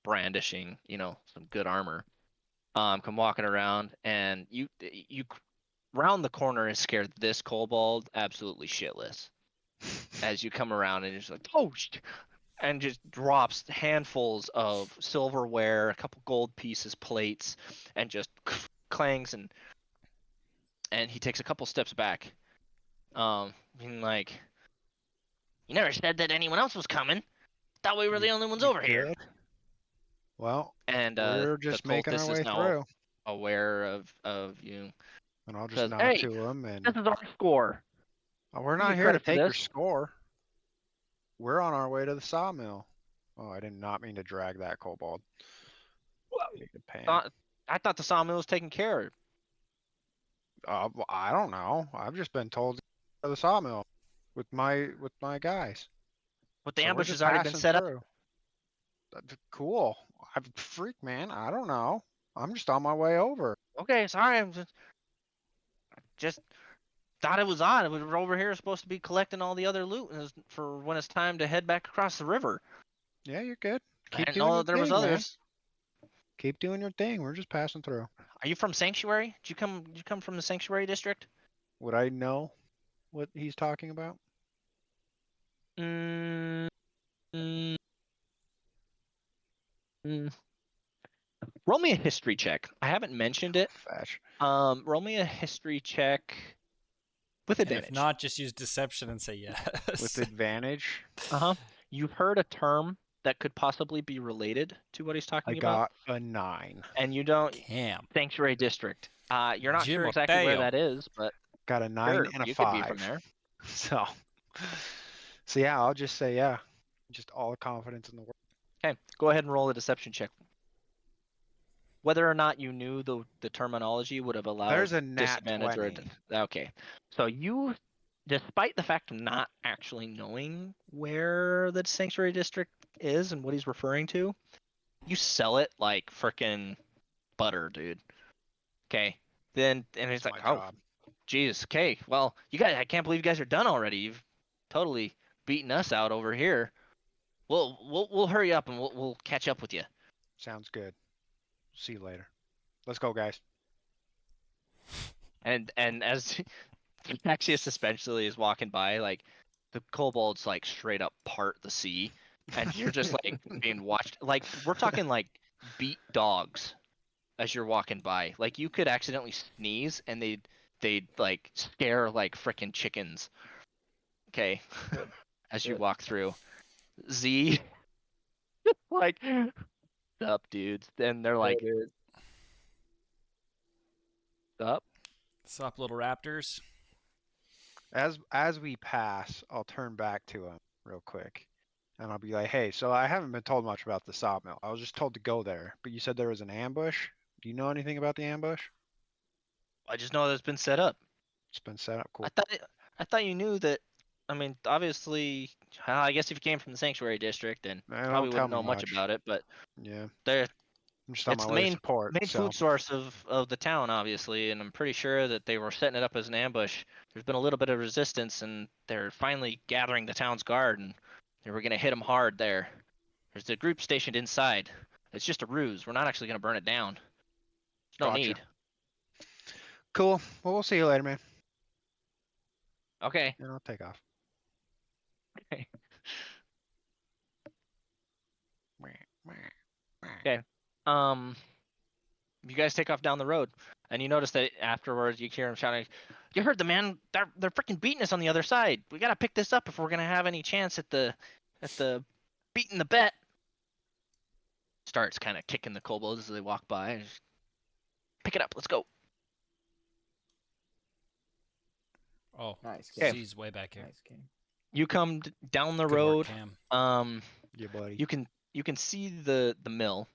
brandishing, some good armor. Come walking around, and you round the corner and scared this kobold absolutely shitless as you come around, and you're just like, oh, and just drops handfuls of silverware, a couple gold pieces, plates, and just clangs, and he takes a couple steps back, being like, "You never said that anyone else was coming. Thought we were the only ones You over here." did? Well, And we're the just making our cultist way is now through, aware of you. and I'll just Says, nod "Hey, to them, and this is our score. we're Give me not here to credit for take your this." score. We're on our way to the sawmill. Oh, I did not mean to drag that kobold. Need to pay him. I thought the sawmill was taken care of. Well, I don't know. I've just been told to go to the sawmill with my guys. But the So we're ambush just has already been passing set up. through. Cool. I'm freak, man. I don't know. I'm just on my way over. Okay, sorry. I'm just thought it was odd. We were over here supposed to be collecting all the other loot for when it's time to head back across the river. Yeah, you're good. I Keep didn't doing know your that there was thing, man. others. Keep doing your thing. We're just passing through. Are you from Sanctuary? Did you come from the Sanctuary district? Would I know what he's talking about? Mm, mm, mm. Roll me a history check. I haven't mentioned it. Fetch. Roll me a history check with And advantage. if not, just use deception and say yes. With advantage, You've heard a term that could possibly be related to what he's I talking about, got a 9. and you don't. Damn. Sanctuary district. You're not Jim sure exactly where Mateo. that is, but Got a 9 sure, and a you 5. could be from there. So, yeah, I'll just say yeah. Just all the confidence in the world. Okay, go ahead and roll a deception check. Whether or not you knew the terminology would have allowed There's a nat disadvantage 20. okay. So you, despite the fact of not actually knowing where the sanctuary district is and what he's referring to, you sell it like frickin' butter, dude. Okay. Then and he's It's like, my "Oh, job. geez, okay. Well, you guys, I can't believe you guys are done already. You've totally beaten us out over here. We'll hurry up and we'll catch up with you." Sounds good. See you later. Let's go, guys. And as Axius especially is walking by, like the kobolds like straight up part the sea, and you're just like being watched. Like we're talking like beat dogs as you're walking by. Like you could accidentally sneeze and they'd like scare like frickin' chickens. Okay, as you Good. walk through. Z like up dudes. Then they're like dude. up. What's up, little raptors? As we pass, I'll turn back to him real quick, and I'll be like, "Hey, so I haven't been told much about the sawmill. I was just told to go there, but you said there was an ambush. Do you know anything about the ambush? I just know that it's been set up. It's been set up. Cool. I thought you knew that. I mean, obviously, I guess if you came from the sanctuary district, then Don't probably tell wouldn't me know much much. about it. But Yeah, there, I'm just on it's my the way to main support. So food source of the town, obviously, and I'm pretty sure that they were setting it up as an ambush. There's been a little bit of resistance, and they're finally gathering the town's guard, and they were gonna hit them hard there. There's a group stationed inside. It's just a ruse. We're not actually gonna burn it down. There's no Gotcha. need. cool. Well, we'll see you later, man. Okay. And I'll take off. Okay. You guys take off down the road, and you notice that afterwards you hear him shouting, "You heard the man? They're freaking beating us on the other side. We gotta pick this up if we're gonna have any chance at the beating the bet." Starts kind of kicking the kobolds as they walk by. Just, pick it up. Let's go. Oh, Nice. Okay. Z's way back here. Nice game. You come down the Good work, road. Cam. Yeah, buddy. You can see the mill.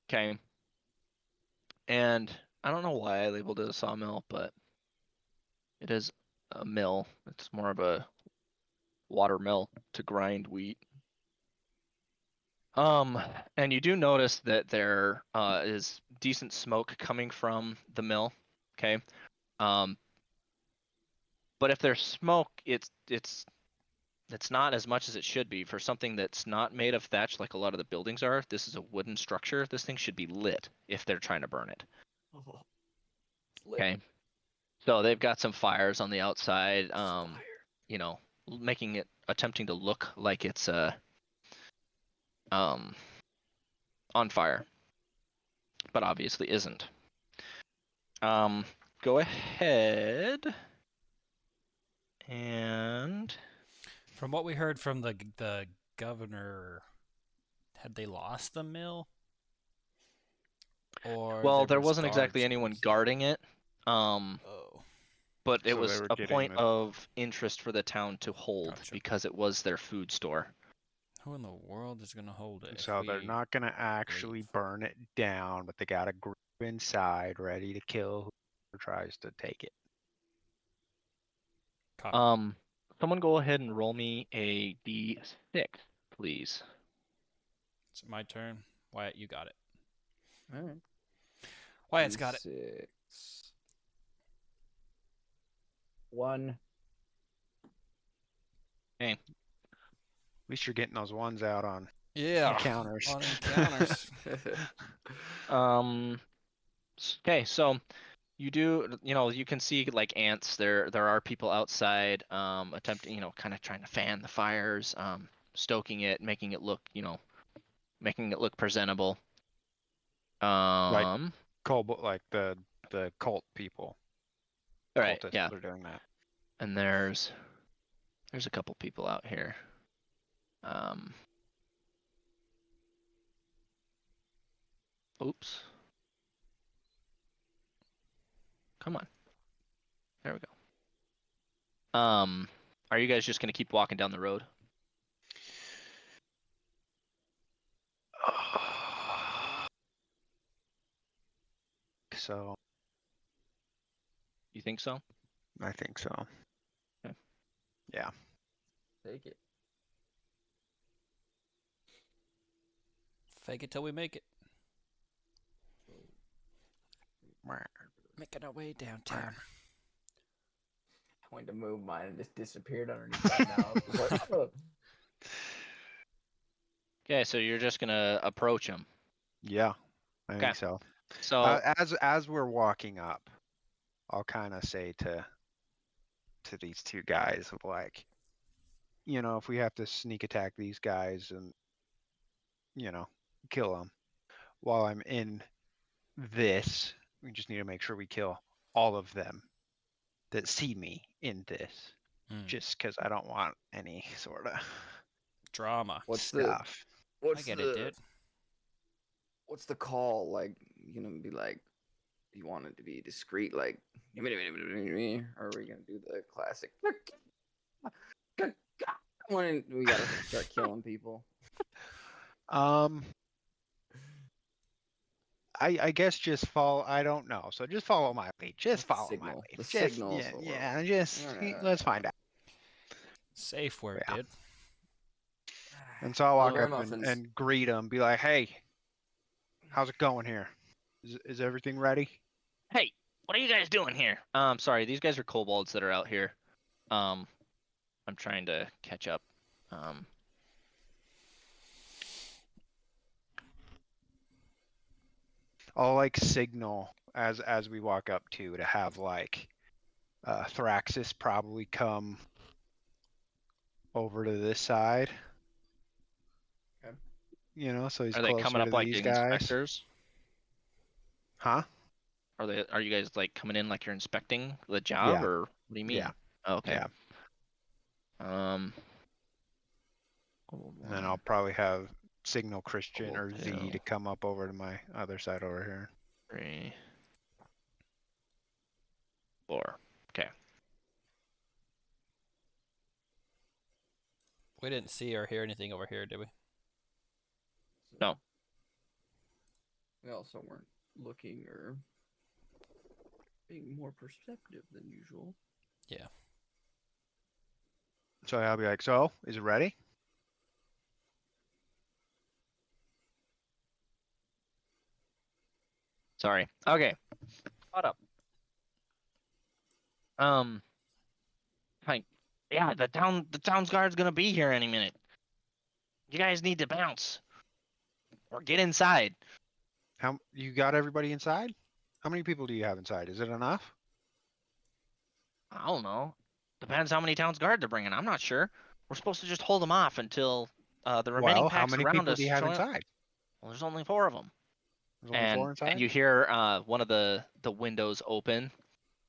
Okay. And I don't know why I labeled it a sawmill, but it is a mill. It's more of a water mill to grind wheat. And you do notice that there is decent smoke coming from the mill. Okay. But if there's smoke, it's not as much as it should be for something that's not made of thatch like a lot of the buildings are. This is a wooden structure. This thing should be lit if they're trying to burn it. Oh, it's lit. Okay. So they've got some fires on the outside. Fire. You know, attempting to look like it's on fire, but obviously isn't. Go ahead and From what we heard from the governor, had they lost the mill? Or well, there was wasn't exactly guards anyone using it? guarding it. Oh, But it So they was were a getting point the- of interest for the town to hold Gotcha. because it was their food store. who in the world is gonna hold it? if So they're we not gonna actually leave? burn it down, but they got a group inside ready to kill whoever tries to take it. Copy. Someone go ahead and roll me a d6, please. It's my turn. Wyatt, you got it. All right. Wyatt's got it. 6. 1. At least you're getting those ones out on Yeah. encounters. On encounters. Okay, so you do, you can see like ants. There are people outside, attempting, kind of trying to fan the fires, stoking it, making it look, making it look presentable. Cult, like the cult people. All right, Cultists yeah, are doing that. and there's a couple people out here. Oops. Come on. There we go. Are you guys just gonna keep walking down the road? So You think so? I think so. Okay. Yeah. Take it. Fake it till we make it. Making our way downtown. I went to move mine and just disappeared underneath my mouse. I was like, oh. Okay, so you're just gonna approach him. Yeah, I Okay. think so. So As we're walking up, I'll kind of say to these two guys, like, if we have to sneak attack these guys and kill them while I'm in this, we just need to make sure we kill all of them that see me in this, just because I don't want any sort of Drama. What's stuff. I get it, dude. What's the call? Like, you gonna be like, you want it to be discreet, like, or are we gonna do the classic? When we gotta start killing people. I guess just follow. I don't know. So just follow my lead. Just follow my Signal. lead. The Just, signal is yeah, what yeah. Just let's find out. Safe word, Yeah. dude. And so I'll walk Little up muffins. and greet them. Be like, "Hey, how's it going here? Is everything ready?" hey, what are you guys doing here? Sorry, these guys are kobolds that are out here. I'm trying to catch up. I'll like signal as we walk up to have like Thraxis probably come over to this side. Okay. So he's Are they closer coming to up like these guys. inspectors? Huh? Are you guys like coming in like you're inspecting the job, Yeah. or what do you mean? Yeah. Oh, okay. Yeah. Oh, And then I'll probably have signal Christian Oh, or Z yeah. to come up over to my other side over here. 3, 4. Okay. We didn't see or hear anything over here, did we? No. We also weren't looking or being more perceptive than usual. Yeah. So I'll be like, so is it ready? Sorry. Okay. Caught up. Like, yeah, the town's guard's gonna be here any minute. You guys need to bounce or get inside. How you got everybody inside? How many people do you have inside? Is it enough? I don't know. Depends how many town's guard they're bringing. I'm not sure. We're supposed to just hold them off until the remaining Well, how packs many around people us do you have join up. inside? Well, there's only 4 of them. There's only 4 And inside? you hear one of the windows open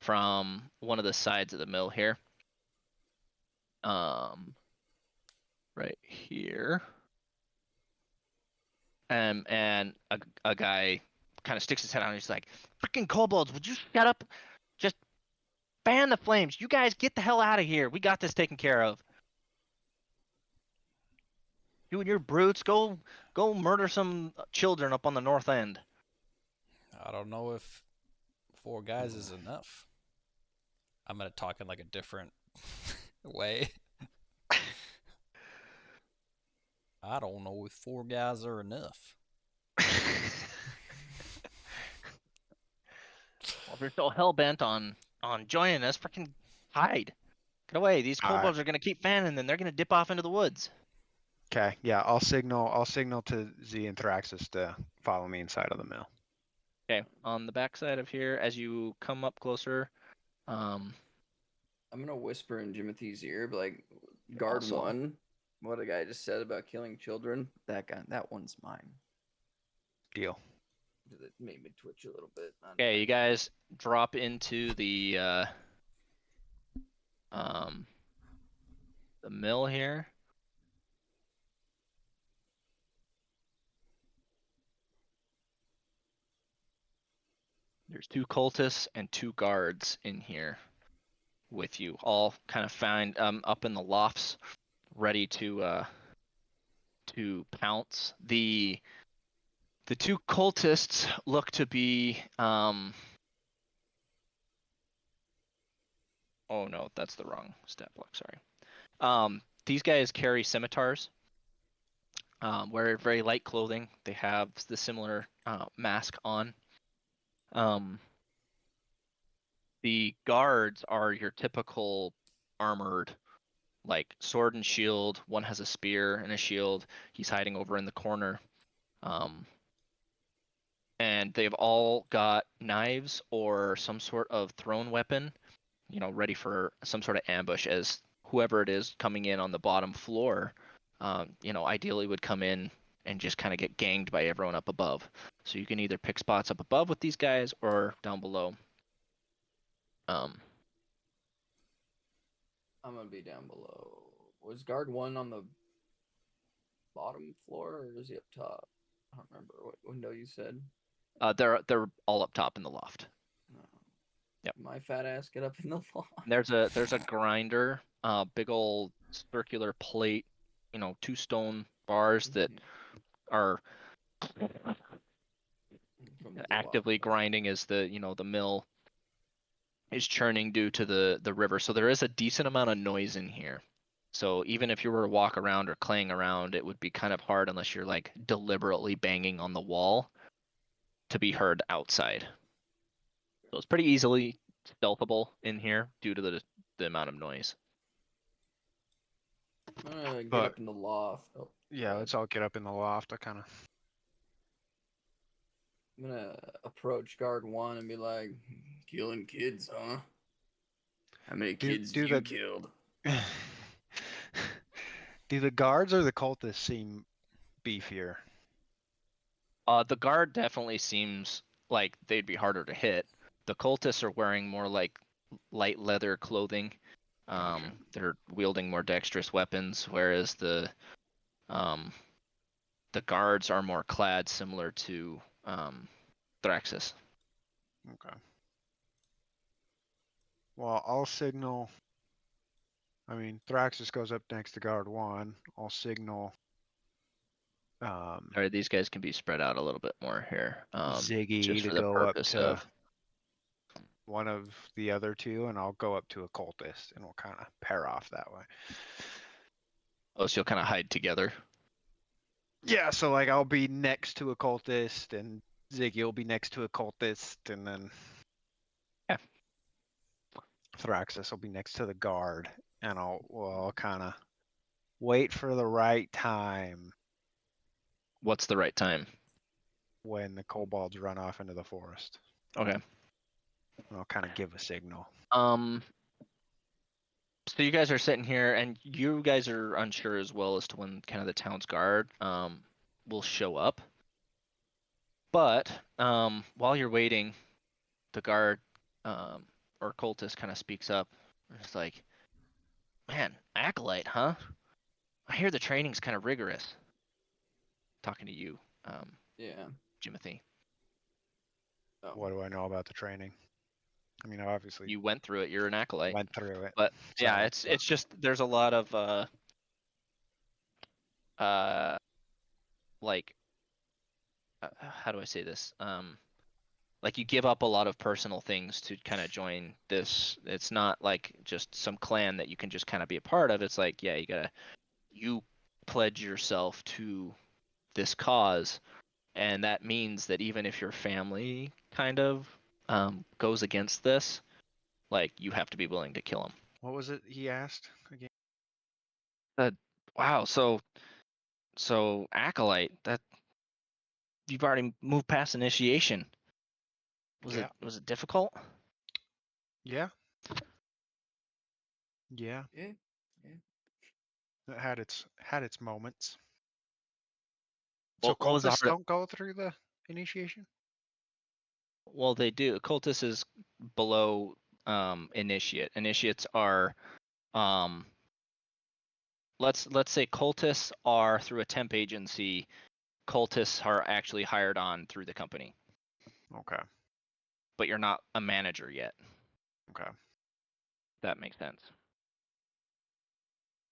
from one of the sides of the mill here. Right here. And a guy kind of sticks his head out and he's like, "Freaking kobolds, would you shut up? Just fan the flames. You guys get the hell out of here. We got this taken care of. You and your brutes, go murder some children up on the north end." I don't know if 4 guys is enough. I'm gonna talk in like a different way. I don't know if 4 guys are enough. Well, if you're so hell bent on joining us, freaking hide. Get away. These All right. kobolds are gonna keep fanning, then they're gonna dip off into the woods. Okay, yeah, I'll signal to Z and Thraxis to follow me inside of the mill. Okay, on the backside of here, as you come up closer, I'm gonna whisper in Jimothy's ear, but like, guard Also- 1, what a guy just said about killing children. That guy, that one's mine. Deal. It made me twitch a little bit. okay, you guys drop into the mill here. There's 2 cultists and 2 guards in here with you, all kind of found up in the lofts, ready to pounce. The 2 cultists look to be oh no, that's the wrong stat block, sorry. These guys carry scimitars, wear very light clothing. They have the similar mask on. The guards are your typical armored, like sword and shield. One has a spear and a shield. He's hiding over in the corner. And they've all got knives or some sort of thrown weapon, ready for some sort of ambush as whoever it is coming in on the bottom floor, ideally would come in and just kind of get ganged by everyone up above. So you can either pick spots up above with these guys or down below. I'm gonna be down below. Was guard 1 on the bottom floor or is he up top? I don't remember what window you said. They're all up top in the loft. No. Yep. My fat ass get up in the loft. There's a grinder, big old circular plate, 2 stone bars that are From the actively loft. grinding as the mill is churning due to the river. So there is a decent amount of noise in here. So even if you were to walk around or clang around, it would be kind of hard unless you're like deliberately banging on the wall to be heard outside. So it's pretty easily stealthable in here due to the amount of noise. I'm gonna get But- up in the loft. Oh, Yeah, go let's all get up in the loft. I kind of. I'm gonna approach guard 1 and be like, "Killing kids, huh? How many kids do you the- killed?" Do the guards or the cultists seem beefier? The guard definitely seems like they'd be harder to hit. The cultists are wearing more like light leather clothing. Gotcha. They're wielding more dexterous weapons, whereas the guards are more clad similar to Thraxis. Okay. Well, I'll signal. I mean, Thraxis goes up next to guard 1. I'll signal Or these guys can be spread out a little bit more here. Ziggy Just to for the go up purpose to of. one of the other two, and I'll go up to a cultist, and we'll kind of pair off that way. Oh, so you'll kind of hide together. Yeah, so like I'll be next to a cultist, and Ziggy will be next to a cultist, and then Yeah. Thraxus will be next to the guard, and I'll kind of wait for the right time What's the right time? when the kobolds run off into the forest. Okay. And I'll kind of give a signal. So you guys are sitting here, and you guys are unsure as well as to when kind of the town's guard will show up. But while you're waiting, the guard or cultist kind of speaks up. It's like, man, acolyte, huh? I hear the training's kind of rigorous. Talking to you, Yeah. Jimothy. Oh. What do I know about the training? I mean, I obviously You went through it. You're an acolyte. went through it. But yeah, So, it's just there's a lot of like how do I say this? Like you give up a lot of personal things to kind of join this. It's not like just some clan that you can just kind of be a part of. It's like, yeah, you pledge yourself to this cause, and that means that even if your family kind of goes against this, like you have to be willing to kill them. what was it he asked again? Wow, so acolyte, that you've already moved past initiation. Yeah. Was it difficult? Yeah. Yeah. Yeah. It had its moments. So What was the cultists hard? don't go through the initiation? Well, they do. Cultist is below initiate. Initiates are um let's say cultists are through a temp agency. Cultists are actually hired on through the company, Okay. but you're not a manager yet. Okay. That makes sense.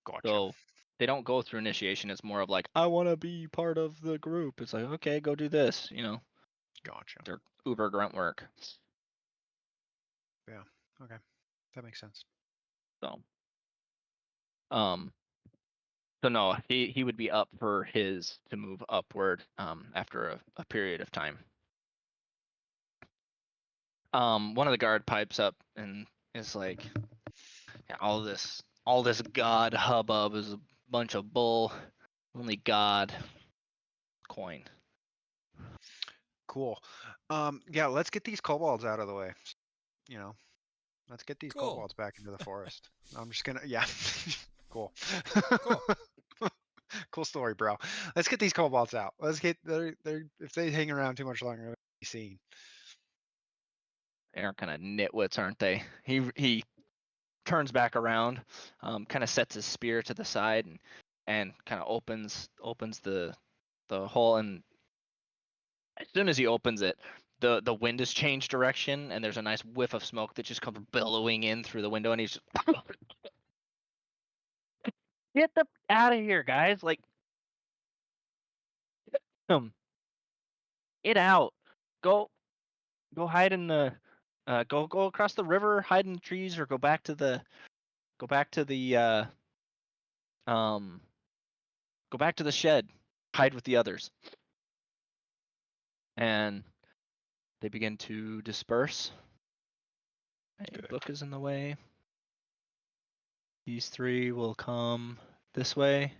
Gotcha. So they don't go through initiation. It's more of like, I want to be part of the group. It's like, okay, go do this. Gotcha. They're uber grunt work. Yeah. Okay. That makes sense. So, um, so no, he would be up for his to move upward after a period of time. One of the guard pipes up and is like, yeah, all this god hubbub is a bunch of bull. Only God coin. Cool. Yeah, let's get these kobolds out of the way. You know, let's get these Cool. kobolds back into the forest. I'm just gonna, yeah. Cool. Cool. Cool story, bro. Let's get these kobolds out. Let's get they're if they hang around too much longer, they'll be seen. They're kind of nitwits, aren't they? He turns back around, kind of sets his spear to the side and kind of opens the hole, and as soon as he opens it, the wind has changed direction, and there's a nice whiff of smoke that just comes billowing in through the window, and he's just get the out of here, guys! Like, get out, go hide in the go across the river, hide in the trees, or go back to the um go back to the shed, hide with the others. And they begin to disperse. A Good. book is in the way. These three will come this way.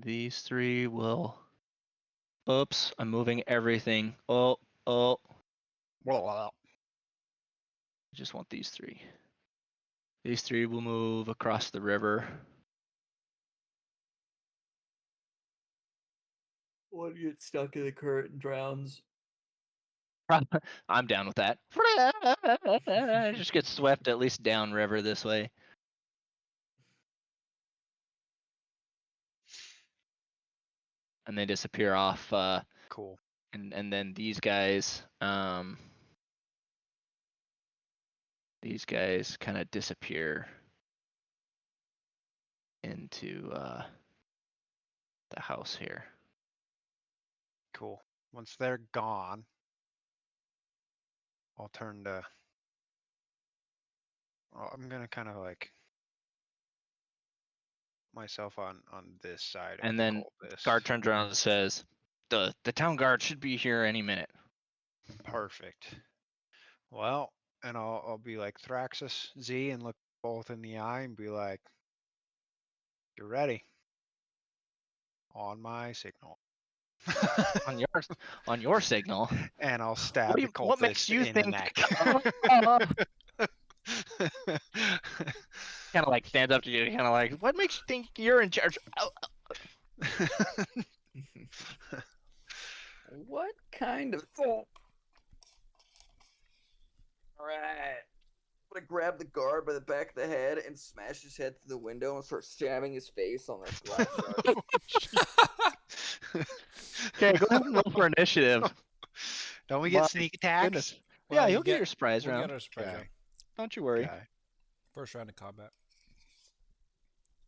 These three will. Oops, I'm moving everything. Oh. Well, I just want these three. These three will move across the river. One gets stuck in the current and drowns. I'm down with that. Just get swept at least downriver this way. And they disappear off. cool. And then these guys kind of disappear into the house here. Cool. Once they're gone, I'll turn to. I'm gonna kind of like myself on this side. And of then the cultist. guard turns around and says, the town guard should be here any minute. Perfect. Well, and I'll be like Thraxus Z and look both in the eye and be like, "You're ready." On my signal. On your signal. And I'll stab the What makes cultist you in the think? neck. Kind of like stands up to you, kind of like, what makes you think you're in charge? Oh, What kind of All right. I'm gonna grab the guard by the back of the head and smash his head through the window and start stabbing his face on that glass shard. okay, go ahead and roll for initiative. Don't we get My sneak attacks? Goodness. Well, Yeah, you you'll get your surprise we'll round. get our surprise Okay. round. Don't you worry. Okay. First round of combat.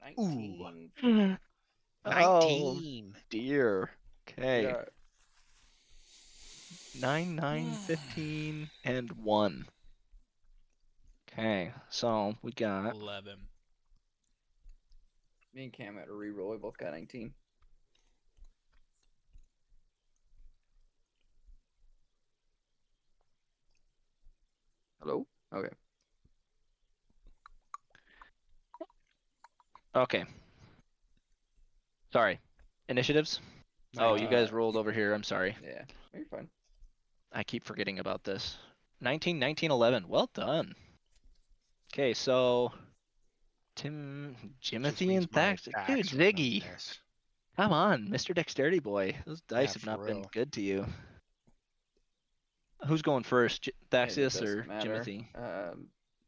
19. Oh 19. dear. Okay. Yeah. 9, 9, 15, and 1. Okay, so we got 11. Me and Cam had a reroll. We both got 19. Hello? Okay. okay. Sorry. Initiatives? Oh, you guys 19. rolled over here. I'm sorry. Yeah, you're fine. I keep forgetting about this. 19, 19, 11. Well done. Okay, so Just Jimothy means and my Thax. Dude, attacks are Ziggy. gonna miss. Come on, Mr. Dexterity Boy. Those dice Yeah, have for not been real. good to you. Who's going first? It Thaxius or doesn't matter. Jimothy?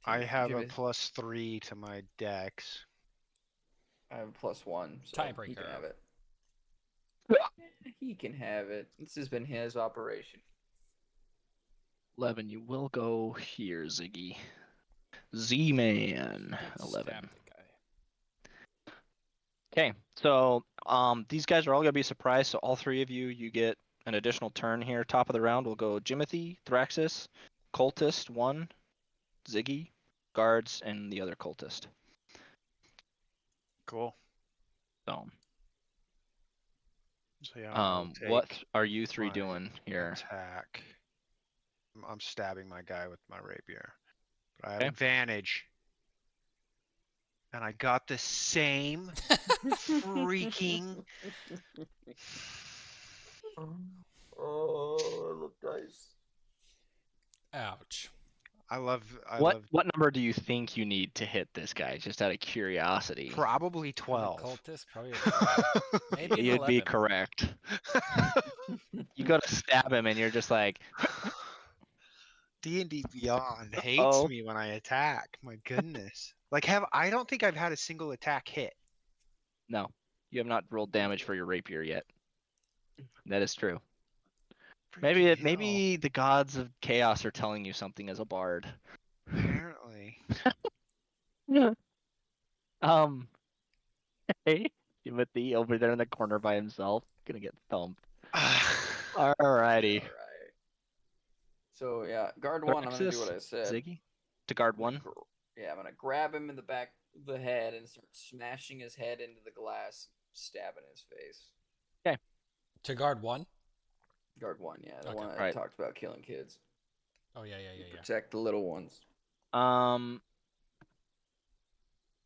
I have a Jimothy- +3 to my dex. I have a +1, so he Tiebreaker. can have it. He can have it. This has been his operation. 11, you will go here, Ziggy. Z-Man, Did 11. stab the guy. Okay, so these guys are all gonna be surprised. So all three of you, you get an additional turn here. Top of the round, we'll go Jimothy, Thraxus, Cultist 1, Ziggy, Guards, and the other Cultist. Cool. So, So yeah, I'll what take are you three my doing here? attack. I'm stabbing my guy with my rapier. But I have Okay. advantage. And I got the same freaking. Oh, I love dice. Ouch. I love What number do you think you need to hit this guy? Just out of curiosity. probably The 12. cultist, probably a 12. Maybe an You'd be 11. correct. You go to stab him, and you're just like, D&D Beyond hates Uh-oh. me when I attack. My goodness. Like I don't think I've had a single attack hit. no, you have not rolled damage for your rapier yet. That is true. Freaking hell. Maybe the gods of chaos are telling you something as a bard. Apparently. Hey, Timothy over there in the corner by himself, gonna get thumped. Alrighty. Alright. So, yeah, guard 1, I'm going to do what I said. Ziggy? To guard I'm gonna 1? Yeah, I'm going to grab him in the back of the head and start smashing his head into the glass, stabbing his face. To guard 1? Guard 1, yeah, the Okay. one I Right. talked about killing kids. Oh, yeah. Protect the little ones.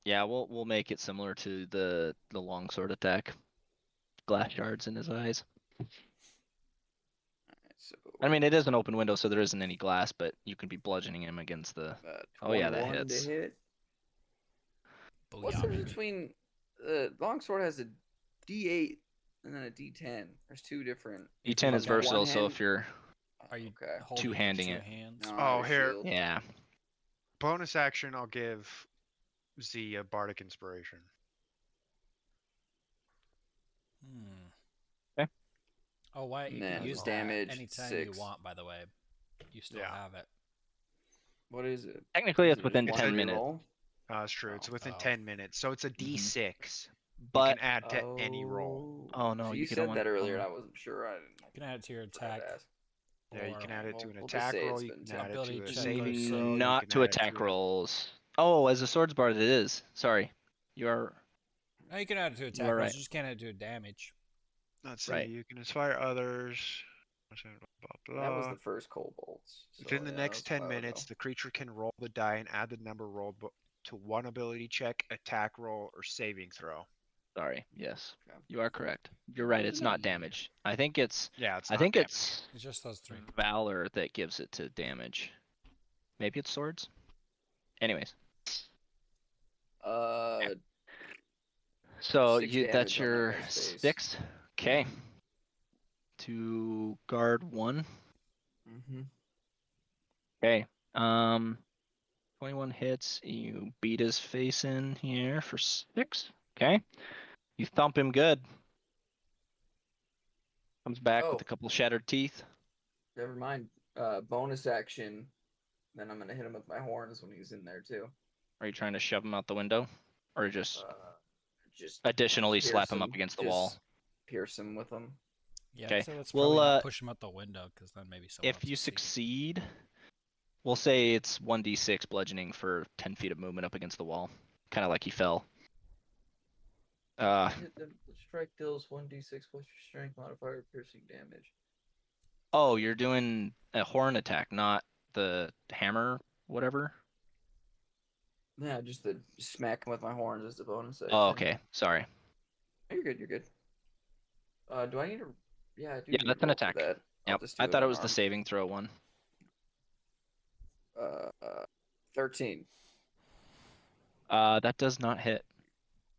Yeah, we'll make it similar to the longsword attack. Glass shards in his eyes. Alright, so, I mean, it is an open window, so there isn't any glass, but you can be bludgeoning him against the. Oh, yeah, that 21 hits. to hit. What's Booyah, the baby. difference between longsword has a D8 and then a D10? There's two different. If D10 you is got one versatile, so hand- if you're Are you Okay. holding two-handing two it. hands? No, Oh, I here. shield. yeah. Bonus action, I'll give Z a bardic inspiration. Hmm. Okay. Oh, why? You And can then use damage, that anytime 6. you want, by the way. You still Yeah. have it. What is it? Technically, Is it's it just within one 10 minutes. reroll? That's true. It's Oh. within Oh. 10 minutes, so it's a D6. but you can add to any roll. Oh, no, So you you don't said want- that earlier, and oh. I wasn't sure. I didn't. You can add it to your forgot attack. to ask. Yeah, you or can add it to an We'll just attack say roll. it's You been can add it ability to a check or saving save. throw. you Not can to add it attack to rolls. Oh, as a swords bard, it is. Sorry, you are No, you can add it to You attack are rolls. right. You just can't add it to damage. Let's see. Right. You can inspire others. Blah, blah, That was blah. the first kobolds. So, Within the yeah, next that was a 10 while minutes, ago. the creature can roll the die and add the number rolled to one ability check, attack roll, or saving throw. sorry. Yes, Okay. you are correct. You're right. It's not Wee. damage. I think it's Yeah, it's I not think damage. it's It's just those three. valor that gives it to damage. Maybe it's swords. Anyways, Uh, so 6 that's damage on that your guy's face. 6. Okay. To guard 1. Mm-hmm. Okay. 21 hits. You beat his face in here for 6. Okay. You thump him good. Comes back with Oh. a couple shattered teeth. Never mind. Bonus action. Then I'm gonna hit him with my horns when he's in there too. Are you trying to shove him out the window, or just Just additionally slap pierce him up against the just wall? Pierce him with them. Yeah, Okay. so let's Well, probably not push him out the window because then maybe someone If else you will see. succeed, we'll say it's 1d6 bludgeoning for 10 feet of movement up against the wall, kind of like he fell. Hit them. The strike deals 1d6 plus your strength modifier piercing damage. Oh, you're doing a horn attack, not the hammer, whatever. Yeah, just the smack him with my horns as the bonus action. Oh, okay. Sorry. You're good. You're good. Do I need to? Yeah, I do. Yeah, need that's to an roll for attack. that. I'll Yep. just do I thought it was the unarmed. saving throw one. 13. That does not hit.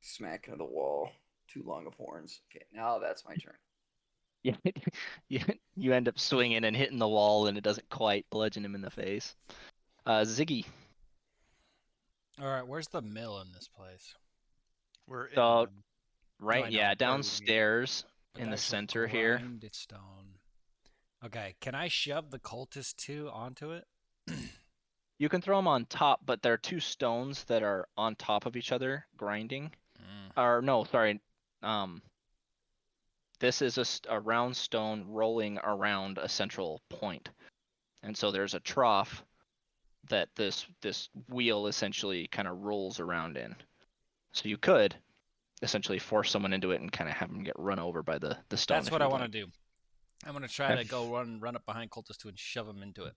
Smack into the wall. Too long of horns. Okay, now that's my turn. Yeah, you end up swinging and hitting the wall, and it doesn't quite bludgeon him in the face. Ziggy. All right, where's the mill in this place? We're in So, the right, I yeah, know. downstairs But in the actual center here. grinded stone. Okay, can I shove the cultist too onto it? You can throw them on top, but there are 2 stones that are on top of each other, grinding. Or no, sorry. This is a round stone rolling around a central point, and so there's a trough that this wheel essentially kind of rolls around in. So you could essentially force someone into it and kind of have them get run over by the stone. That's what I want to do. I'm gonna try Okay. to go run up behind cultist 2 and shove him into it.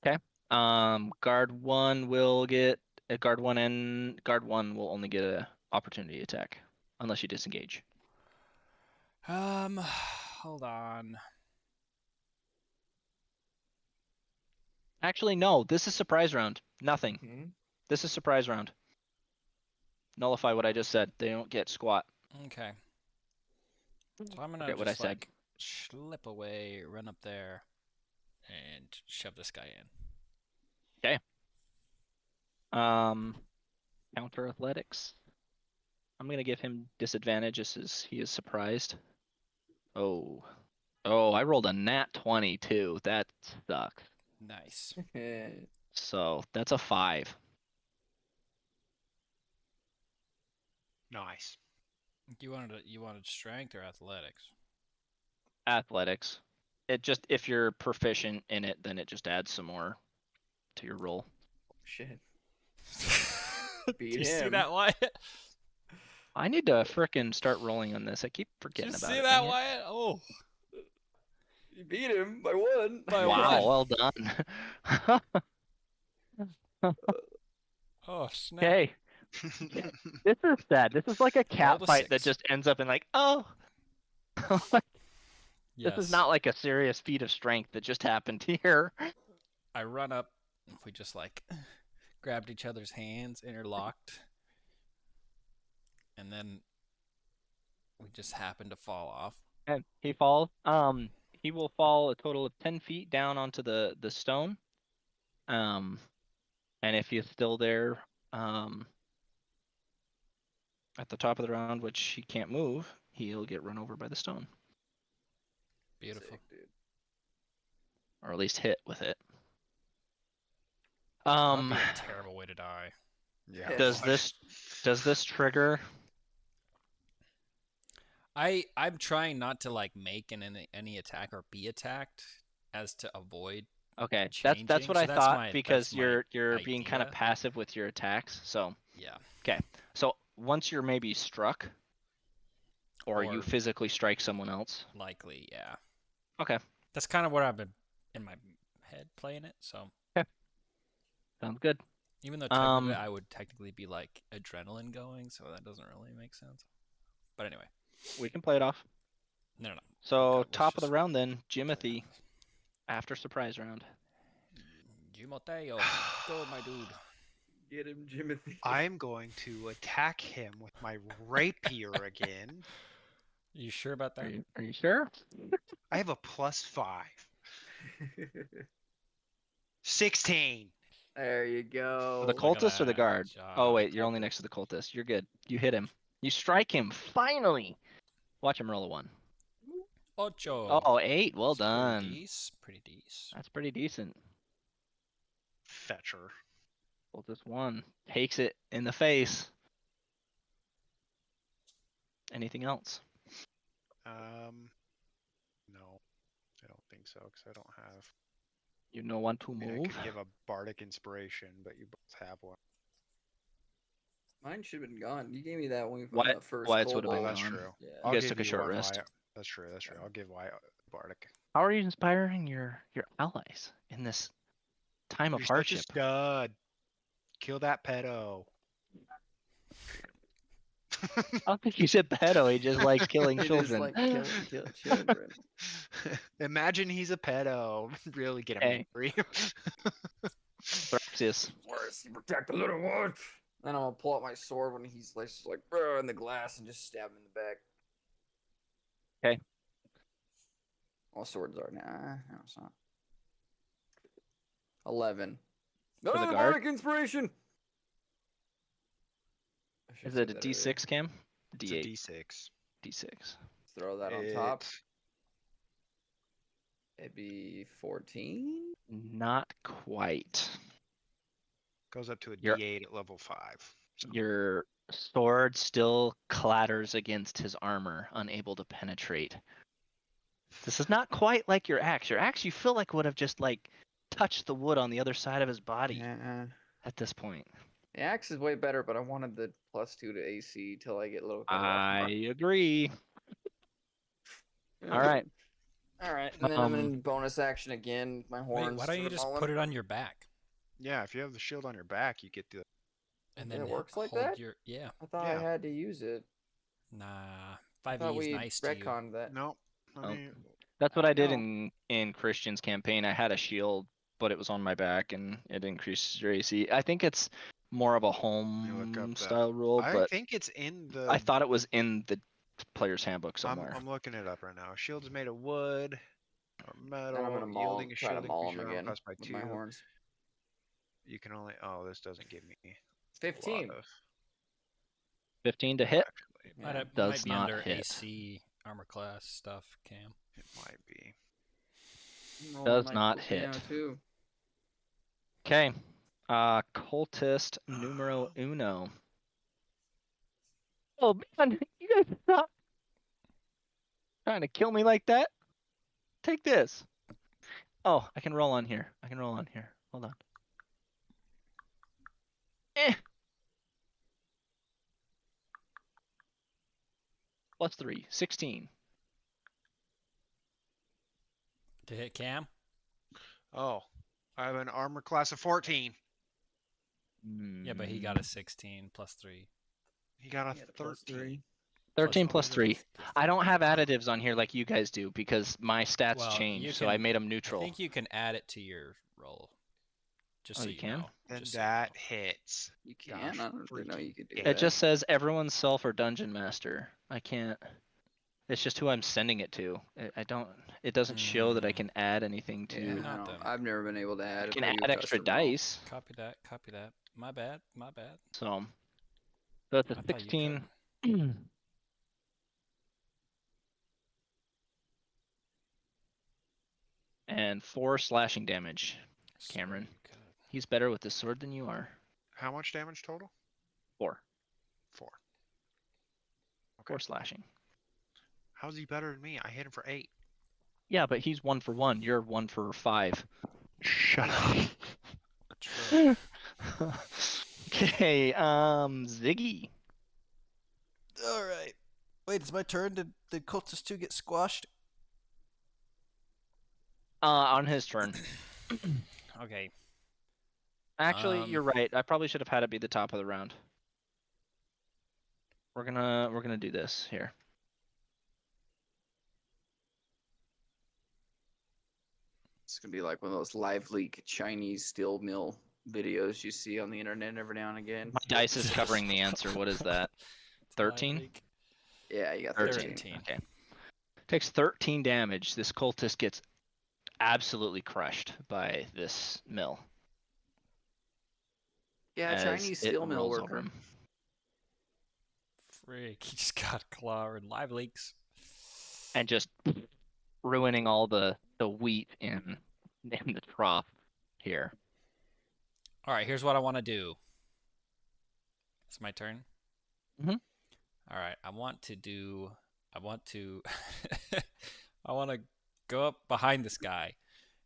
Okay. Guard 1 will get guard 1 and guard 1 will only get a opportunity attack unless you disengage. Hold on. Actually, no. This is surprise round. Nothing. Mm-hmm. This is surprise round. Nullify what I just said. They don't get squat. Okay. So I'm gonna Forget what I just said. like slip away, run up there, and shove this guy in. Okay. Counter athletics. I'm gonna give him disadvantage as he is surprised. Oh, I rolled a nat 20 too. That sucks. Nice. So that's a 5. nice. You wanted strength or athletics? Athletics. It just if you're proficient in it, then it just adds some more to your roll. Shit. Did you see him. that, Wyatt? I need to frickin' start rolling on this. I keep Did forgetting you about see it. that, dang it. Wyatt? Oh. You beat him by 1. By Wow, one. well done. Oh, snap. Okay. This is sad. This is like a cat Rolled a fight that 6. just ends up in like, oh. Yes. This is not like a serious feat of strength that just happened here. I run up. We just like grabbed each other's hands, interlocked, and then we just happened to fall off. And he falls. He will fall a total of 10 feet down onto the stone. And if he's still there, at the top of the round, which he can't move, he'll get run over by the stone, Beautiful. Sick, dude. or at least hit with it. That'd be a terrible way to die. Yeah. Does watch. this trigger? I'm trying not to like make any attack or be attacked as to avoid Okay, that's changing. what So I thought that's because my you're being kind of idea. passive with your attacks. So Yeah. okay, so once you're maybe struck, or you Or physically strike someone else. likely, yeah. Okay, That's kind of what I've been in my head playing it. So sounds good. even though technically I would technically be like adrenaline going, so that doesn't really make sense. But anyway, We can play it off. no. So Let's top of the just round then, play Jimothy this. after surprise round. Jimoteo, go my dude. Get him, Jimothy. I'm going to attack him with my rapier again. You sure about that? Are you sure? I have a +5. 16. There you go. For the Look at cultist or the that guard? Oh job. wait, you're only next to the cultist. You're good. You hit him. You strike him. Finally. Watch him roll a 1. Ocho. Oh, 8. Well That's done. Pretty decent. Pretty decent. That's pretty decent. Fetcher. Cultist 1 takes it in the face. Anything else? No, I don't think so, because I don't have. You know when to I mean, I move? could give a bardic inspiration, but you both have one. Mine should have been gone. You gave me that one from What? the first Wyatt's would have kobold. been That's gone. true. Yeah. You I'll guys give took a you short one, rest. Wyatt. That's true. That's true. I'll give Wyatt bardic. How are you inspiring your allies in this time of You're hardship? such a stud. Kill that pedo. I don't think he said pedo. He just likes killing It is children. like killing children. Imagine he's a pedo. Really get him Hey. angry. Thraxius. Worse, you protect the little one. Then I'm gonna pull out my sword when he's like, just like "Bruh," in the glass and just stab him in the back. Okay. All swords are nah, no, it's not. 11. For the No, guard? bardic inspiration. I should Is have it a said that earlier. D6 cam? It's a D8. D6. D6. Let's throw that on top. It- It'd be 14. Not quite. Goes up to a You're- D8 at level 5. So Your sword still clatters against his armor, unable to penetrate. This is not quite like your axe. Your axe, you feel like would have just like touched the wood on the other side of his body Yeah. at this point. The axe is way better, but I wanted the +2 to AC till I get a little. I agree. All right. All right, and then I'm in bonus action again. My horns. Wait, why don't you just rolling. put it on your back? yeah, if you have the shield on your back, you get the. And Yeah, then it works like hold that? your yeah. I thought I Yeah. had to use it. Nah, I 5e thought is we nice to you. retconned that. No, I Oh. mean, That's what I did know. in Christian's campaign. I had a shield, but it was on my back and it increases your AC. I think it's more of a let me look home up that. style rule, I but think it's in the. I thought it was in the player's handbook I'm somewhere. looking it up right now. Shield is made of wood or metal, Then I'm gonna yielding a try to shield maul him increase your armor again class by with 2. my horns. You can only. Oh, this doesn't give me. a lot 15. of- 15 to hit. Actually, Might, Yeah. Does might be not under hit. AC armor class stuff, Cam. it might be. I'm rolling Does my not volcano hit. Too. Okay. Cultist numero uno. Oh man, you guys stop trying to kill me like that. Take this. Oh, I can roll on here. Hold on. +3, 16. To hit Cam? Oh, I have an armor class of 14. Yeah, but he got a 16 plus 3. He got a Yeah, the 13. 13 plus plus 3. I don't have additives on here like you guys do because my stats Well, changed, you so I can- made them I neutral. think you can add it to your roll. Just Oh, so you you can? know. And Just so you that know. hits. You Gosh, can. I don't really know you could do freaking that. It just says everyone's self or dungeon master. I can't. It's just who I'm sending it to. I don't. It doesn't show that I can add anything to. Yeah, Not them. I've never been able to add. You it, can but you add extra custom roll. dice. Copy that. Copy that. My bad. My bad. So it's a I thought you 16. And 4 slashing damage. Cameron. Swear you could. He's better with the sword than you are. How much damage total? 4. 4. Okay. 4 slashing. How's he better than me? I hit him for 8. Yeah, but he's 1 for 1. You're 1 for 5. Shut up. True. Okay, Ziggy. All right. Wait, it's my turn. Did the cultist 2 get squashed? On his turn. Okay. Actually, you're right. I probably should have had it be the top of the round. We're gonna do this here. It's gonna be like one of those live leak Chinese steel mill videos you see on the internet every now and again. My dice is covering the answer. What is that? 13? Yeah, you got 13. 13. Okay. Takes 13 damage. This cultist gets absolutely crushed by this mill. Yeah, as Chinese it steel mill rolls over worker. him. Freak, he just got claw and live leaks. And just ruining all the wheat in the trough here. All right, here's what I want to do. It's my turn. Mhm. All right, I want to I want to go up behind this guy,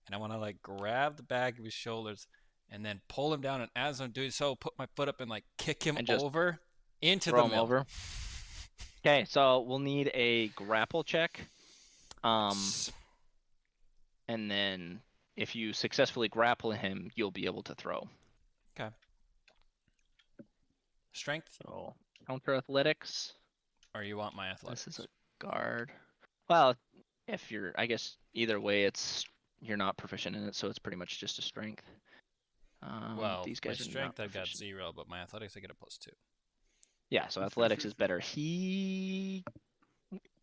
and I want to like grab the back of his shoulders, and then pull him down. And as I'm doing so, put my foot up and like kick him And just over into Throw the him mill. over. Okay, so we'll need a grapple check. And then if you successfully grapple him, you'll be able to throw. Okay. Strength, So counter athletics. or you want my athletics? This is a guard. Well, if you're, I guess either way, you're not proficient in it, so it's pretty much just a strength. Well, These my guys are not strength I've got proficient. 0, but my athletics I get a +2. Yeah, so athletics is better.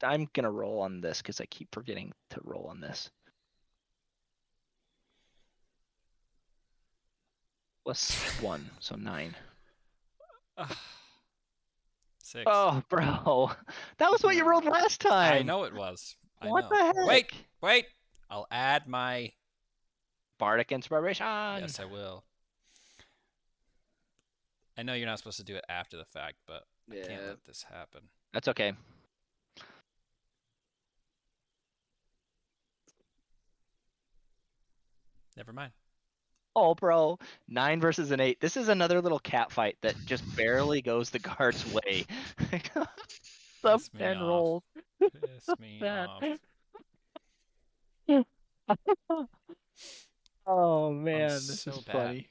I'm gonna roll on this because I keep forgetting to roll on this. +1, so 9. 6. Oh, bro, that was what you rolled last time. I know it was. I What know. the heck? Wait. I'll add my. Bardic Inspiration. Yes, I will. I know you're not supposed to do it after the fact, but I can't Yeah. let this happen. That's okay. Never mind. Oh, bro, 9 versus an 8. This is another little cat fight that just barely goes the guard's way. Sub Piss me 10 off. rolls. Piss me Bad. off. Oh man, this so is bad. funny.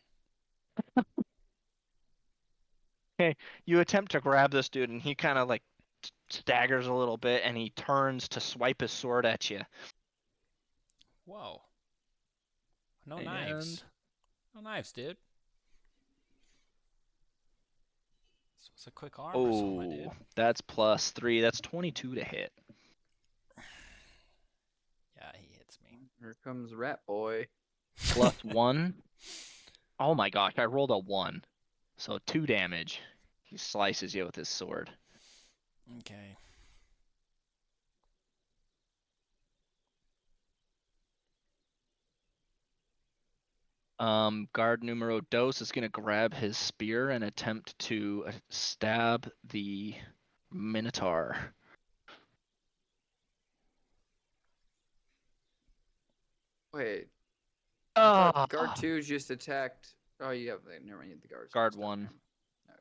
Okay, you attempt to grab this dude, and he kind of like staggers a little bit, and he turns to swipe his sword at you. Whoa. No And- knives. No knives, dude. This was a quick arm or something, dude. Oh, that's +3. That's 22 to hit. Yeah, he hits me. Here comes Rat Boy. +1. Oh my gosh, I rolled a 1. So 2 damage. He slices you with his sword. Okay. Guard numero dos is gonna grab his spear and attempt to stab the Minotaur. Wait. Oh, Guard 2 just attacked. Oh, you have never mind. The guards. Guard 1.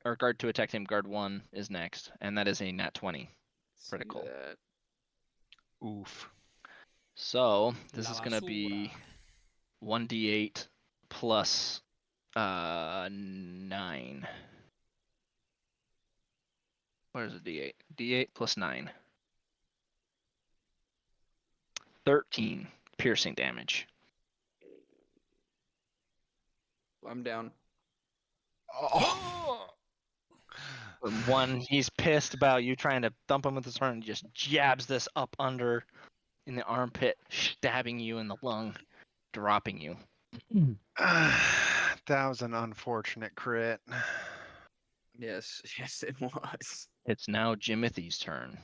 Or guard 2 attacked him. Guard 1 is next, and that is a nat 20 critical. That. Oof. So this La is gonna be basura. 1d8 plus 9. Where's the d8? d8 plus 9. 13 piercing damage. I'm down. Oh. One, he's pissed about you trying to thump him with his horn, and just jabs this up under in the armpit, stabbing you in the lung, dropping you. That was an unfortunate crit. Yes, it was. It's now Jimothy's turn.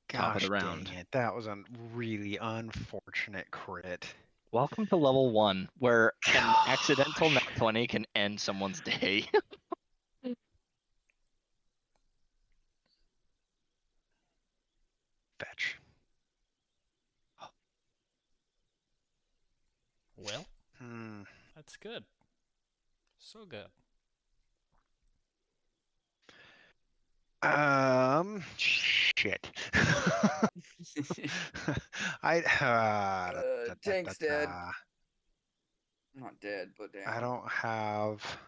Top of Gosh the round. dang it. That was a really unfortunate crit. Welcome to level 1, where an accidental nat 20 can end someone's day. Fetch. Well, Hmm. that's good. So good. Shit. I Tank's dead. Not dead, but down. I don't have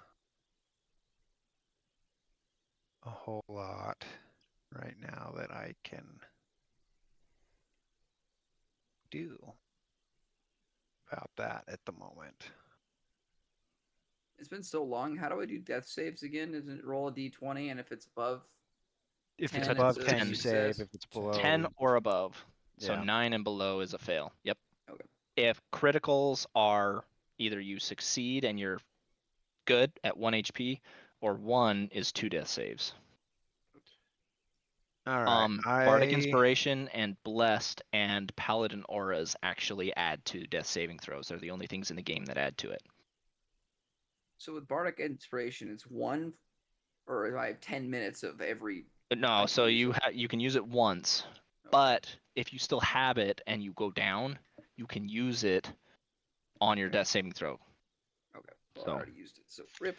a whole lot right now that I can do about that at the moment. It's been so long. How do I do death saves again? Isn't it roll a d20, and if it's above If 10, it's it's above a 10, you success? save. If it's below, 10 or above. So yeah. 9 and below is a fail. Yep. Okay. If criticals are either you succeed and you're good at 1 HP, or 1 is 2 death saves. All right. Bardic Inspiration and Blessed and Paladin Auras actually add to death saving throws. They're the only things in the game that add to it. So with Bardic Inspiration, it's 1, or I have 10 minutes of every. No, I so can use you it. you can use it once, Okay. but if you still have it and you go down, you can use it on your Okay. death saving throw. Okay. Well, So- I already used it, so rip.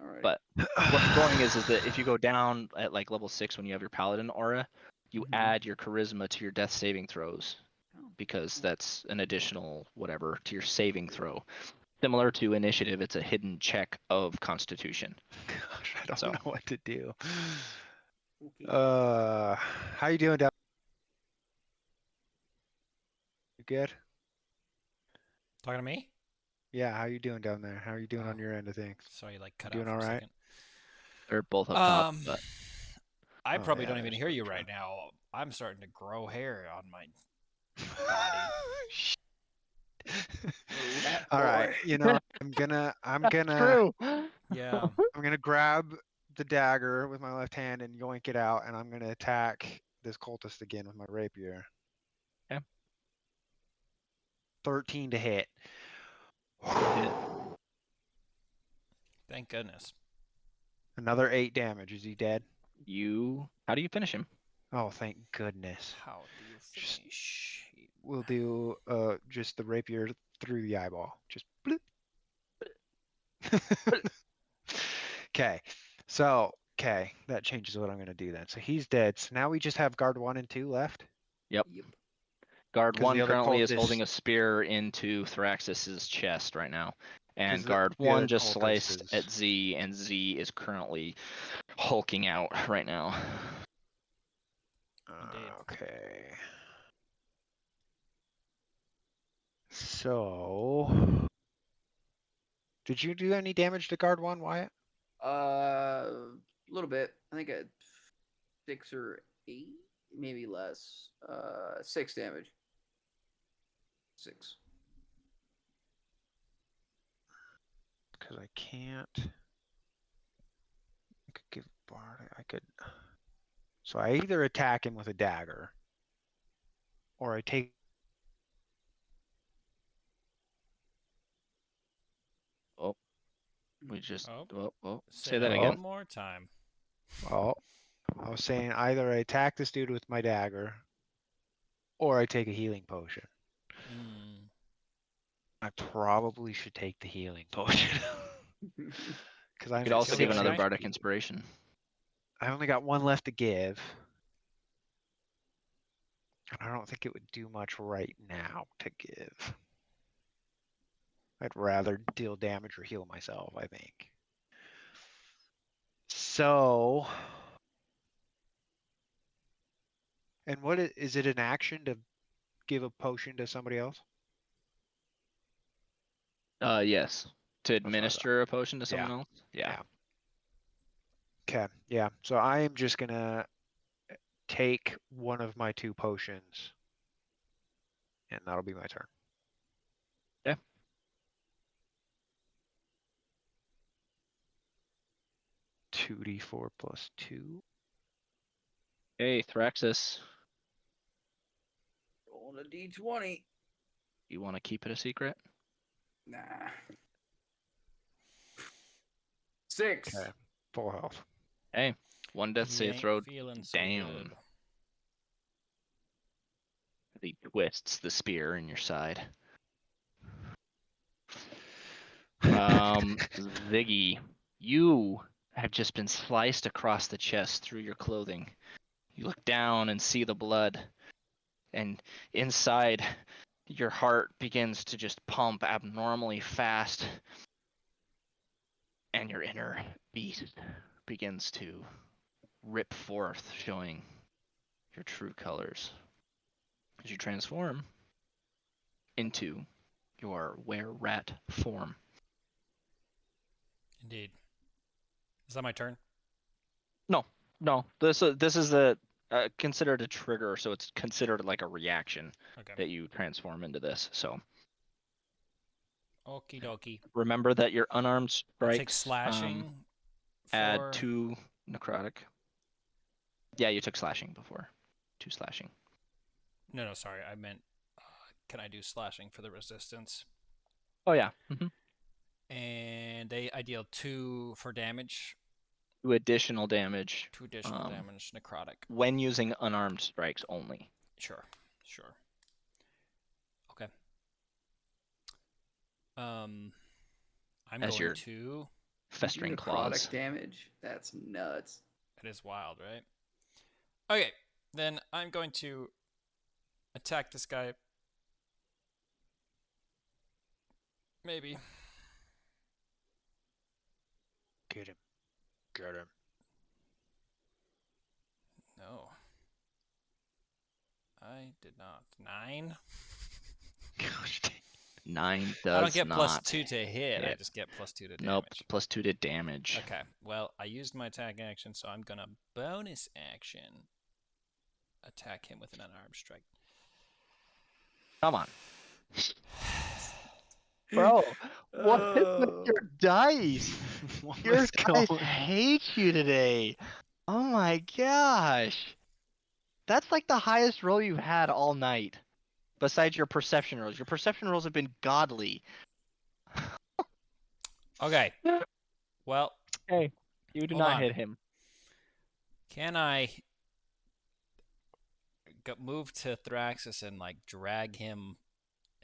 All right. But where I'm going is that if you go down at like level 6 when you have your Paladin aura, you Mhm. add your charisma to your death saving throws Oh, because cool. that's an additional whatever to your saving throw. Similar to initiative, it's a hidden check of constitution. Gosh, I don't So- know what to do. Okay. How you doing down? You good? Talking to me? Yeah, how you doing down there? How are you doing on Oh. your end of things? Sorry, like cut doing out for all a right? second. They're both up top, but I Oh, probably yeah, don't even there's hear no you truck. right now. I'm starting to grow hair on my body. Rat All right, boy. you know, I'm gonna Yeah. I'm gonna grab the dagger with my left hand and yoink it out, and I'm gonna attack this cultist again with my rapier. Okay. 13 to hit. Thank goodness. Another 8 damage. Is he dead? how do you finish him? Oh, thank goodness. How do you Just- finish? We'll do just the rapier through the eyeball. Just bloop. Okay. So, okay, that changes what I'm going to do then. So he's dead. So now we just have guard 1 and 2 left. Yep. Yep. Guard 'Cause the 1 other currently is cultist- holding a spear into Thraxis's chest right now. And 'Cause guard the other 1 just cultist sliced is- at Z, and Z is currently hulking out right now. Indeed. Okay. So, did you do any damage to guard 1, Wyatt? A little bit. I think a 6 or 8, maybe less. 6 damage. 6. Because I can't. I could give Bard. I could. So I either attack him with a dagger, or I take. We just Oh. say that it again. one more time. Oh, I was saying either I attack this dude with my dagger, or I take a healing potion. Mm. I probably should take the healing potion. Because You I'm could at also give another 60. bardic inspiration. I only got 1 left to give. And I don't think it would do much right now to give. I'd rather deal damage or heal myself, I think. So, and what is it an action to give a potion to somebody else? Yes. To what I thought. administer a potion to someone Yeah. else? Yeah. Okay, yeah. So I am just gonna take one of my 2 potions, and that'll be my turn. Yeah. 2d4 plus 2. Hey, Thraxis. Rolling a d20. You want to keep it a secret? Nah. 6. Okay. Full health. Hey, one death He save ain't throw feeling so down. good. He twists the spear in your side. Ziggy, you have just been sliced across the chest through your clothing. You look down and see the blood, and inside, your heart begins to just pump abnormally fast, and your inner beast begins to rip forth, showing your true colors as you transform into your were-rat form. Indeed. Is that my turn? No, this is a considered a trigger, so it's considered like a reaction Okay. that you transform into this. So Okie dokie. remember that your unarmed I'll take strikes slashing. add for... 2 necrotic. Yeah, you took slashing before. 2 slashing. No, sorry. I meant, can I do slashing for the resistance? Oh yeah. And I deal 2 for damage. 2 additional damage 2 additional damage, necrotic. when using unarmed strikes only. Sure. Okay. I'm As going your to... festering necrotic claws. damage? That's nuts. It is wild, right? Okay, then I'm going to attack this guy. Maybe. Get him. Get him. No. I did not. 9? Gosh dang. 9 does I don't get not. +2 to hit. I hit. just get +2 to damage. Nope, it's +2 to damage. Okay, well, I used my attack action, so I'm gonna bonus action attack him with an unarmed strike. Come on. Bro, what is with your dice? What Your was guys going- hate you today. Oh my gosh. That's like the highest roll you've had all night. Besides your perception rolls. Your perception rolls have been godly. Okay. Well, Hey, you do Hold not on. hit him. can I move to Thraxus and like drag him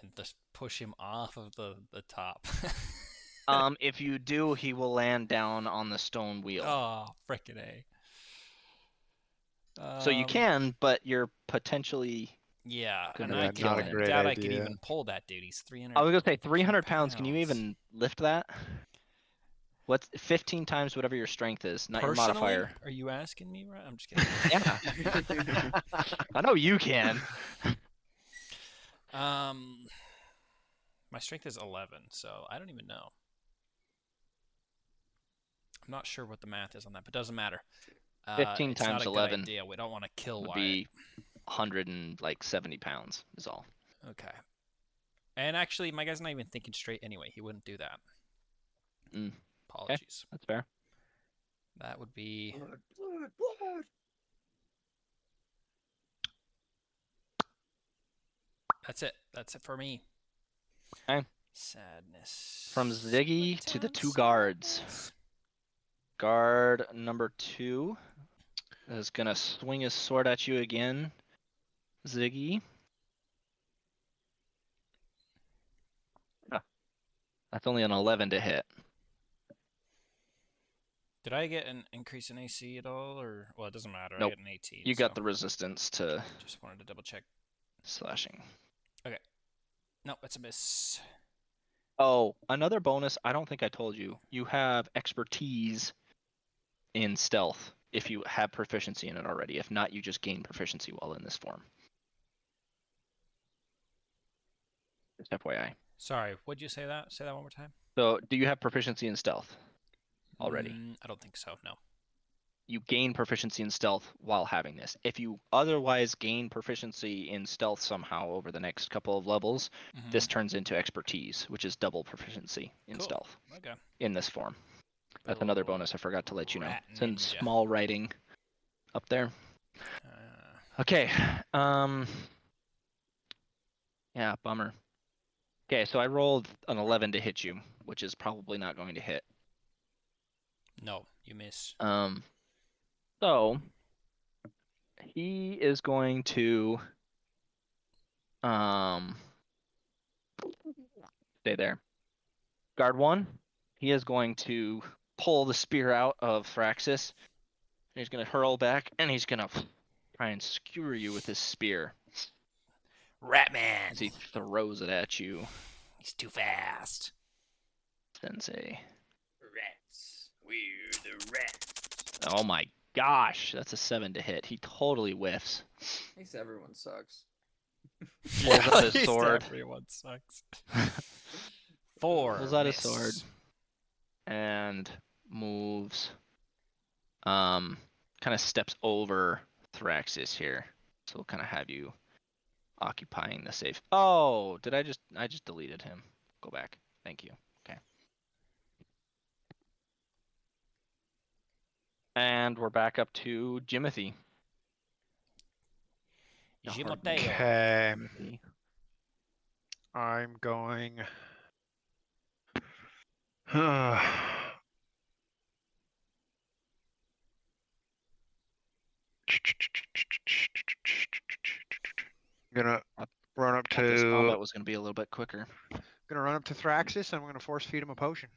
and just push him off of the top? If you do, he will land down on the stone wheel. Oh, frickin' A. So you can, but you're potentially. Yeah, Gonna and I kill can, him. I doubt I could even pull that dude. He's 300. I was gonna say 300 pounds. Can you even lift that? What's 15 times whatever your strength is, not your Personally? modifier. Are you asking me, right? I'm just kidding. Yeah. I know you can. My strength is 11, so I don't even know. I'm not sure what the math is on that, but it doesn't matter. 15 it's not times a good 11 idea. We don't want to kill would Wyatt. be 170 pounds is all. Okay. And actually, my guy's not even thinking straight anyway. He wouldn't do that. Mm. Apologies. That's fair. That would be... Blood. That's it. That's it for me. Okay. Sadness. From Ziggy to the Sometimes 2 guards. sadness. Guard number 2 is gonna swing his sword at you again. Ziggy. That's only an 11 to hit. Did I get an increase in AC at all? Or well, it doesn't matter. Nope. I get an 18. You got so the resistance to just wanted to double check. slashing. No, it's a miss. Oh, another bonus. I don't think I told you. You have expertise in stealth if you have proficiency in it already. If not, you just gain proficiency while in this form. Just FYI. Sorry, would you say that? Say that one more time. So, do you have proficiency in stealth already? I don't think so. No. You gain proficiency in stealth while having this. If you otherwise gain proficiency in stealth somehow over the next couple of levels, this turns into expertise, which is double proficiency in Cool. stealth Okay. in this form. That's another bonus I forgot to let you know. Rat It's in ninja. small writing up there. Uh, Okay. Yeah, bummer. Okay, so I rolled an 11 to hit you, which is probably not going to hit. No, you miss. So he is going to stay there. Guard 1, he is going to pull the spear out of Thraxis. He's going to hurl back, and he's going to try and skewer you with his spear Ratman! as he throws it at you, He's too fast. Sensei. Rats. We're the rats. Oh my gosh, that's a 7 to hit. He totally whiffs. At least everyone sucks. Pulls out his At least sword. Everyone sucks. 4. Pulls out his miss. sword. And moves, kind of steps over Thraxis here. So we'll kind of have you occupying the safe. Oh, I just deleted him. Go back. Thank you. Okay. And we're back up to Jimothy. Jimoteo. Okay, Jimothy. I'm going. Gonna run up Thought this to combat was going to be a little bit quicker. Thraxis. And I'm gonna force feed him a potion.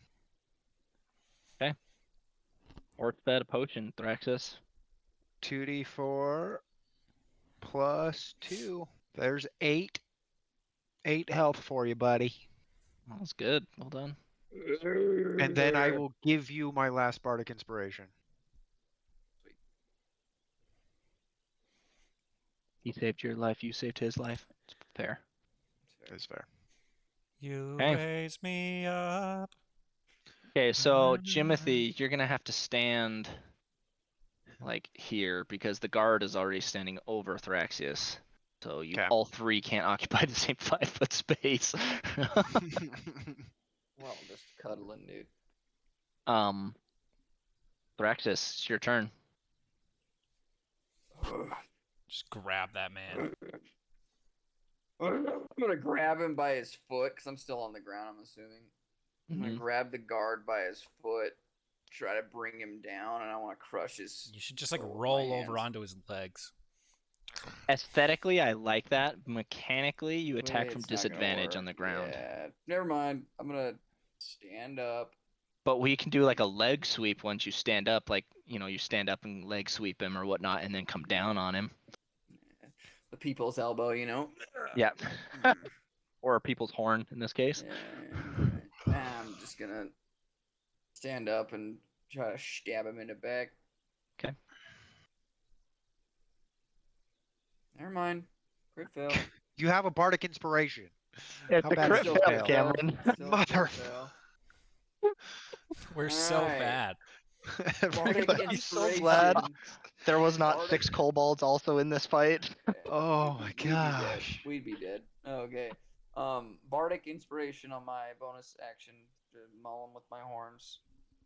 Horse fed a potion, Thraxis. 2d4 plus 2. There's 8. 8 health for you, buddy. That was good. Well done. And then I will give you my last bardic inspiration. He saved your life. You saved his life. It's fair. That's fair. You Okay. raise me up. Okay, so Jimothy, you're gonna have to stand like here because the guard is already standing over Thraxius. So you 'Kay. all three can't occupy the same 5-foot space. Well, just cuddling, dude. Thraxis, it's your turn. Just grab that man. I'm gonna grab him by his foot because I'm still on the ground. I'm assuming. I'm gonna Mhm. grab the guard by his foot, try to bring him down, and I want to crush his. You should just like Oh, my roll over hands. onto his legs. Aesthetically, I like that. Mechanically, you attack from It's not gonna disadvantage on work. the ground. Yeah, never mind. I'm gonna stand up. But we can do like a leg sweep once you stand up, like, you stand up and leg sweep him or whatnot, and then come down on him. The people's elbow, you know. Yeah. Or a people's horn in this case. Yeah, I'm just gonna stand up and try to stab him in the back. Okay. Never mind. Crit fail. You have a bardic inspiration. It's How a bad crit is Still it fail, fail? Cameron. Still Mother- fail. We're so Alright. bad. Bardic Everybody's so inspiration. glad. There was not Bardic- 6 kobolds also in this fight. Oh my We'd be dead. gosh. We'd be dead. Okay. Bardic inspiration on my bonus action to maul him with my horns.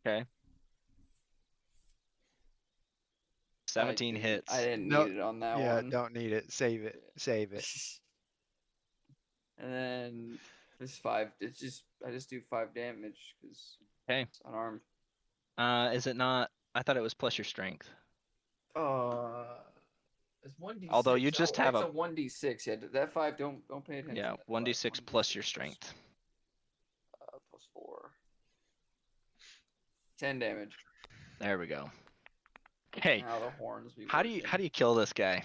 Okay. 17 hits. I didn't No- need it on that Yeah, one. don't need it. Save it. Save it. And then this 5. I just do 5 damage because Okay. it's unarmed. Is it not? I thought it was plus your strength. It's 1d6. Although you just have it's a- 1d6. Yeah, that 5. Don't pay attention. Yeah, to that 1d6 5, plus your 1d6 strength. plus 4. 10 damage. There we go. Okay. Now the horns. Be How do you working. kill this guy?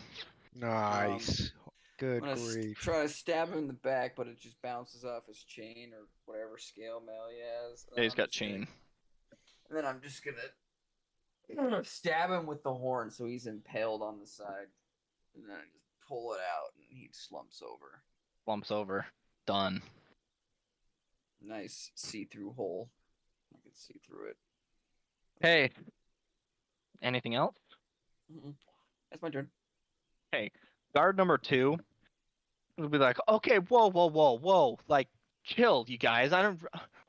Nice. Good I'm gonna grief. try to stab him in the back, but it just bounces off his chain or whatever scale mail he has. and Yeah, then he's I'm got just gonna- chain. And then I'm just gonna stab him with the horn so he's impaled on the side. And then I just pull it out and he slumps over. Lumps over. Done. Nice see-through hole. I can see through it. Hey. Anything else? That's my turn. Guard number 2 will be like, okay, whoa. Like, chill, you guys.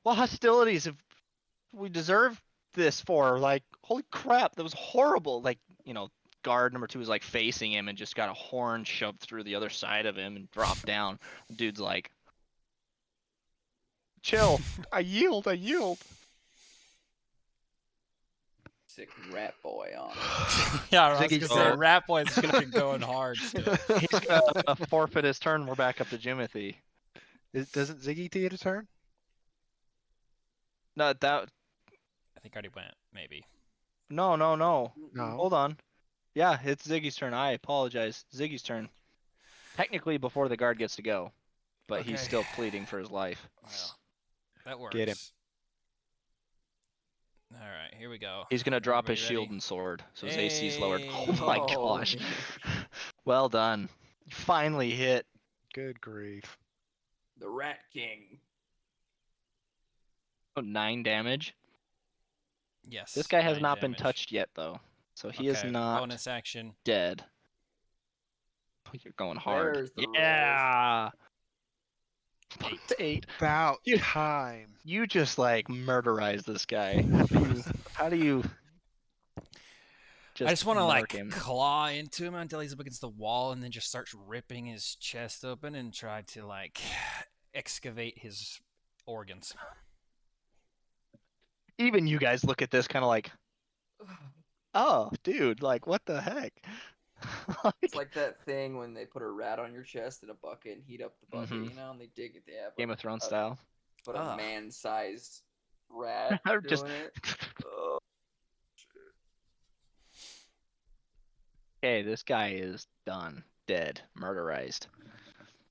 What hostilities have we deserved this for? Like, holy crap, that was horrible. Like, guard number 2 is like facing him and just got a horn shoved through the other side of him and dropped down. The dude's like, Chill. I yield. I yield. Sick rat boy on it. Yeah, I was Ziggy gonna say said- Rat Boy's fucking going hard still. He's gonna forfeit his turn. We're back up to Jimothy. Doesn't Ziggy get a turn? No, that. I think I already went, maybe. No. No. Hold on. Yeah, it's Ziggy's turn. I apologize. Ziggy's turn. Technically before the guard gets to go, but he's Okay. still pleading for his life. Well, that works. Get him. All right, here we go. He's gonna drop his Everybody shield ready? and sword, so his AC's lowered. Hey. Oh my gosh. Well done. You finally hit. Good grief. The Rat King. Oh, 9 damage. Yes. This guy has 9 not been damage. touched yet, though. So he is Okay, not bonus action. dead. Oh, you're going hard. There's the Yeah. 8. 8. About You- time. You just like murderized this guy. How do you I just want to like mark him? claw into him until he's up against the wall, and then just start ripping his chest open and try to like excavate his organs. Even you guys look at this kind of like, oh, dude, like what the heck? It's like that thing when they put a rat on your chest in a bucket and heat up the bucket, Mhm. you know, and they dig it. They have Game like, of Thrones a, style. but a Ugh. man-sized rat doing Just- it. Oh, Okay, this guy is done, dead, murderized,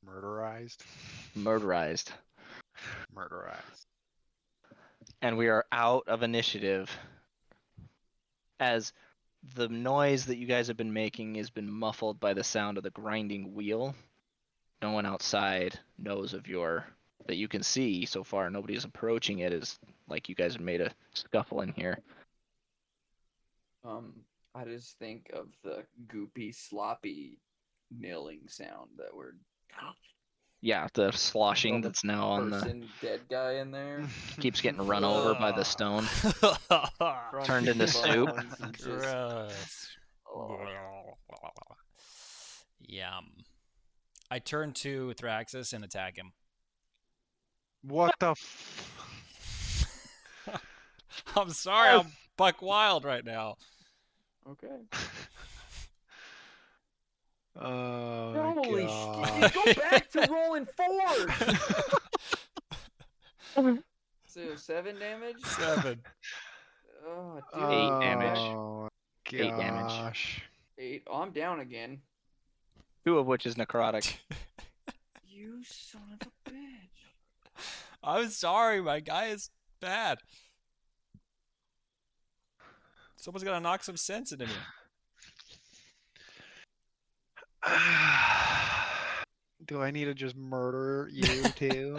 Murderized. murderized, Murderized. and we are out of initiative. As the noise that you guys have been making has been muffled by the sound of the grinding wheel. No one outside knows of that you can see so far. Nobody's approaching it. Is like you guys have made a scuffle in here. I just think of the goopy, sloppy milling sound that we're Yeah, the sloshing the that's now on the person dead guy in there. keeps getting run over by the stone. Turned into soup. Bones and just- Gross. oh. Yum. I turn to Thraxus and attack him. What the I'm sorry, I'm buck wild right now. Okay. Oh, Holy God. shit! Go back to rolling 4s. So 7 damage. 7. Oh, dude. 8 damage. Oh, 8 damage. gosh. 8. Oh, I'm down again. 2 of which is necrotic. You son of a bitch. I'm sorry, my guy is bad. Someone's gotta knock some sense into me. Do I need to just murder you too?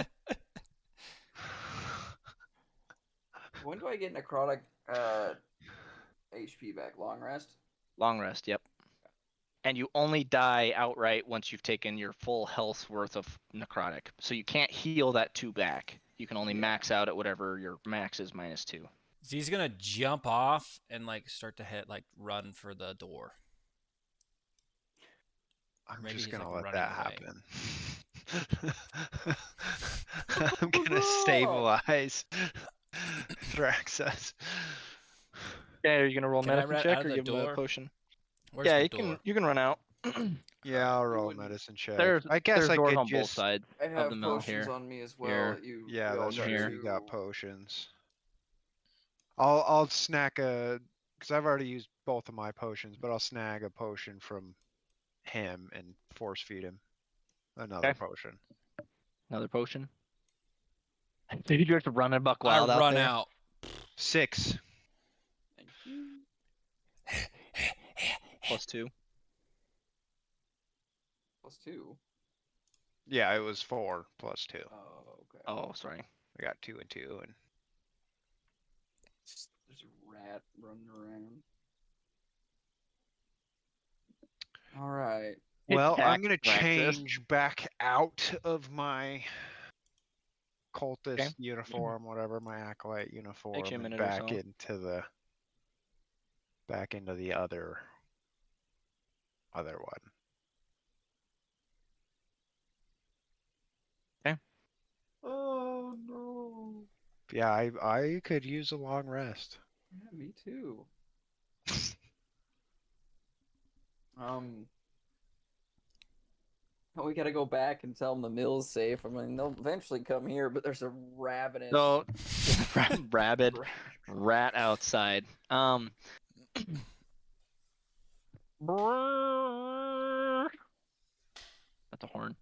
When do I get necrotic HP back? Long rest? Long rest, yep. And you only die outright once you've taken your full health worth of necrotic. So you can't heal that 2 back. You can only max out at whatever your max is -2. So he's gonna jump off and like start to run for the door. I'm Maybe just he's, gonna like, let running that happen. I'm gonna stabilize Thraxus. Yeah, are you gonna roll Can I medicine run check out or of the give him a door? potion? Where's Yeah, the you door? can run out. Yeah, I'll roll a wouldn't- medicine check. There's I guess there's I doors could on both just. sides I of have the mill potions here. on me as well. Here. You Yeah, we all that's got true. here. You got two. potions. I'll snack because I've already used both of my potions, but I'll snag a potion from him and force feed him another Okay. potion. Another potion. Did you just run a buck wild I out run there? out. 6. Thank you. +2. +2. Yeah, it was 4 plus 2. Oh, okay. Oh, sorry. I got 2 and 2, and There's a rat running around. All right. well, Attack I'm gonna Thraxus. change back out of my cultist uniform, whatever my acolyte uniform, Takes you a and minute or back so. into the other one. Oh no. Yeah, I could use a long rest. Yeah, me too. We gotta go back and tell them the mill's safe. I mean, they'll eventually come here, but there's a ravenous So, rabid rat. rat outside. That's a horn.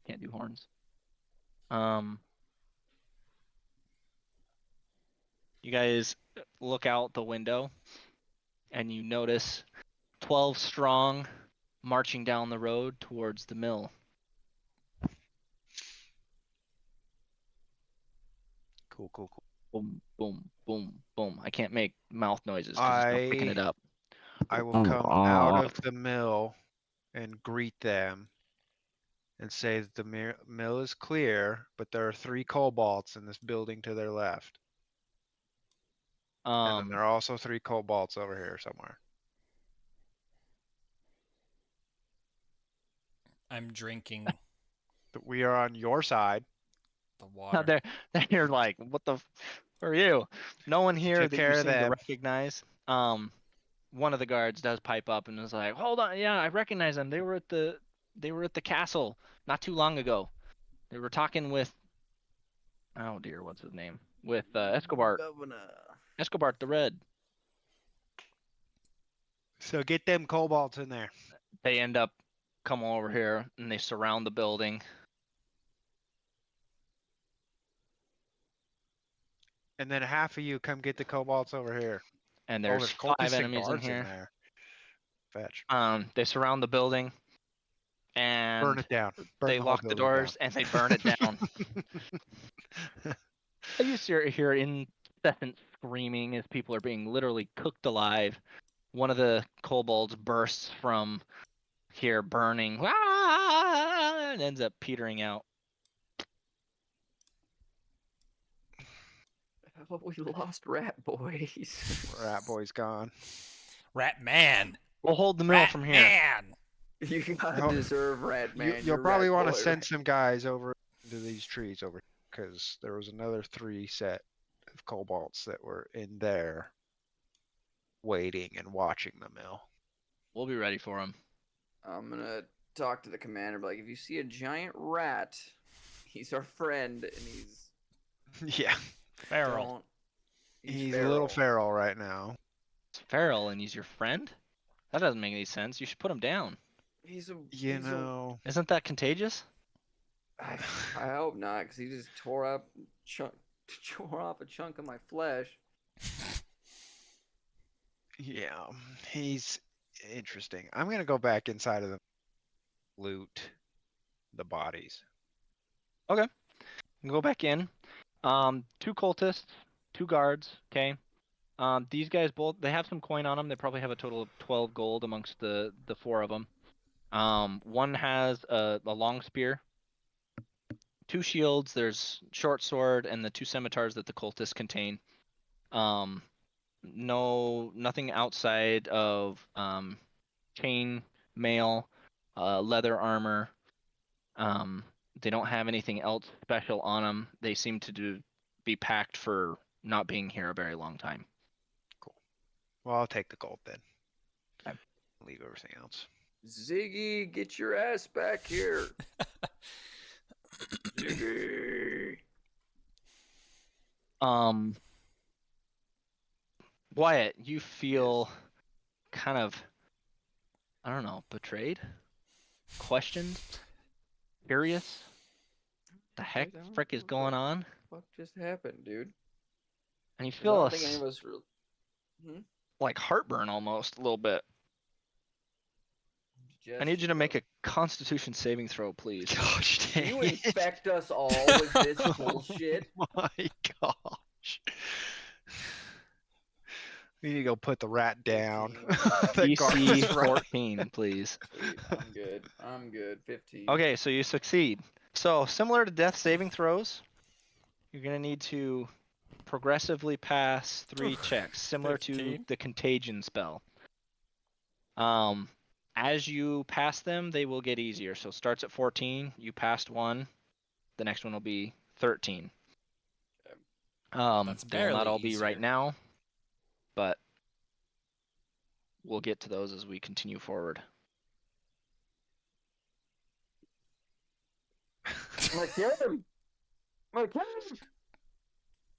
Can't do horns. You guys look out the window and you notice 12 strong marching down the road towards the mill. Cool, cool, cool. Boom, boom, boom, boom. I can't make mouth noises because it's not picking it up. I will come out of the mill and greet them and say that the mill is clear, but there are 3 kobolds in this building to their left. And then there are also 3 kobolds over here somewhere. I'm drinking But we are on your side. the Now water. they're like, what the who are you? No one here Took that you care of seem to them. recognize. One of the guards does pipe up and is like, hold on, yeah, I recognize them. They were at the castle not too long ago. They were talking with, oh dear, what's his name? With Escobar the Red. So get them kobolds in there. They end up coming over here and they surround the building. And then half of you come get the kobolds over here. And Oh, there's there's 5 cultists and enemies in guards in here. there. Fetch. They surround the building and Burn it down. Burn they the whole lock the building doors down. and they burn it down. I used to hear incessant screaming as people are being literally cooked alive. One of the kobolds bursts from here burning and ends up petering out. Oh, we lost Rat Boys. Rat boy's gone. Rat man. We'll hold the mill Rat from here. man. You gotta Oh, deserve Rat Man. You'll You're probably Rat want to Boy, send Rat- some guys over into these trees over because there was another 3 set of kobolds that were in there waiting and watching the mill. We'll be ready for him. I'm gonna talk to the commander. But like, if you see a giant rat, he's our friend, and he's Yeah, Feral. don't- he's a little feral right now. It's feral and he's your friend? That doesn't make any sense. You should put him down. He's a. You he's know, Isn't that contagious? I hope not, because he just tore off a chunk of my flesh. yeah, he's interesting. I'm gonna go back inside of the loot the bodies. Go back in. 2 cultists, 2 guards. Okay. These guys both they have some coin on them. They probably have a total of 12 gold amongst the 4 of them. One has a long spear, 2 shields. There's short sword and the 2 scimitars that the cultists contain. Nothing outside of chain mail, leather armor. They don't have anything else special on them. They seem to be packed for not being here a very long time. Well, I'll take the gold then. Okay. Leave everything else. Ziggy, get your ass back here. Ziggy. Wyatt, you feel kind of, I don't know, betrayed, questioned, curious. The heck, I don't frick is know going on? What just happened, dude? And you 'Cause I feel don't think any of us really. like heartburn almost a little bit. I need you to make a Constitution saving throw, please. Gosh Can dang you it. infect us all with this Oh bullshit? my gosh. We need to go put the rat down. 15. The guard DC is right. 14, please. Sweet, I'm good. 15. Okay, so you succeed. So similar to death saving throws, you're gonna need to progressively pass 3 checks, similar to 15. the contagion spell. As you pass them, they will get easier. So it starts at 14. You passed one. The next one will be 13. That's They will not barely all be right easier. now, but we'll get to those as we continue forward. I'm like, kill him! I'm like, kill him!